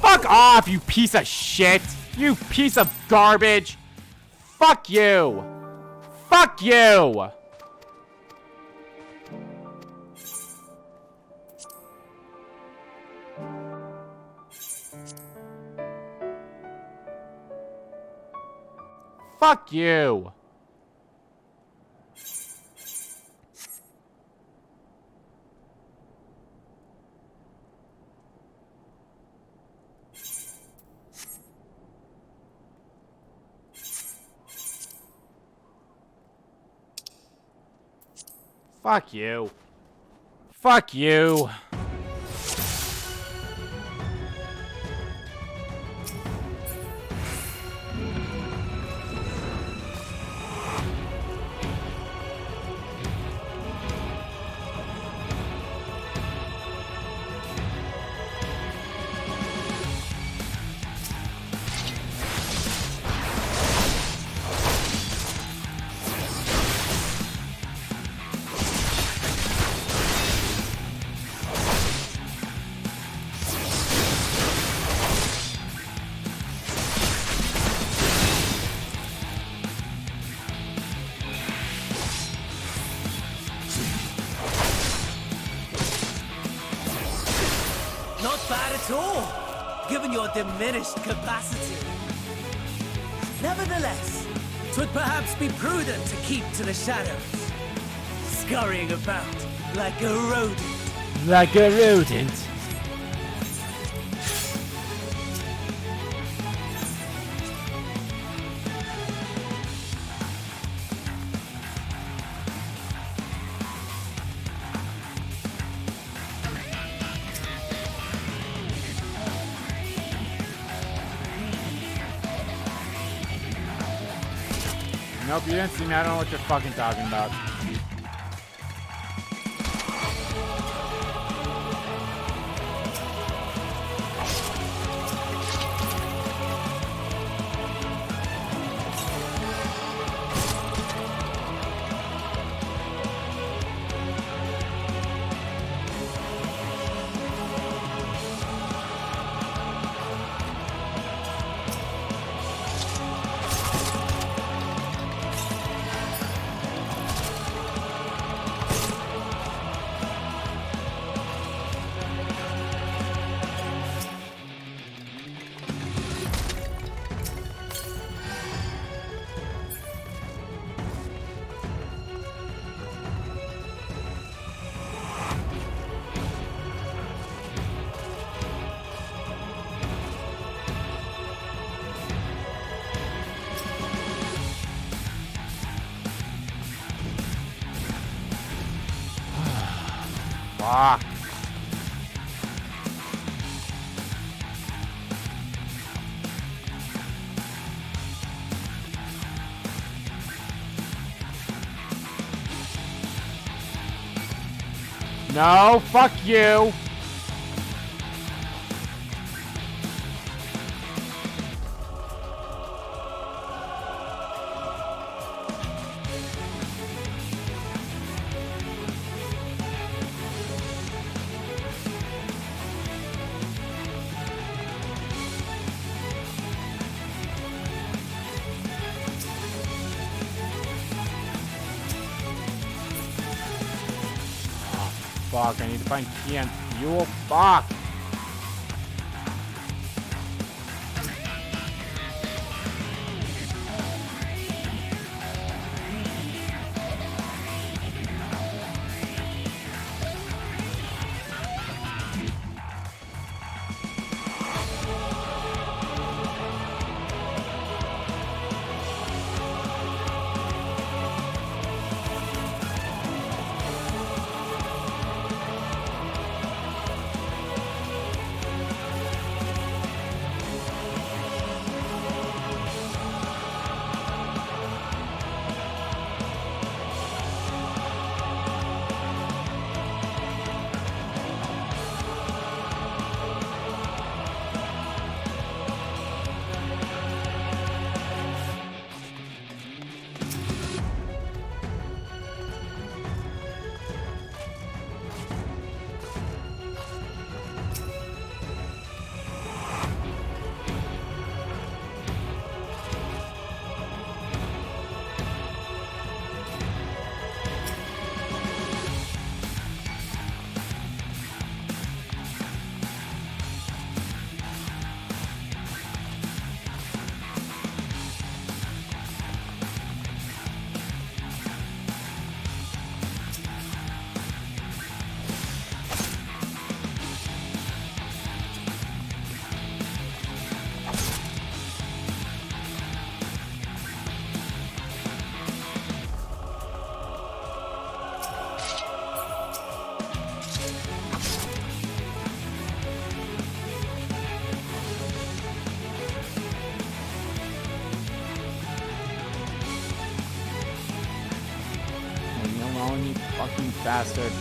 Fuck off, you piece of shit! You piece of garbage! Fuck you! Fuck you! Fuck you. Fuck you. Fuck you.
Not bad at all, given your diminished capacity. Nevertheless, 'twould perhaps be prudent to keep to the shadows, scurrying about like a rodent.
Like a rodent. Nope, you didn't see me. I don't know what you're fucking talking about. Fuck. No, fuck you. Fuck, I need to find key and fuel. Fuck. Fucking bastard.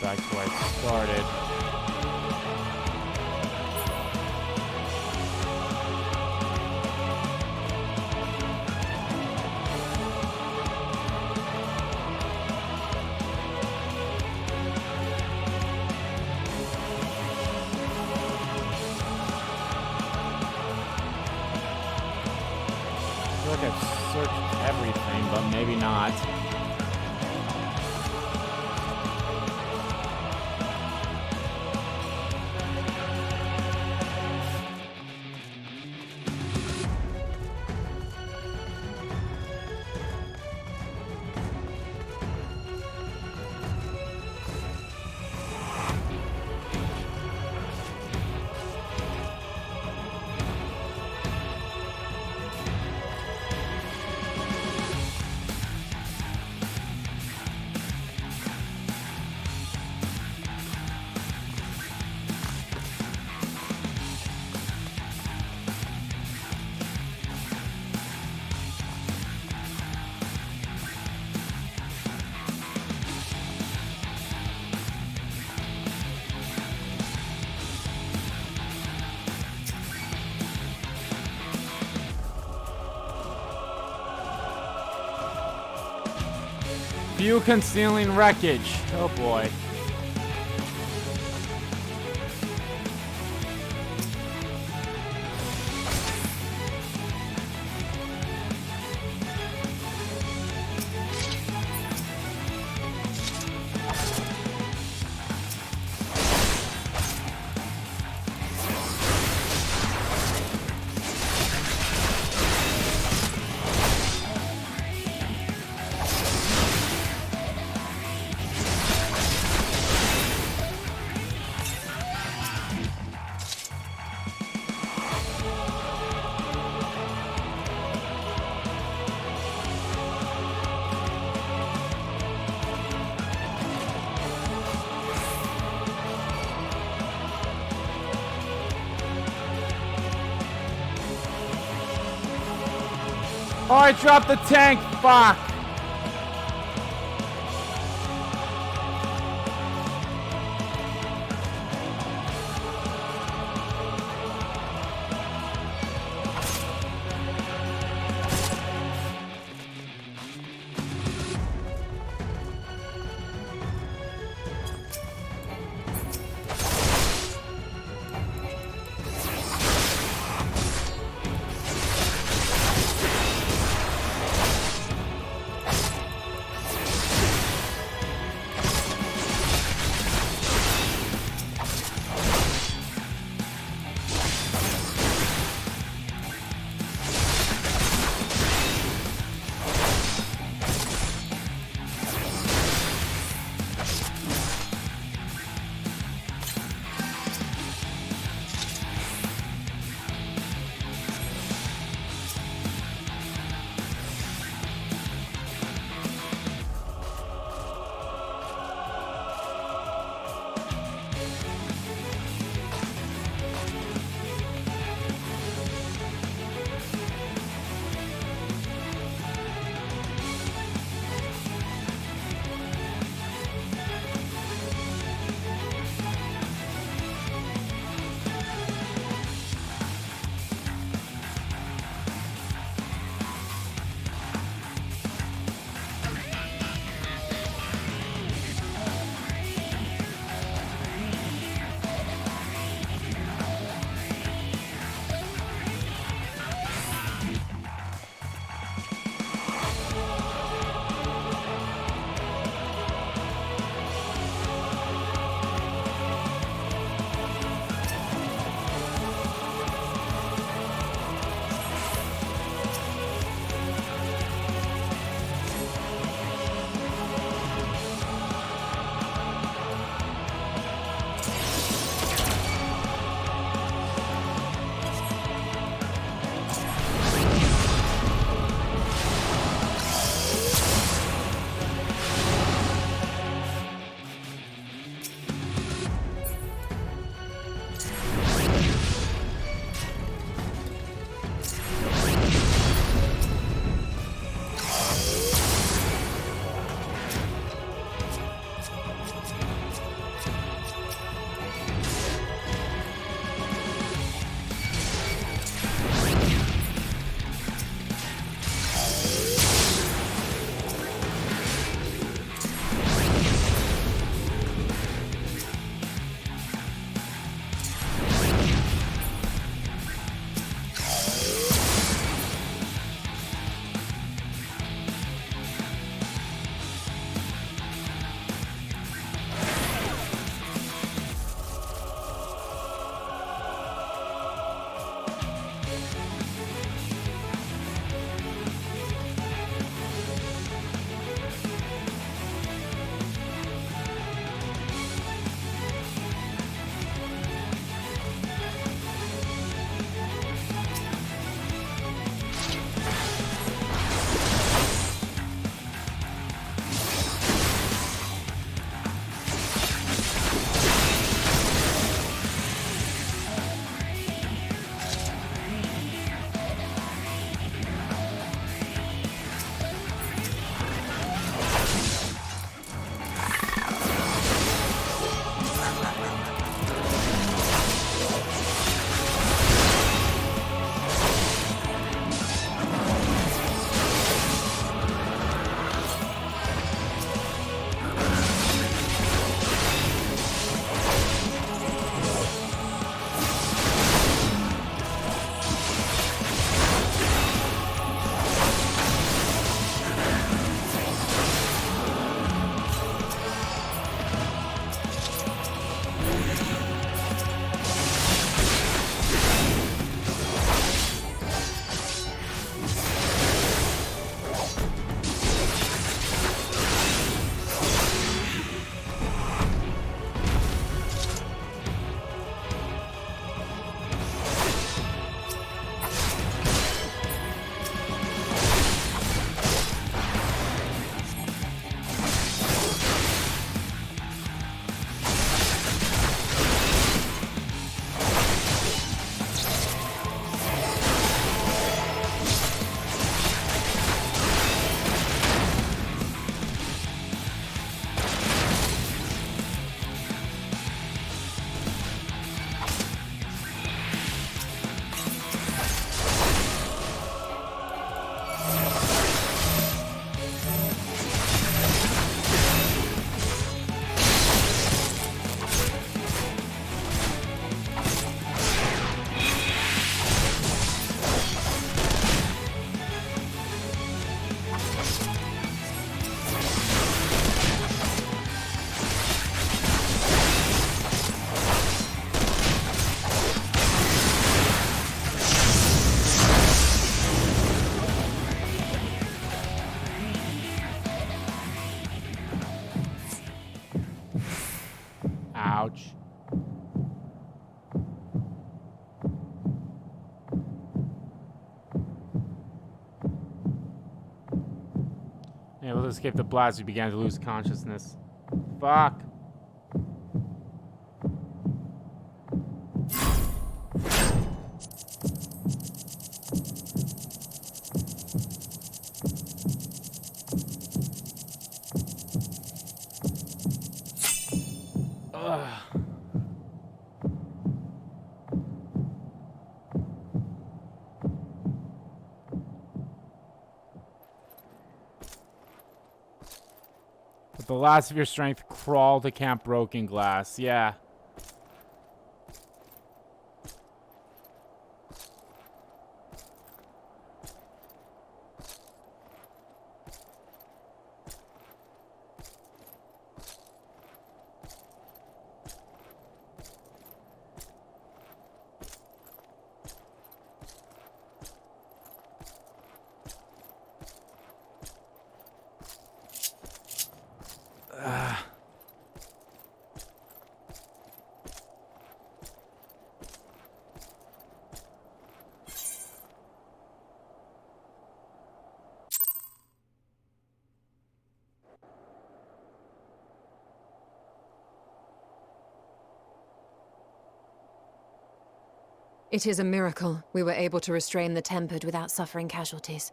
Back to where I started. I feel like I've searched everything, but maybe not. View concealing wreckage. Oh boy. Oh, I dropped the tank! Fuck! Able to escape the blast, we began to lose consciousness. Fuck. With the last of your strength, crawl to Camp Broken Glass. Yeah.
It is a miracle we were able to restrain the Tempered without suffering casualties.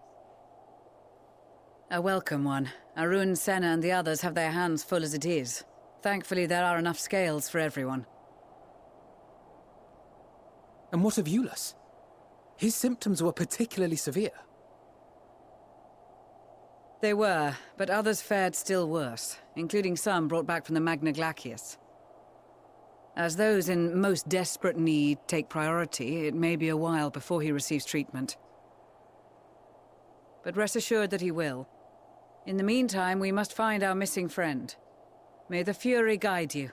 A welcome one. Arun, Senna, and the others have their hands full as it is. Thankfully, there are enough scales for everyone.
And what of Eulus? His symptoms were particularly severe.
They were, but others fared still worse, including some brought back from the Magna Glacius. As those in most desperate need take priority, it may be a while before he receives treatment. But rest assured that he will. In the meantime, we must find our missing friend. May the Fury guide you.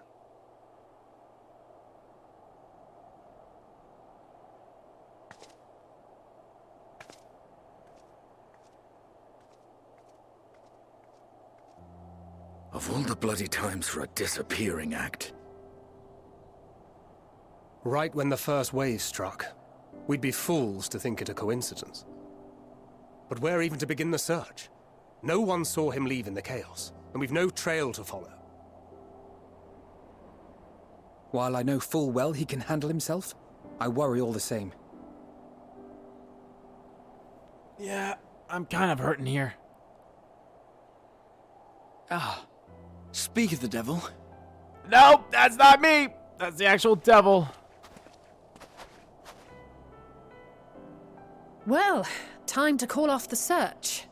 Of all the bloody times for a disappearing act.
Right when the first wave struck, we'd be fools to think it a coincidence. But where even to begin the search? No one saw him leave in the chaos, and we've no trail to follow.
While I know full well he can handle himself, I worry all the same.
Yeah, I'm kind of hurting here.
Ah, speak of the devil.
Nope, that's not me! That's the actual devil.
Well, time to call off the search.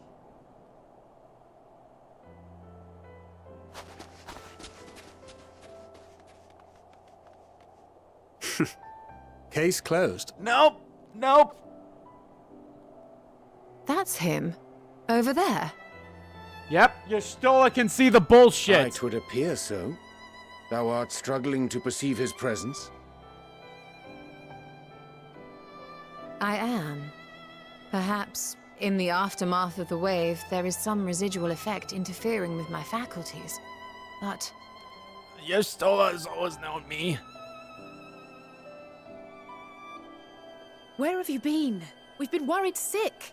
Case closed.
Nope, nope.
That's him. Over there.
Yep, your Stola can see the bullshit.
It would appear so. Thou art struggling to perceive his presence?
I am. Perhaps, in the aftermath of the wave, there is some residual effect interfering with my faculties. But...
Your Stola has always known me.
Where have you been? We've been worried sick.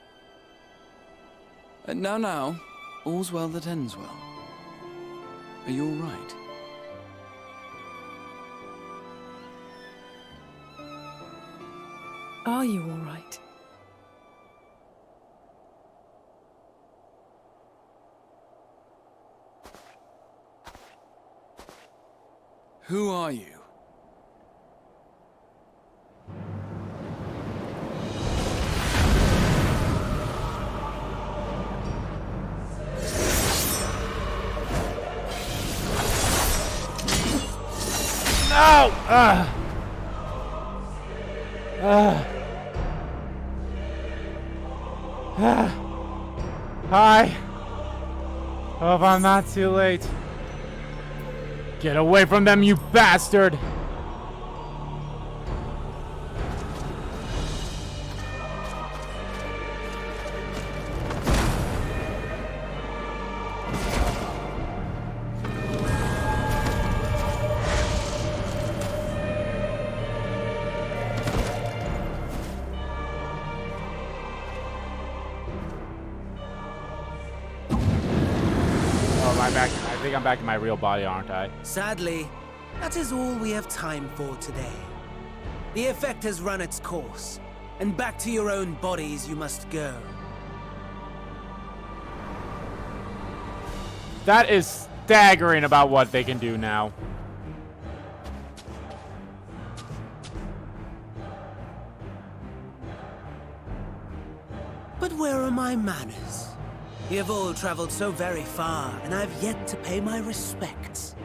Now, all's well that ends well. Are you all right?
Are you all right?
Who are you?
No! Hi. Hope I'm not too late. Get away from them, you bastard! I think I'm back in my real body, aren't I?
Sadly, that is all we have time for today. The effect has run its course, and back to your own bodies you must go.
That is staggering about what they can do now.
But where are my manners? You have all traveled so very far, and I've yet to pay my respects.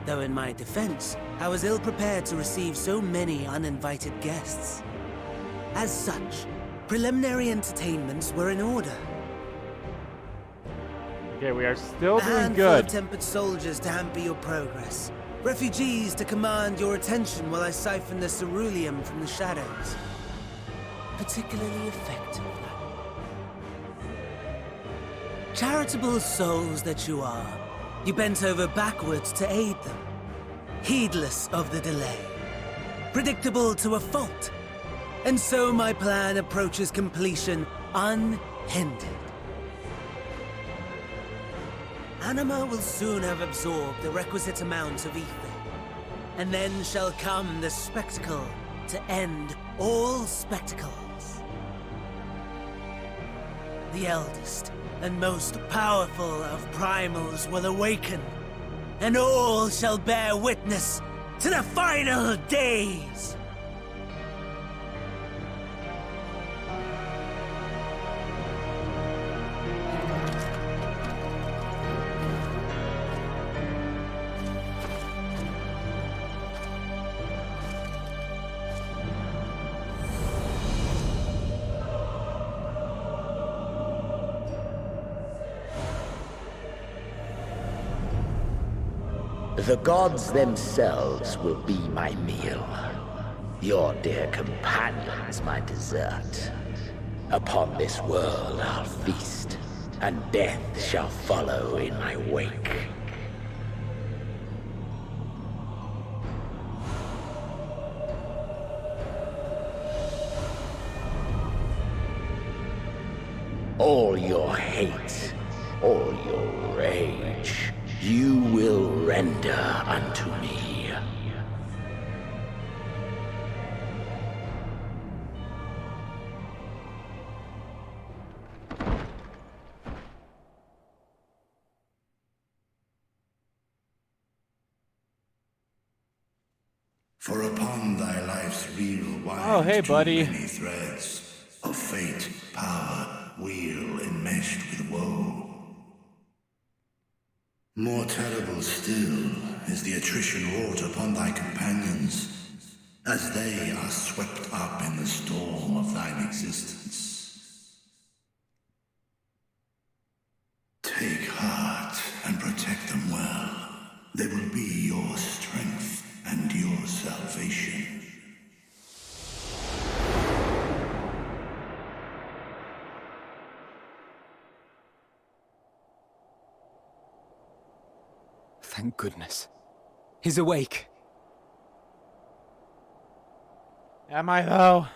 Though in my defense, I was ill-prepared to receive so many uninvited guests. As such, preliminary entertainments were in order.
Okay, we are still
A
doing
handful
good.
of tempered soldiers to hamper your progress. Refugees to command your attention while I siphon the ceruleum from the shadows. Particularly effective. Charitable souls that you are, you bent over backwards to aid them, heedless of the delay, predictable to a fault. And so my plan approaches completion unhindered. Anima will soon have absorbed the requisite amount of ether, and then shall come the spectacle to end all spectacles. The eldest and most powerful of primals will awaken, and all shall bear witness to the final days.
The gods themselves will be my meal. Your dear companions my dessert. Upon this world I'll feast, and death shall follow in my wake. All your hate, all your rage, you will render unto me.
For upon thy life's reel wind
Oh, hey, buddy.
too many threads of fate, power, wheel enmeshed with woe. More terrible still is the attrition wrought upon thy companions, as they are swept up in the storm of thine existence. Take heart and protect them well. They will be your strength and your salvation.
Thank goodness. He's awake.
Am I though?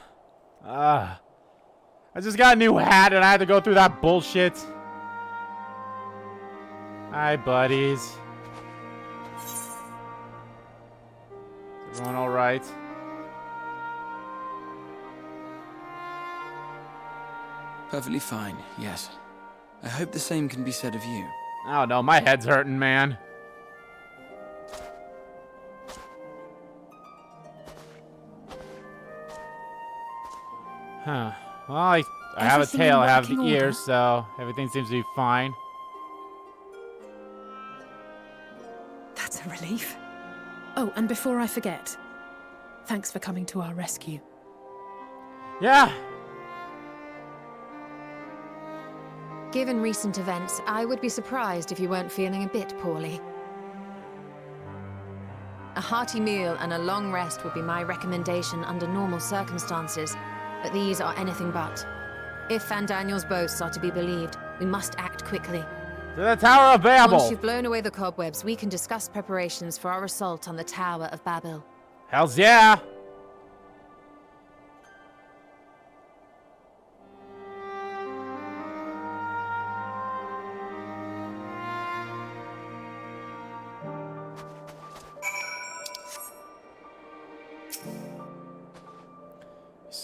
I just got a new hat and I had to go through that bullshit. Hi, buddies. Is everyone alright?
Perfectly fine, yes. I hope the same can be said of you.
Oh no, my head's hurting, man. Huh. Well, I have a
Everything
tail,
in
I have the
working
ears,
order?
so everything seems to be fine.
That's a relief. Oh, and before I forget, thanks for coming to our rescue.
Yeah.
Given recent events, I would be surprised if you weren't feeling a bit poorly. A hearty meal and a long rest would be my recommendation under normal circumstances, but these are anything but. If Van Daniel's boasts are to be believed, we must act quickly.
To the Tower of Babel!
Once you've blown away the cobwebs, we can discuss preparations for our assault on the Tower of Babel.
Hells yeah!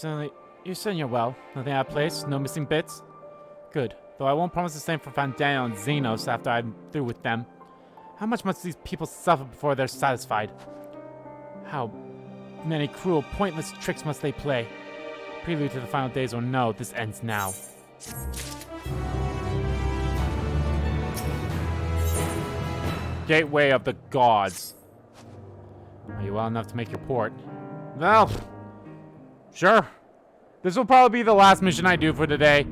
You're saying you're well. Nothing out of place? No missing bits? Good. Though I won't promise the same for Fandaniel and Xenos after I'm through with them. How much must these people suffer before they're satisfied? How many cruel, pointless tricks must they play? Prelude to the final days or no, this ends now. Gateway of the Gods. Are you well enough to make your port? Well, sure. This will probably be the last mission I do for today.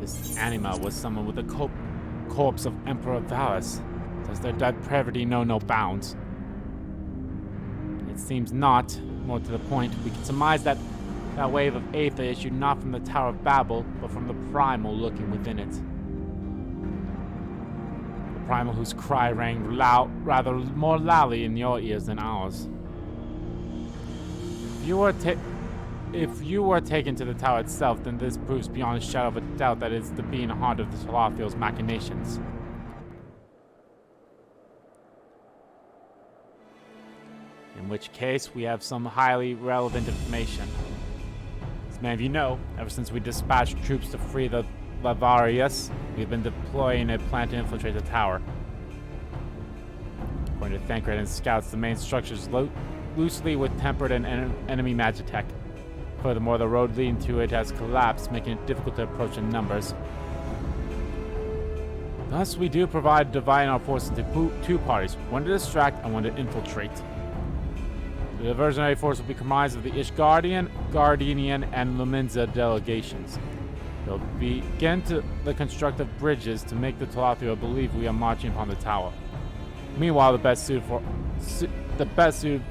This anima was summoned with the corpse of Emperor Varus. Does their depravity know no bounds? It seems not. More to the point, we can surmise that wave of aether issued not from the Tower of Babel, but from the primal lurking within it. The primal whose cry rang rather more loudly in your ears than ours. If you were taken to the tower itself, then this proves beyond a shadow of a doubt that it's the being heart of the Talathiel's machinations. In which case, we have some highly relevant information. As many of you know, ever since we dispatched troops to free the Lavarius, we've been deploying a plan to infiltrate the tower. According to Thancred and scouts, the main structure is loosely with tempered and enemy magitech. Furthermore, the road leading to it has collapsed, making it difficult to approach in numbers. Thus, we do provide dividing our forces into two parties, one to distract and one to infiltrate. The diversionary force will be comprised of the Ishgardian, Gardenian, and Luminza delegations. They'll begin to construct of bridges to make the Talathiel believe we are marching upon the tower. Meanwhile, the best suit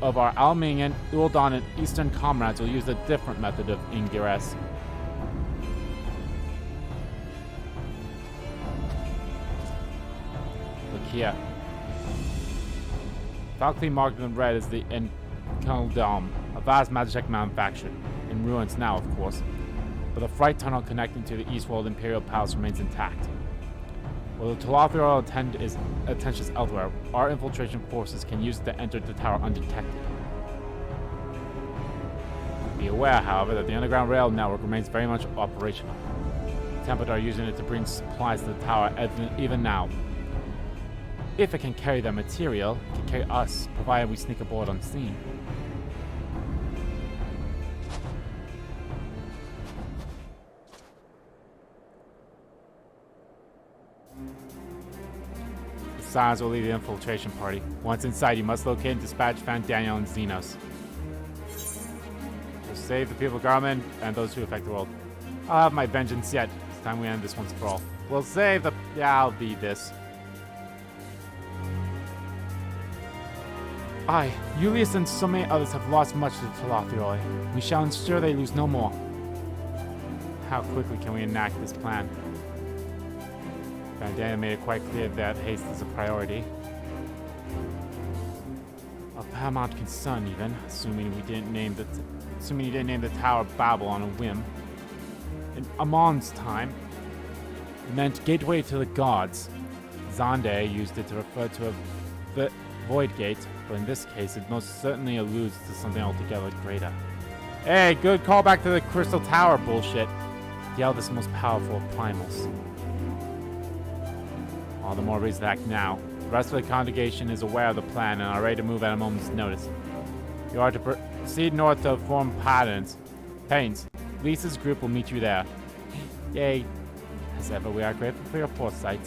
of our Almingen, Uldan, and Eastern comrades will use a different method of ingress. Look here. Falkly marked in red is the Dome, a vast magitech manufacture, in ruins now, of course, but the freight tunnel connecting to the Eastworld Imperial Palace remains intact. While the Talathiel attention elsewhere, our infiltration forces can use it to enter the tower undetected. Be aware, however, that the underground rail network remains very much operational. The Tempest are using it to bring supplies to the tower even now. If it can carry their material, it can carry us, provided we sneak aboard unseen. Silence will lead the infiltration party. Once inside, you must locate and dispatch Fandaniel and Xenos. We'll save the people of Garmin and those who affect the world. I'll have my vengeance yet. It's time we end this once for all. We'll save the... Yeah, I'll be this. I, Julius, and so many others have lost much to the Talathiel. We shall ensure they lose no more. How quickly can we enact this plan? Fandaniel made it quite clear that haste is a priority. Of paramount concern, even, assuming he didn't name the Tower of Babel on a whim. In Amon's time, it meant gateway to the gods. Zande used it to refer to a void gate, but in this case, it most certainly alludes to something altogether greater. Hey, good callback to the Crystal Tower bullshit. The eldest, most powerful of primals. All the more reason to act now. The rest of the congregation is aware of the plan and are ready to move at a moment's notice. You are to proceed north to form Pains. Lisa's group will meet you there. Yay. As ever, we are grateful for your foresight.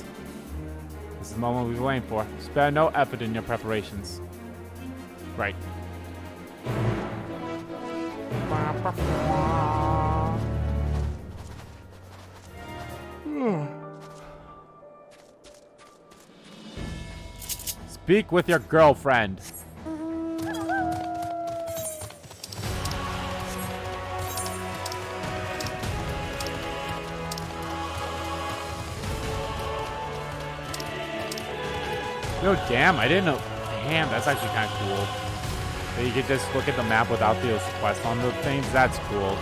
This is the moment we've been waiting for. Spare no effort in your preparations. Right. Speak with your girlfriend. Oh, damn, I didn't know. Damn, that's actually kind of cool. That you could just look at the map without the quest on the things. That's cool.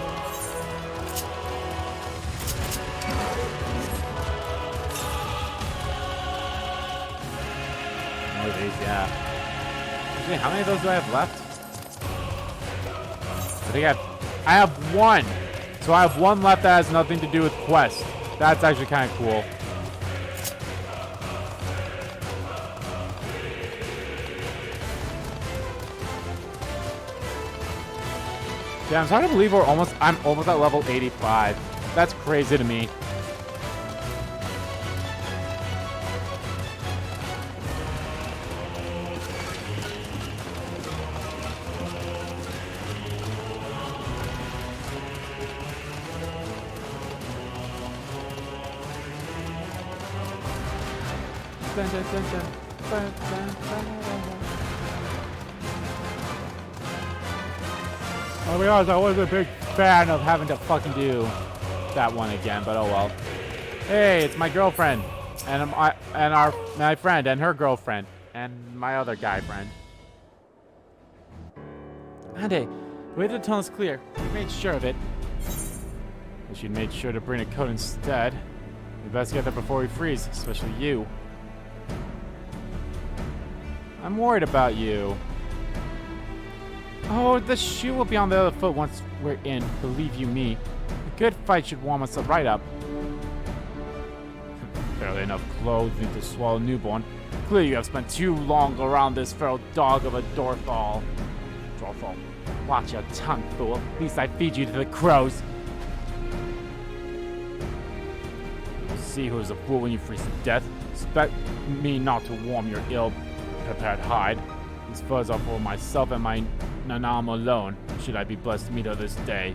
of these, yeah. Actually, how many of those do I have left? I think I have one. So I have one left that has nothing to do with quest. That's actually kind of cool. Damn, it's hard to believe I'm almost at level 85. That's crazy to me. I realized I wasn't a big fan of having to fucking do that one again, but oh well. Hey, it's my girlfriend, and my friend, and her girlfriend, and my other guy friend. Andy, the way the tunnel's clear. We made sure of it. Wish you'd made sure to bring a coat instead. We best get there before we freeze, especially you. I'm worried about you. Oh, the shoe will be on the other foot once we're in, believe you me. A good fight should warm us right up. Barely enough clothing to swallow a newborn. Clearly you have spent too long around this feral dog of a Dorthal. Dorthal, watch your tongue, fool. At least I feed you to the crows. We'll see who's a fool when you freeze to death. Expect me not to warm your ill-prepared hide. These furs are for myself and my Nanam alone, should I be blessed to meet her this day.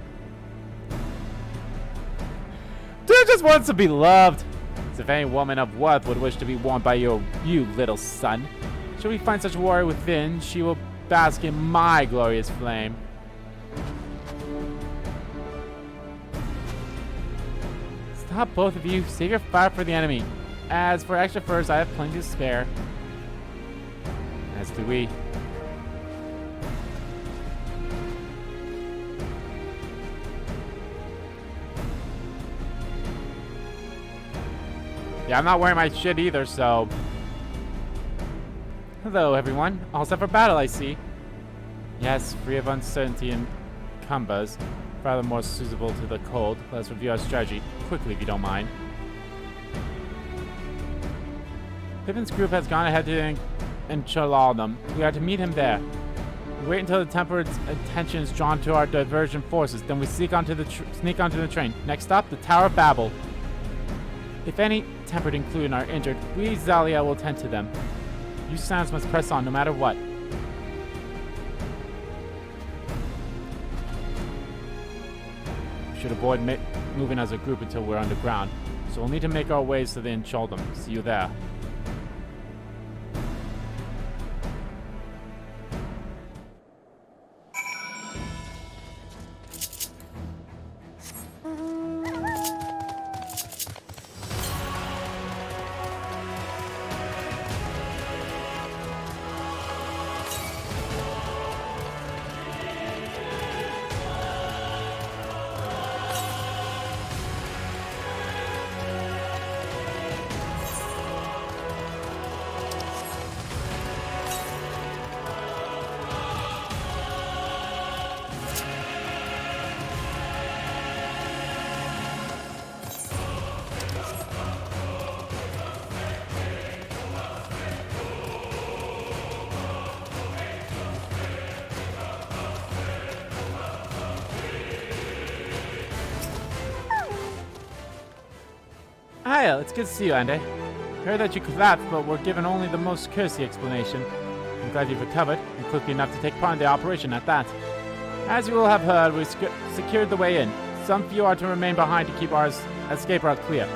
Dude just wants to be loved. As if any woman of worth would wish to be warmed by you, little son. Should we find such a warrior within, she will bask in my glorious flame. Stop, both of you. Save your fire for the enemy. As for extra furs, I have plenty to spare. As do we. Yeah, I'm not wearing my shit either, so... Hello, everyone. All set for battle, I see. Yes, free of uncertainty and cumbers. Rather more suitable to the cold. Let's review our strategy quickly, if you don't mind. Pippin's group has gone ahead to Enchaladum. We are to meet him there. We wait until the Tempered's attention is drawn to our diversion forces. Then we sneak onto the train. Next stop, the Tower of Babel. If any Tempered included are injured, we, Zalia, will tend to them. You Sans must press on no matter what. We should avoid moving as a group until we're underground, so we'll need to make our ways to the Enchaldum. See you there. Hiya, it's good to see you, Andy. Heard that you collapsed, but were given only the most cursory explanation. I'm glad you've recovered, and quickly enough to take part in the operation at that. As you will have heard, we secured the way in. Some few are to remain behind to keep our escape route clear.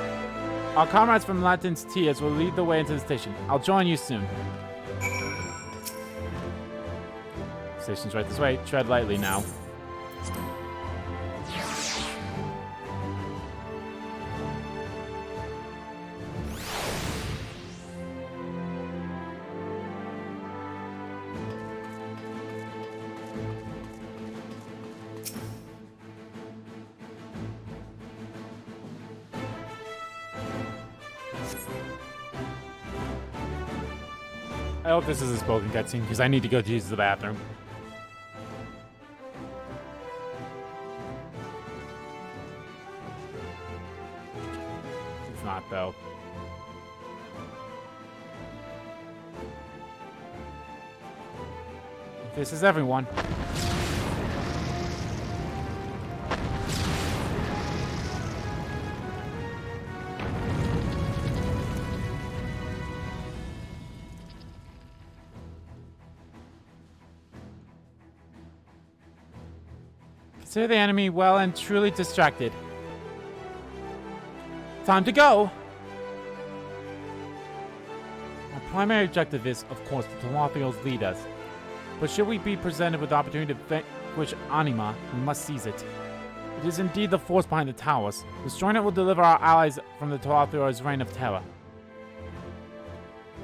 Our comrades from Latin's Tiers will lead the way into the station. I'll join you soon. Station's right this way. Tread lightly now. hope this is a spoken cutscene because I need to go to use the bathroom. It's not, though. This is everyone. Consider the enemy well and truly distracted. Time to go! Our primary objective is, of course, to Telathios lead us. But should we be presented with the opportunity to vanquish Anima, we must seize it. It is indeed the force behind the towers. Destroying it will deliver our allies from the Telathios' reign of terror.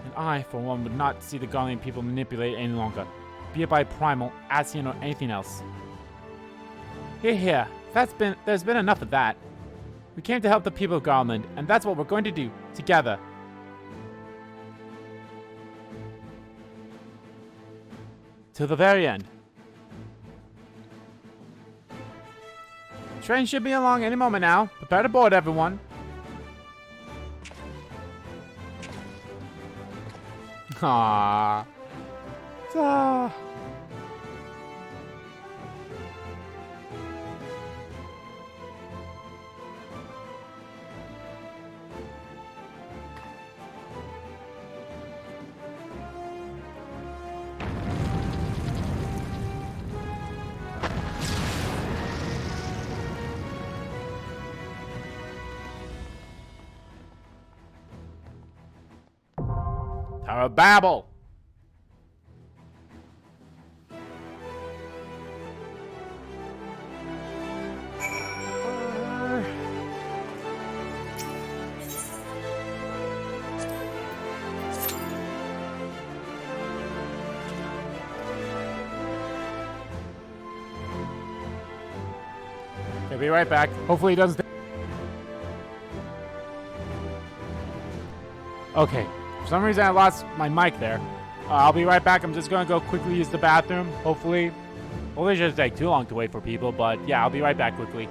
And I, for one, would not see the Guardian people manipulated any longer, be it by Primal, Ascian, or anything else. Here. There's been enough of that. We came to help the people of Garland, and that's what we're going to do, together. Till the very end. Train should be along any moment now. Prepare to board, everyone. Aww. Tower of Babel. Okay, be right back. Hopefully he doesn't. Okay. For some reason I lost my mic there. I'll be right back. I'm just gonna go quickly use the bathroom. Hopefully it shouldn't take too long to wait for people, but yeah, I'll be right back quickly.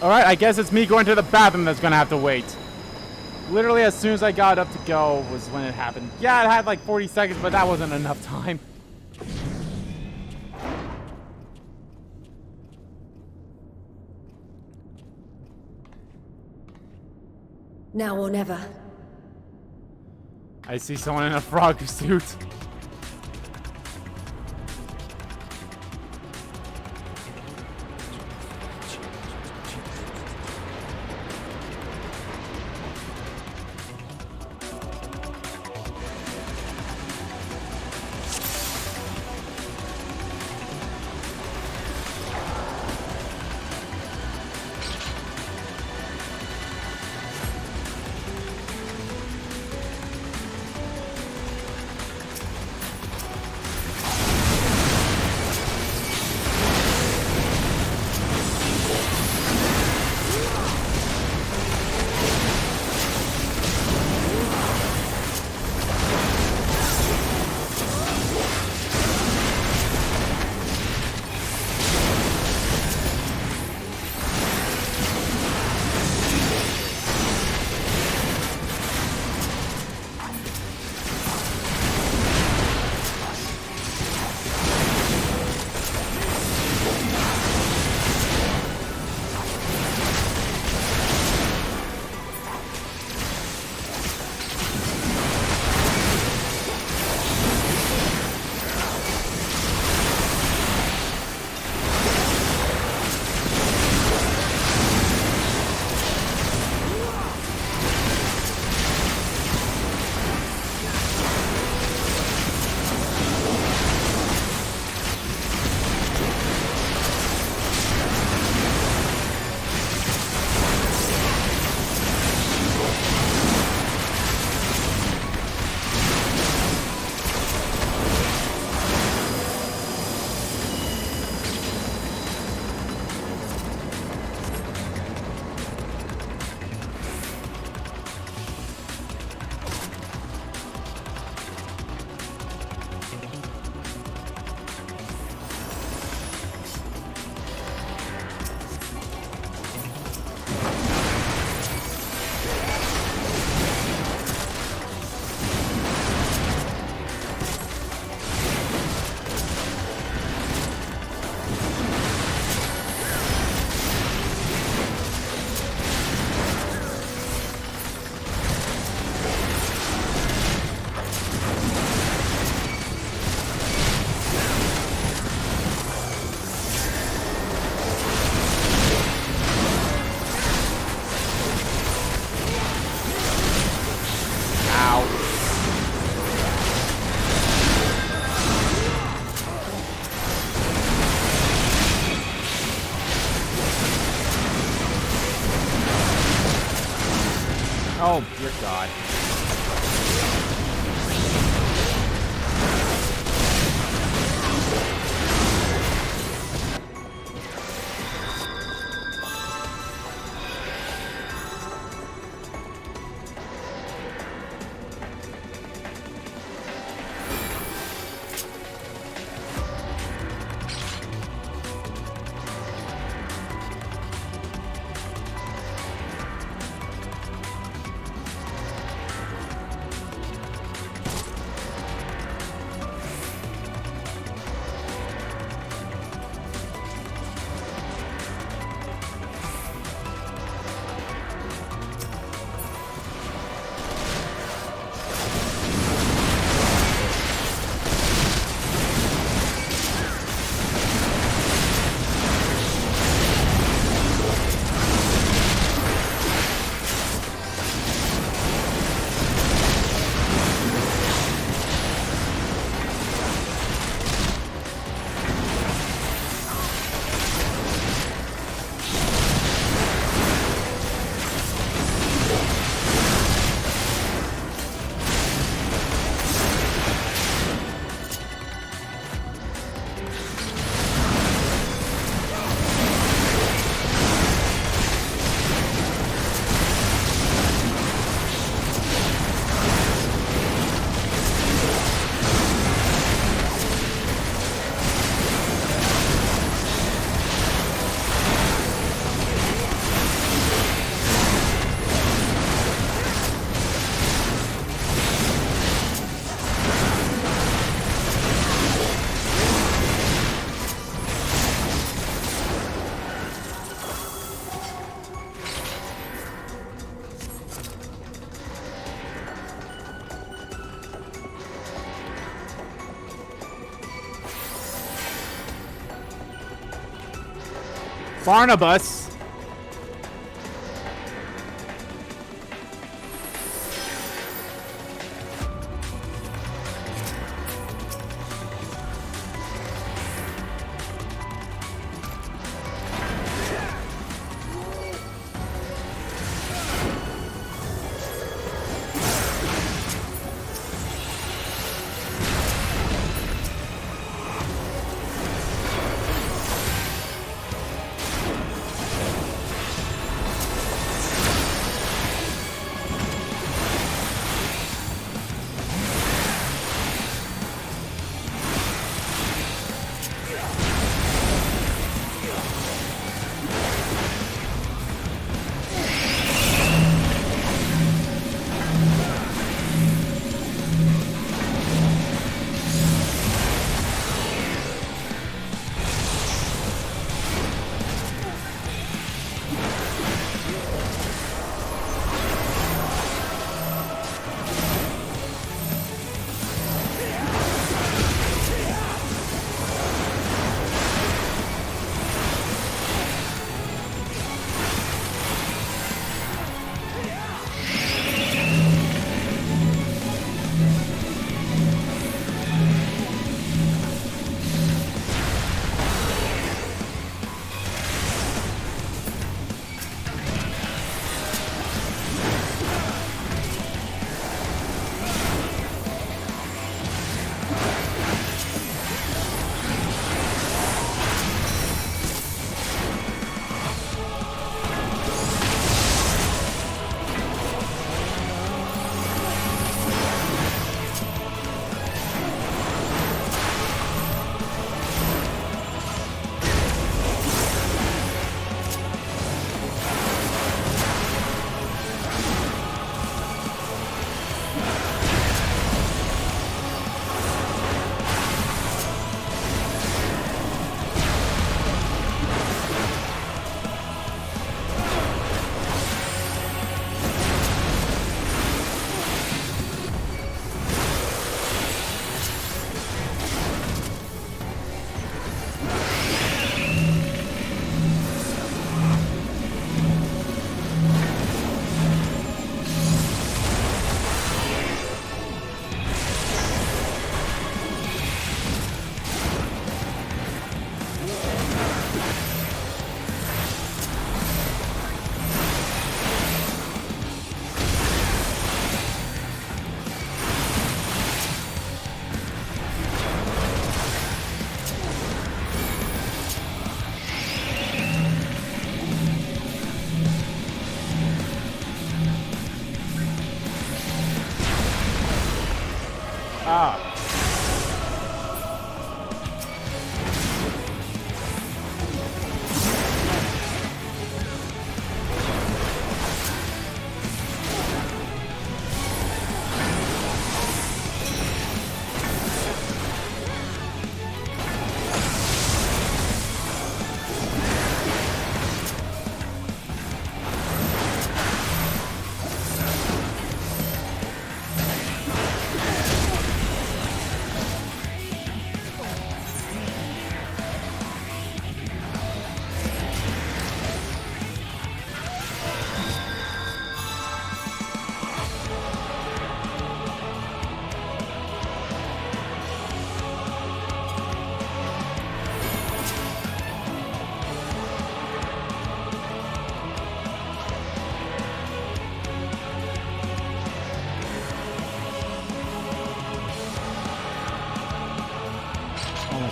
Alright, I guess it's me going to the bathroom that's gonna have to wait. Literally as soon as I got up to go was when it happened. Yeah, it had like 40 seconds, but that wasn't enough time.
Now or never.
I see someone in a frog suit. Oh, dear God. Barnabas.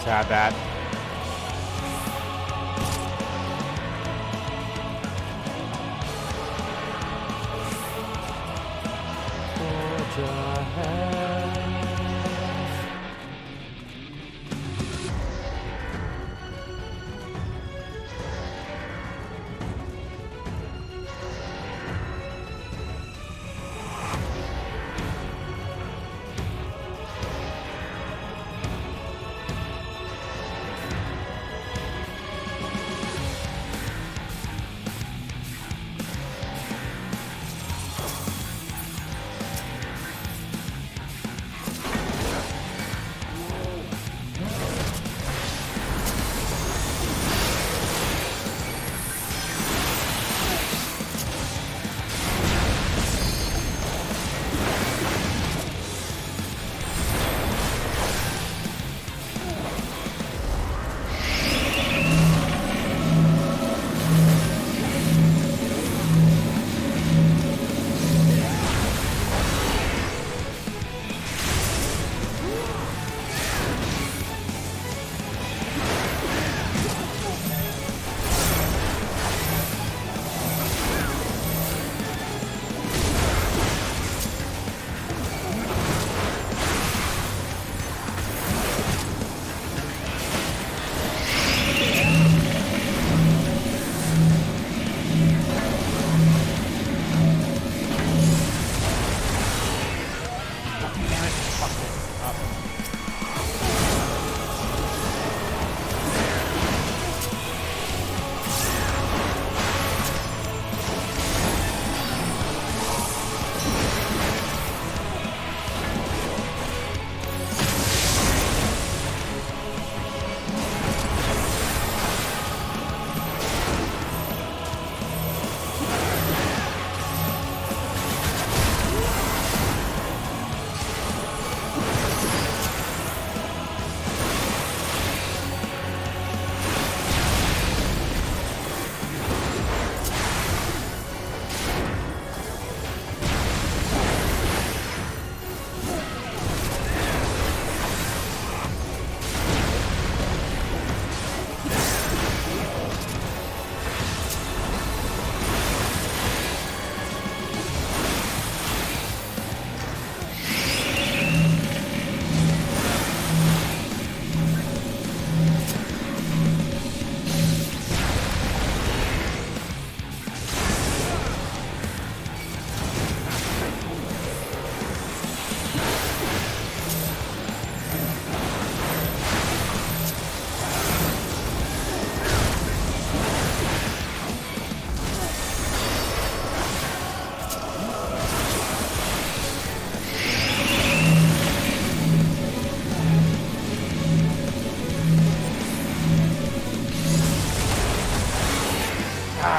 had that.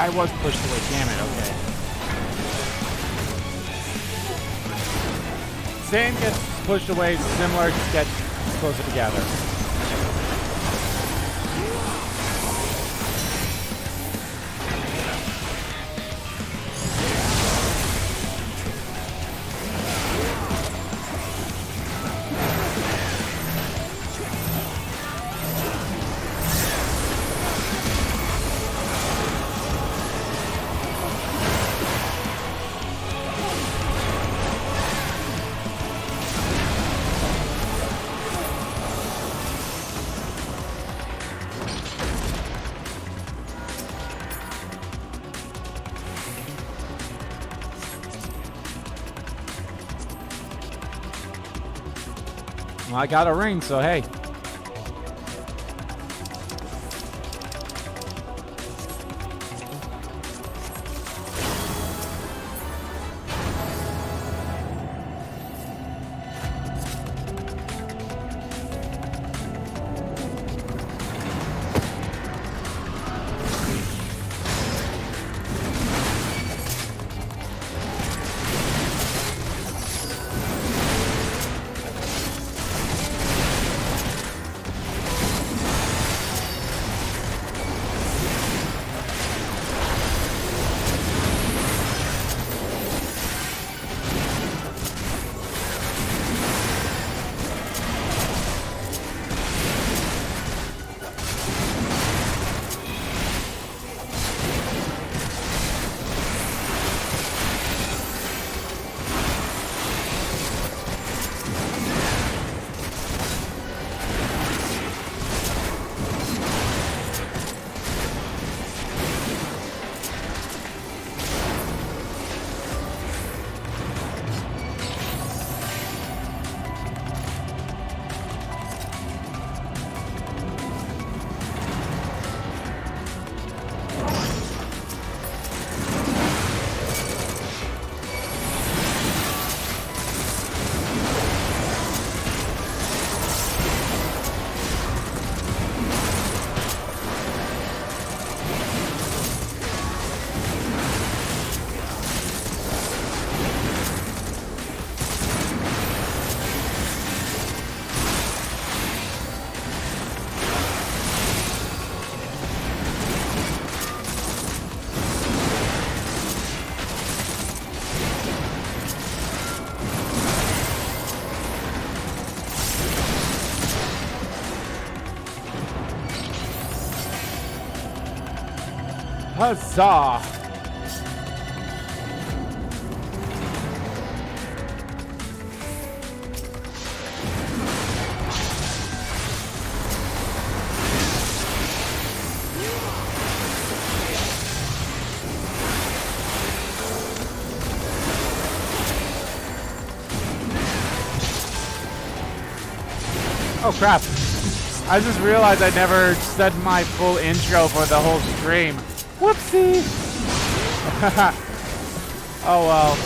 I was pushed away, damn it, okay. Same gets pushed away, similar get closer together. Well, I got a ring, so hey. Huzzah! Oh crap. I just realized I never said my full intro for the whole stream. Whoopsie! Oh well.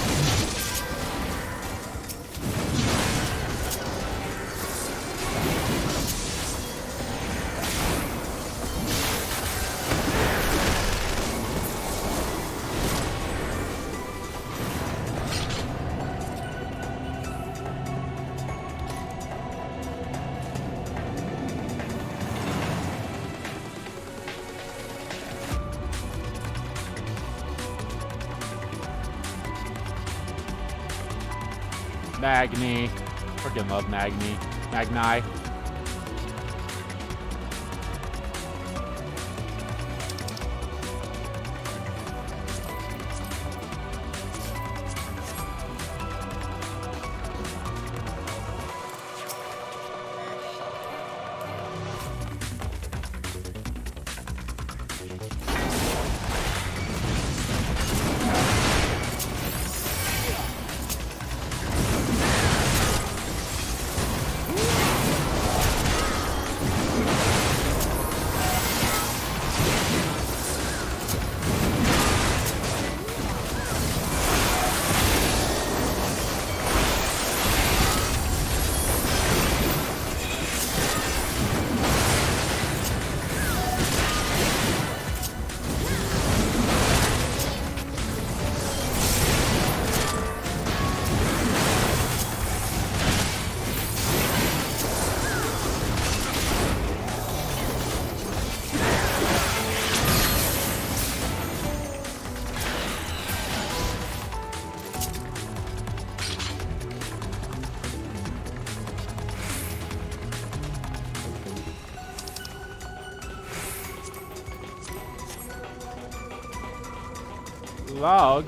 Magni. Freaking love Magni. Magni. Log.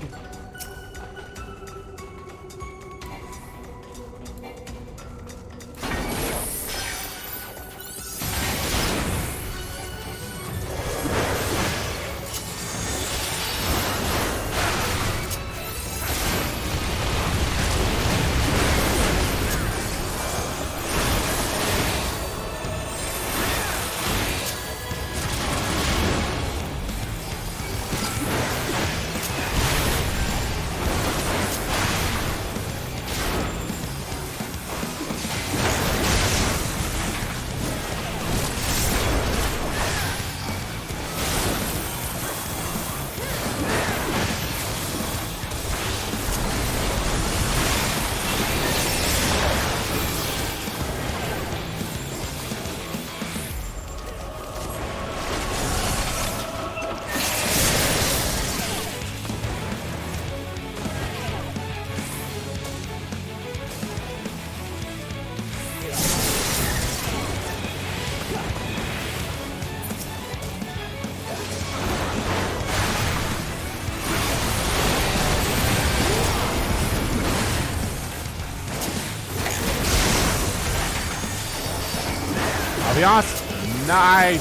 I'll be honest, I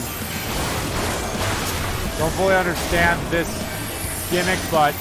don't fully understand this gimmick, but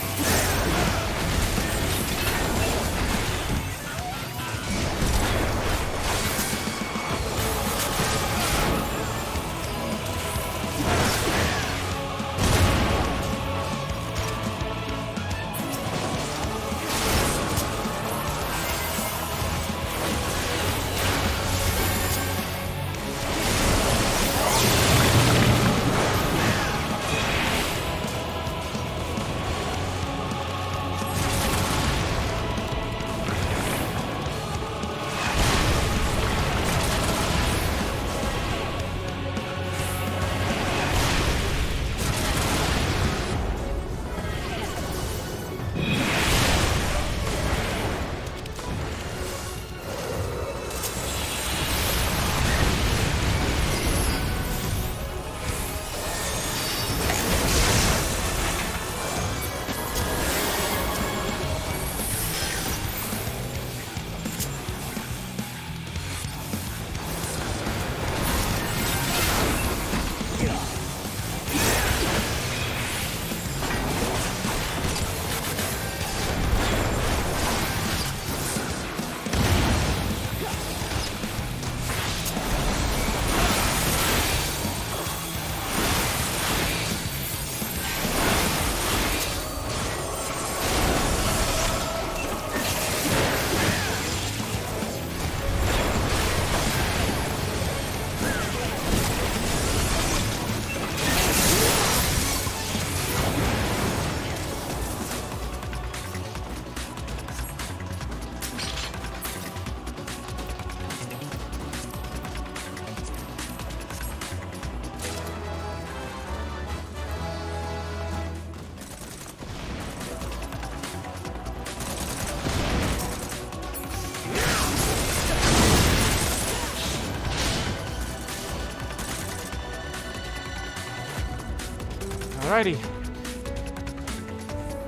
Alrighty.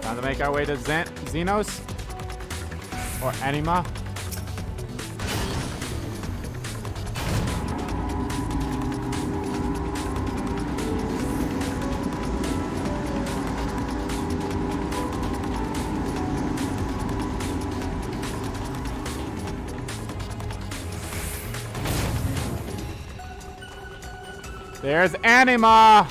Time to make our way to Xenos. Or Anima. There's Anima!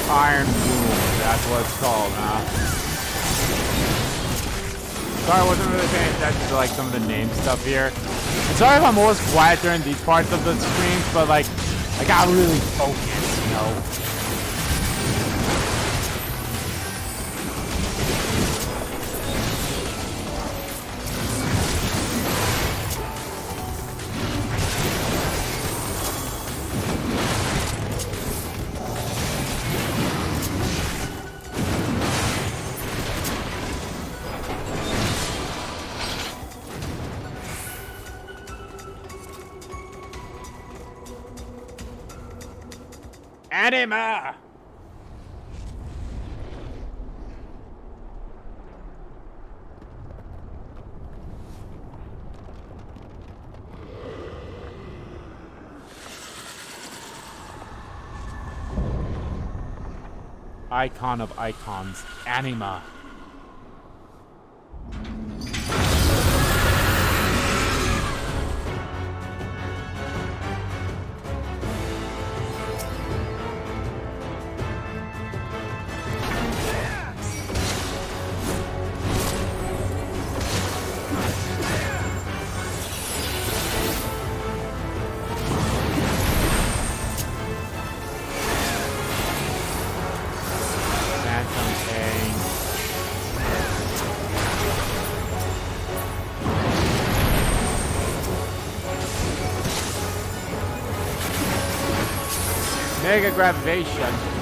Iron Wound, that's what it's called, huh? Sorry, I wasn't really paying attention to like some of the name stuff here. I'm sorry if I'm always quiet during these parts of the streams, but like, I gotta really focus, you know? Anima! Icon of icons, Anima. Mega gravitation.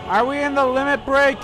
Are we in the limit break?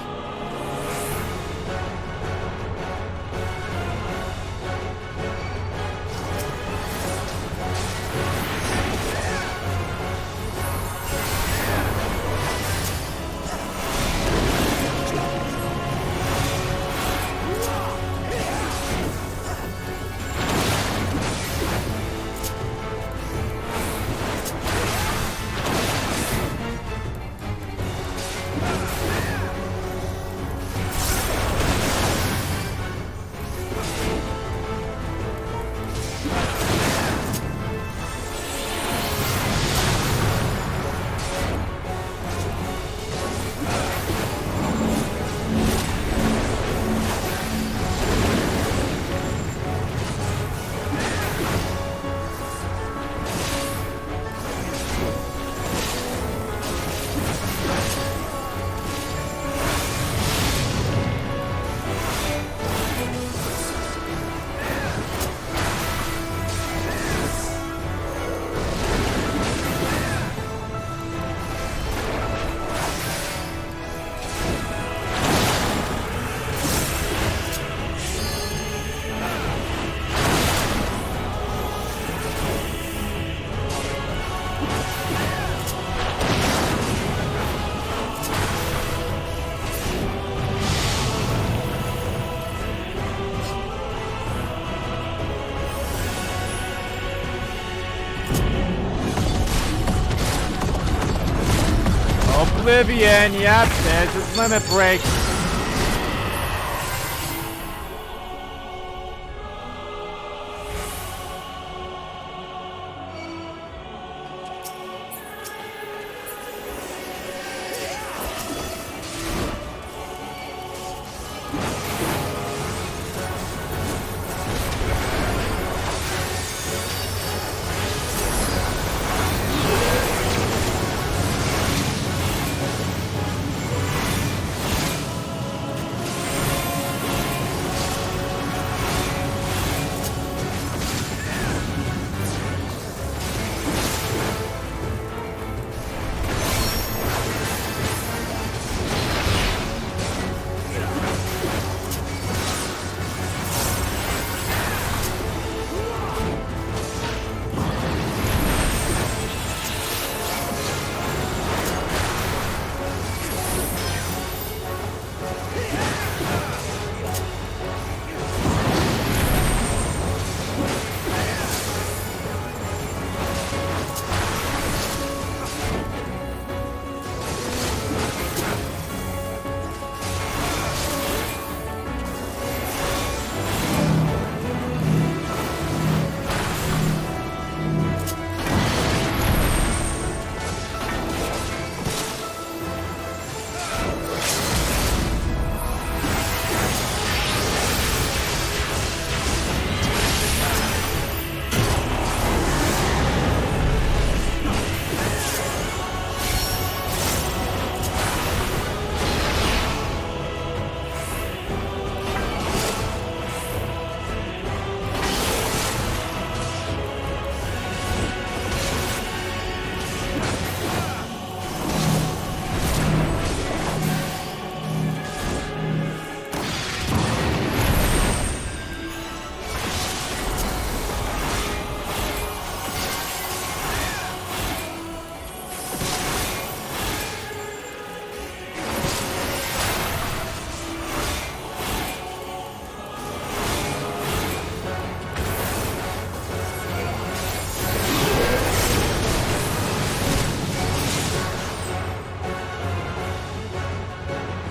Oblivion, yep, there's his limit break.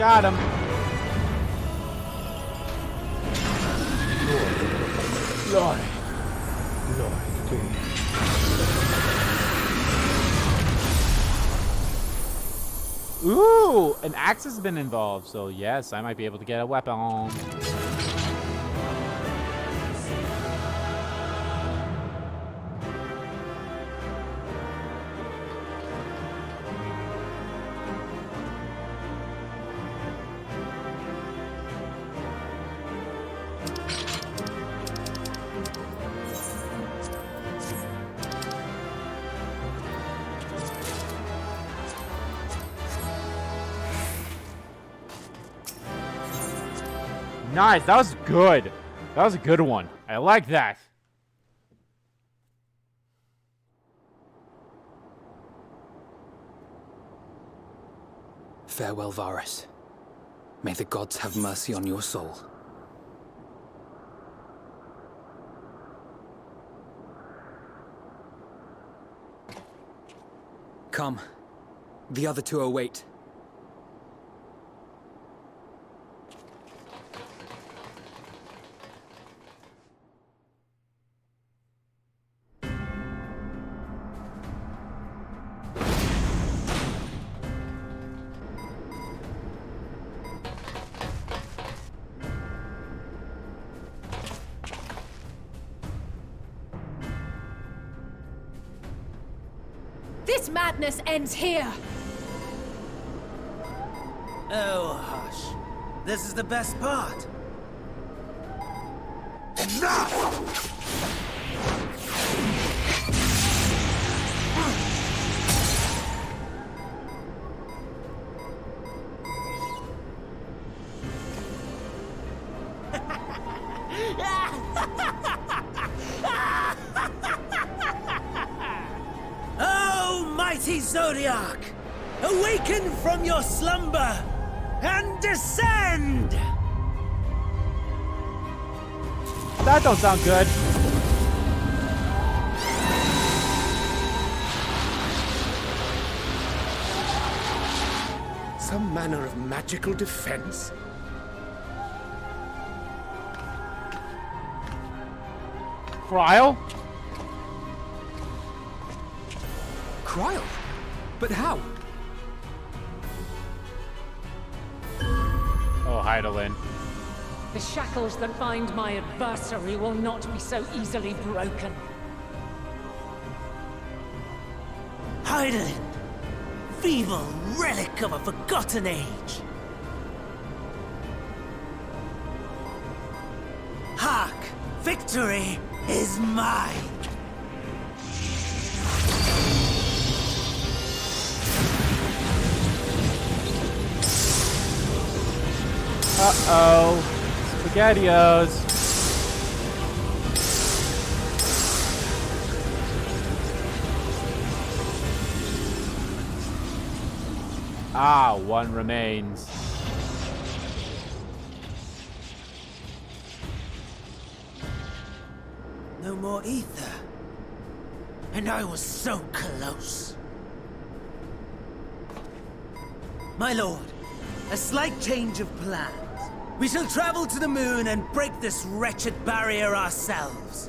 Got him.
Lord, please.
Ooh, an axe has been involved, so yes, I might be able to get a weapon. Nice, that was good. That was a good one. I like that.
Farewell, Varus. May the gods have mercy on your soul. Come. The other two await.
This madness ends here!
Oh, hush. This is the best part. Oh, mighty Zodiac! Awaken from your slumber and descend!
That don't sound good.
Some manner of magical defense?
Cryle?
Cryle? But how?
Oh, Heidelin.
The shackles that bind my adversary will not be so easily broken.
Heidelin! Feeble relic of a forgotten age! Hark! Victory is mine!
Uh-oh. SpaghettiOs. Ah, one remains.
No more ether. And I was so close. My lord, a slight change of plans. We shall travel to the moon and break this wretched barrier ourselves.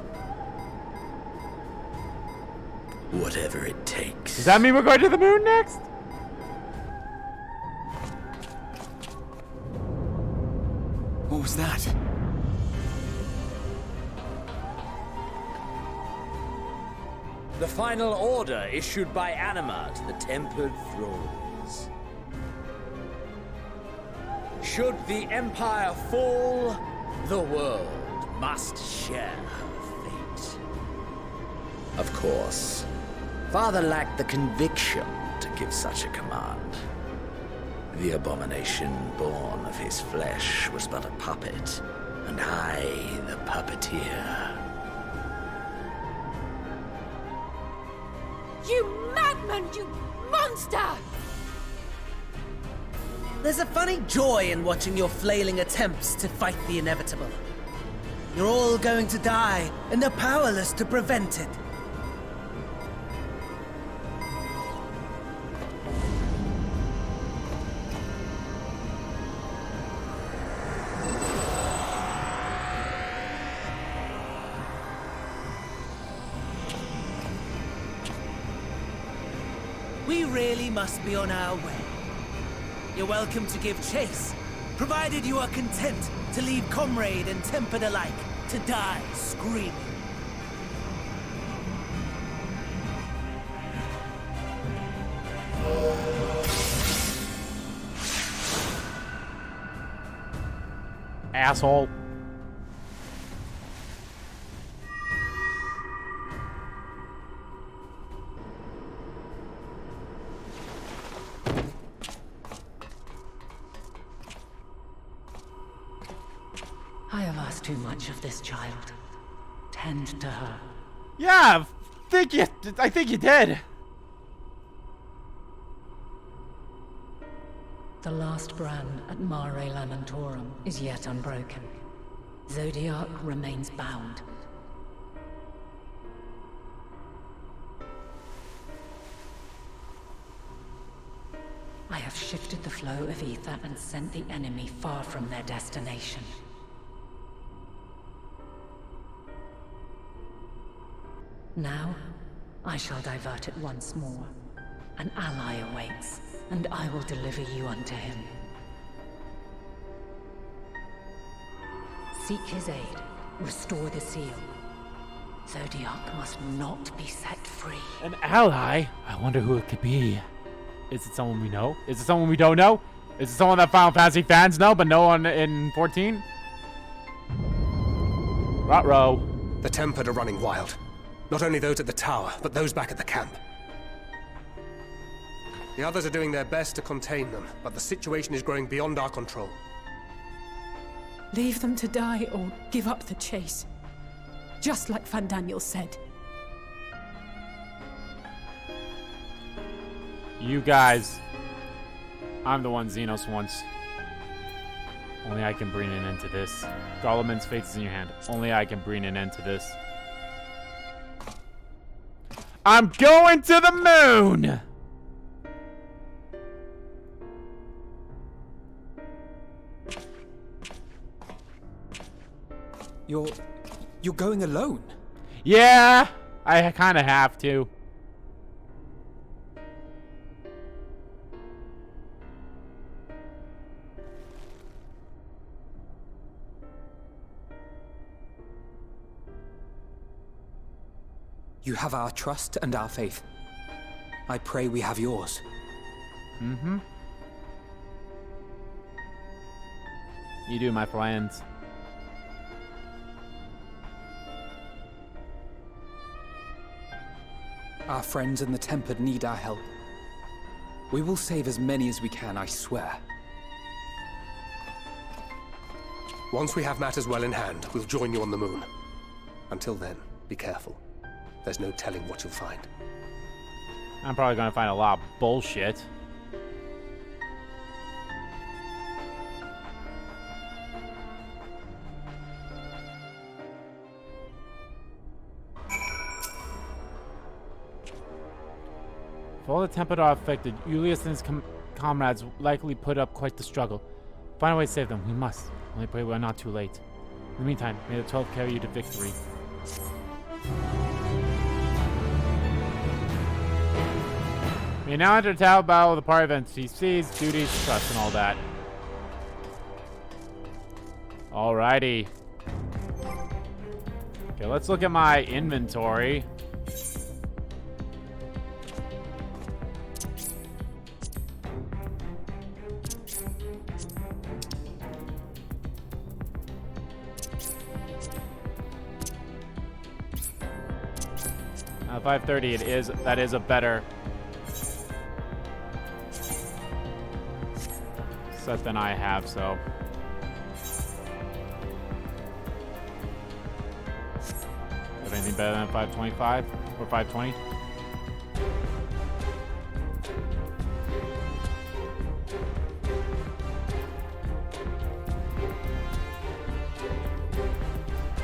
Whatever it takes.
Does that mean we're going to the moon next?
What was that?
The final order issued by Anima to the Tempered Thralls. Should the Empire fall, the world must share her fate. Of course, Father lacked the conviction to give such a command. The abomination born of his flesh was but a puppet, and I the puppeteer.
You madman! You monster!
There's a funny joy in watching your flailing attempts to fight the inevitable. You're all going to die, and they're powerless to prevent it. we really must be on our way. You're welcome to give chase, provided you are content to leave comrade and tempered alike to die screaming.
Asshole.
I have asked too much of this child. Tend to her.
Yeah, I think you did.
The last brand at Mare Lamentorum is yet unbroken. Zodiac remains bound. I have shifted the flow of ether and sent the enemy far from their destination. Now, I shall divert it once more. An ally awaits, and I will deliver you unto him. Seek his aid. Restore the seal. Zodiac must not be set free.
An ally? I wonder who it could be. Is it someone we know? Is it someone we don't know? Is it someone that Final Fantasy fans know, but no one in 14? Ruh-roh.
The Tempered are running wild. Not only those at the tower, but those back at the camp. The others are doing their best to contain them, but the situation is growing beyond our control.
Leave them to die or give up the chase. Just like Fandaniel said.
You guys. I'm the one Xenos wants. Only I can bring an end to this. Garleman's fate is in your hand. Only I can bring an end to this. I'm going to the moon!
You're going alone?
Yeah, I kind of have to.
You have our trust and our faith. I pray we have yours.
Mm-hmm. You do, my friends.
Our friends and the Tempered need our help. We will save as many as we can, I swear.
Once we have matters well in hand, we'll join you on the moon. Until then, be careful. There's no telling what you'll find.
I'm probably gonna find a lot of bullshit. If all the Tempered are affected, Julius and his comrades likely put up quite the struggle. Find a way to save them. We must. Only pray we're not too late. In the meantime, may the 12 carry you to victory. We now enter Tau Battle with the party of NPCs, duties, trust, and all that. Alrighty. Okay, let's look at my inventory. Now 530 it is, that is a better set than I have, so. Have anything better than 525 or 520?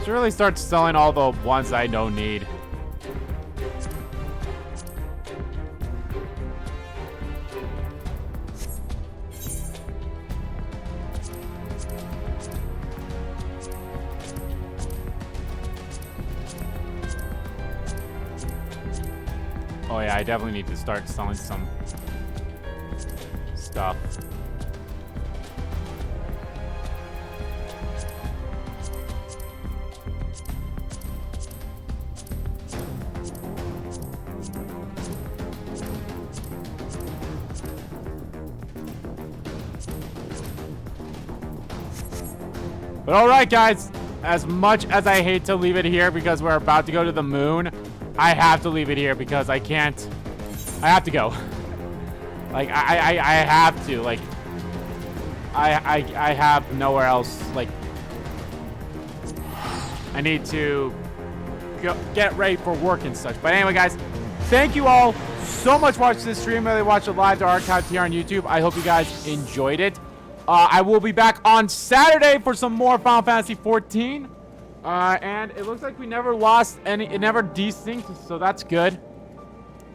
Should really start selling all the ones I don't need. I definitely need to start selling some stuff. But alright guys, as much as I hate to leave it here because we're about to go to the moon, I have to leave it here because I can't. I have to go. Like I have to. Like I have nowhere else. Like I need to get ready for work and such. But anyway, guys, thank you all so much for watching this stream. Whether you watch it live or archived here on YouTube, I hope you guys enjoyed it. I will be back on Saturday for some more Final Fantasy 14. And it looks like we never lost any, it never desynced, so that's good.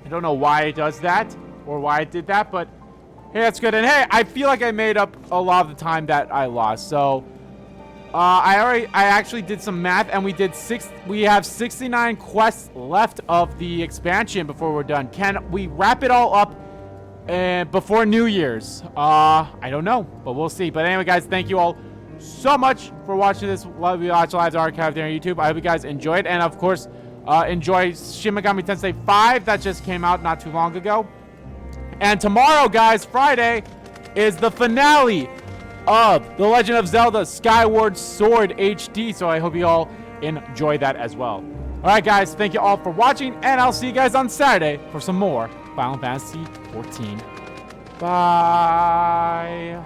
I don't know why it does that or why it did that, but hey, that's good. And hey, I feel like I made up a lot of the time that I lost. So I actually did some math, and we have 69 quests left of the expansion before we're done. Can we wrap it all up before New Year's? I don't know, but we'll see. But anyway, guys, thank you all so much for watching this Watch Live archive there on YouTube. I hope you guys enjoyed, and of course, enjoy Shin Megami Tensei 5 that just came out not too long ago. And tomorrow, guys, Friday, is the finale of The Legend of Zelda Skyward Sword HD. So I hope you all enjoy that as well. All right, guys, thank you all for watching, and I'll see you guys on Saturday for some more Final Fantasy 14. Bye.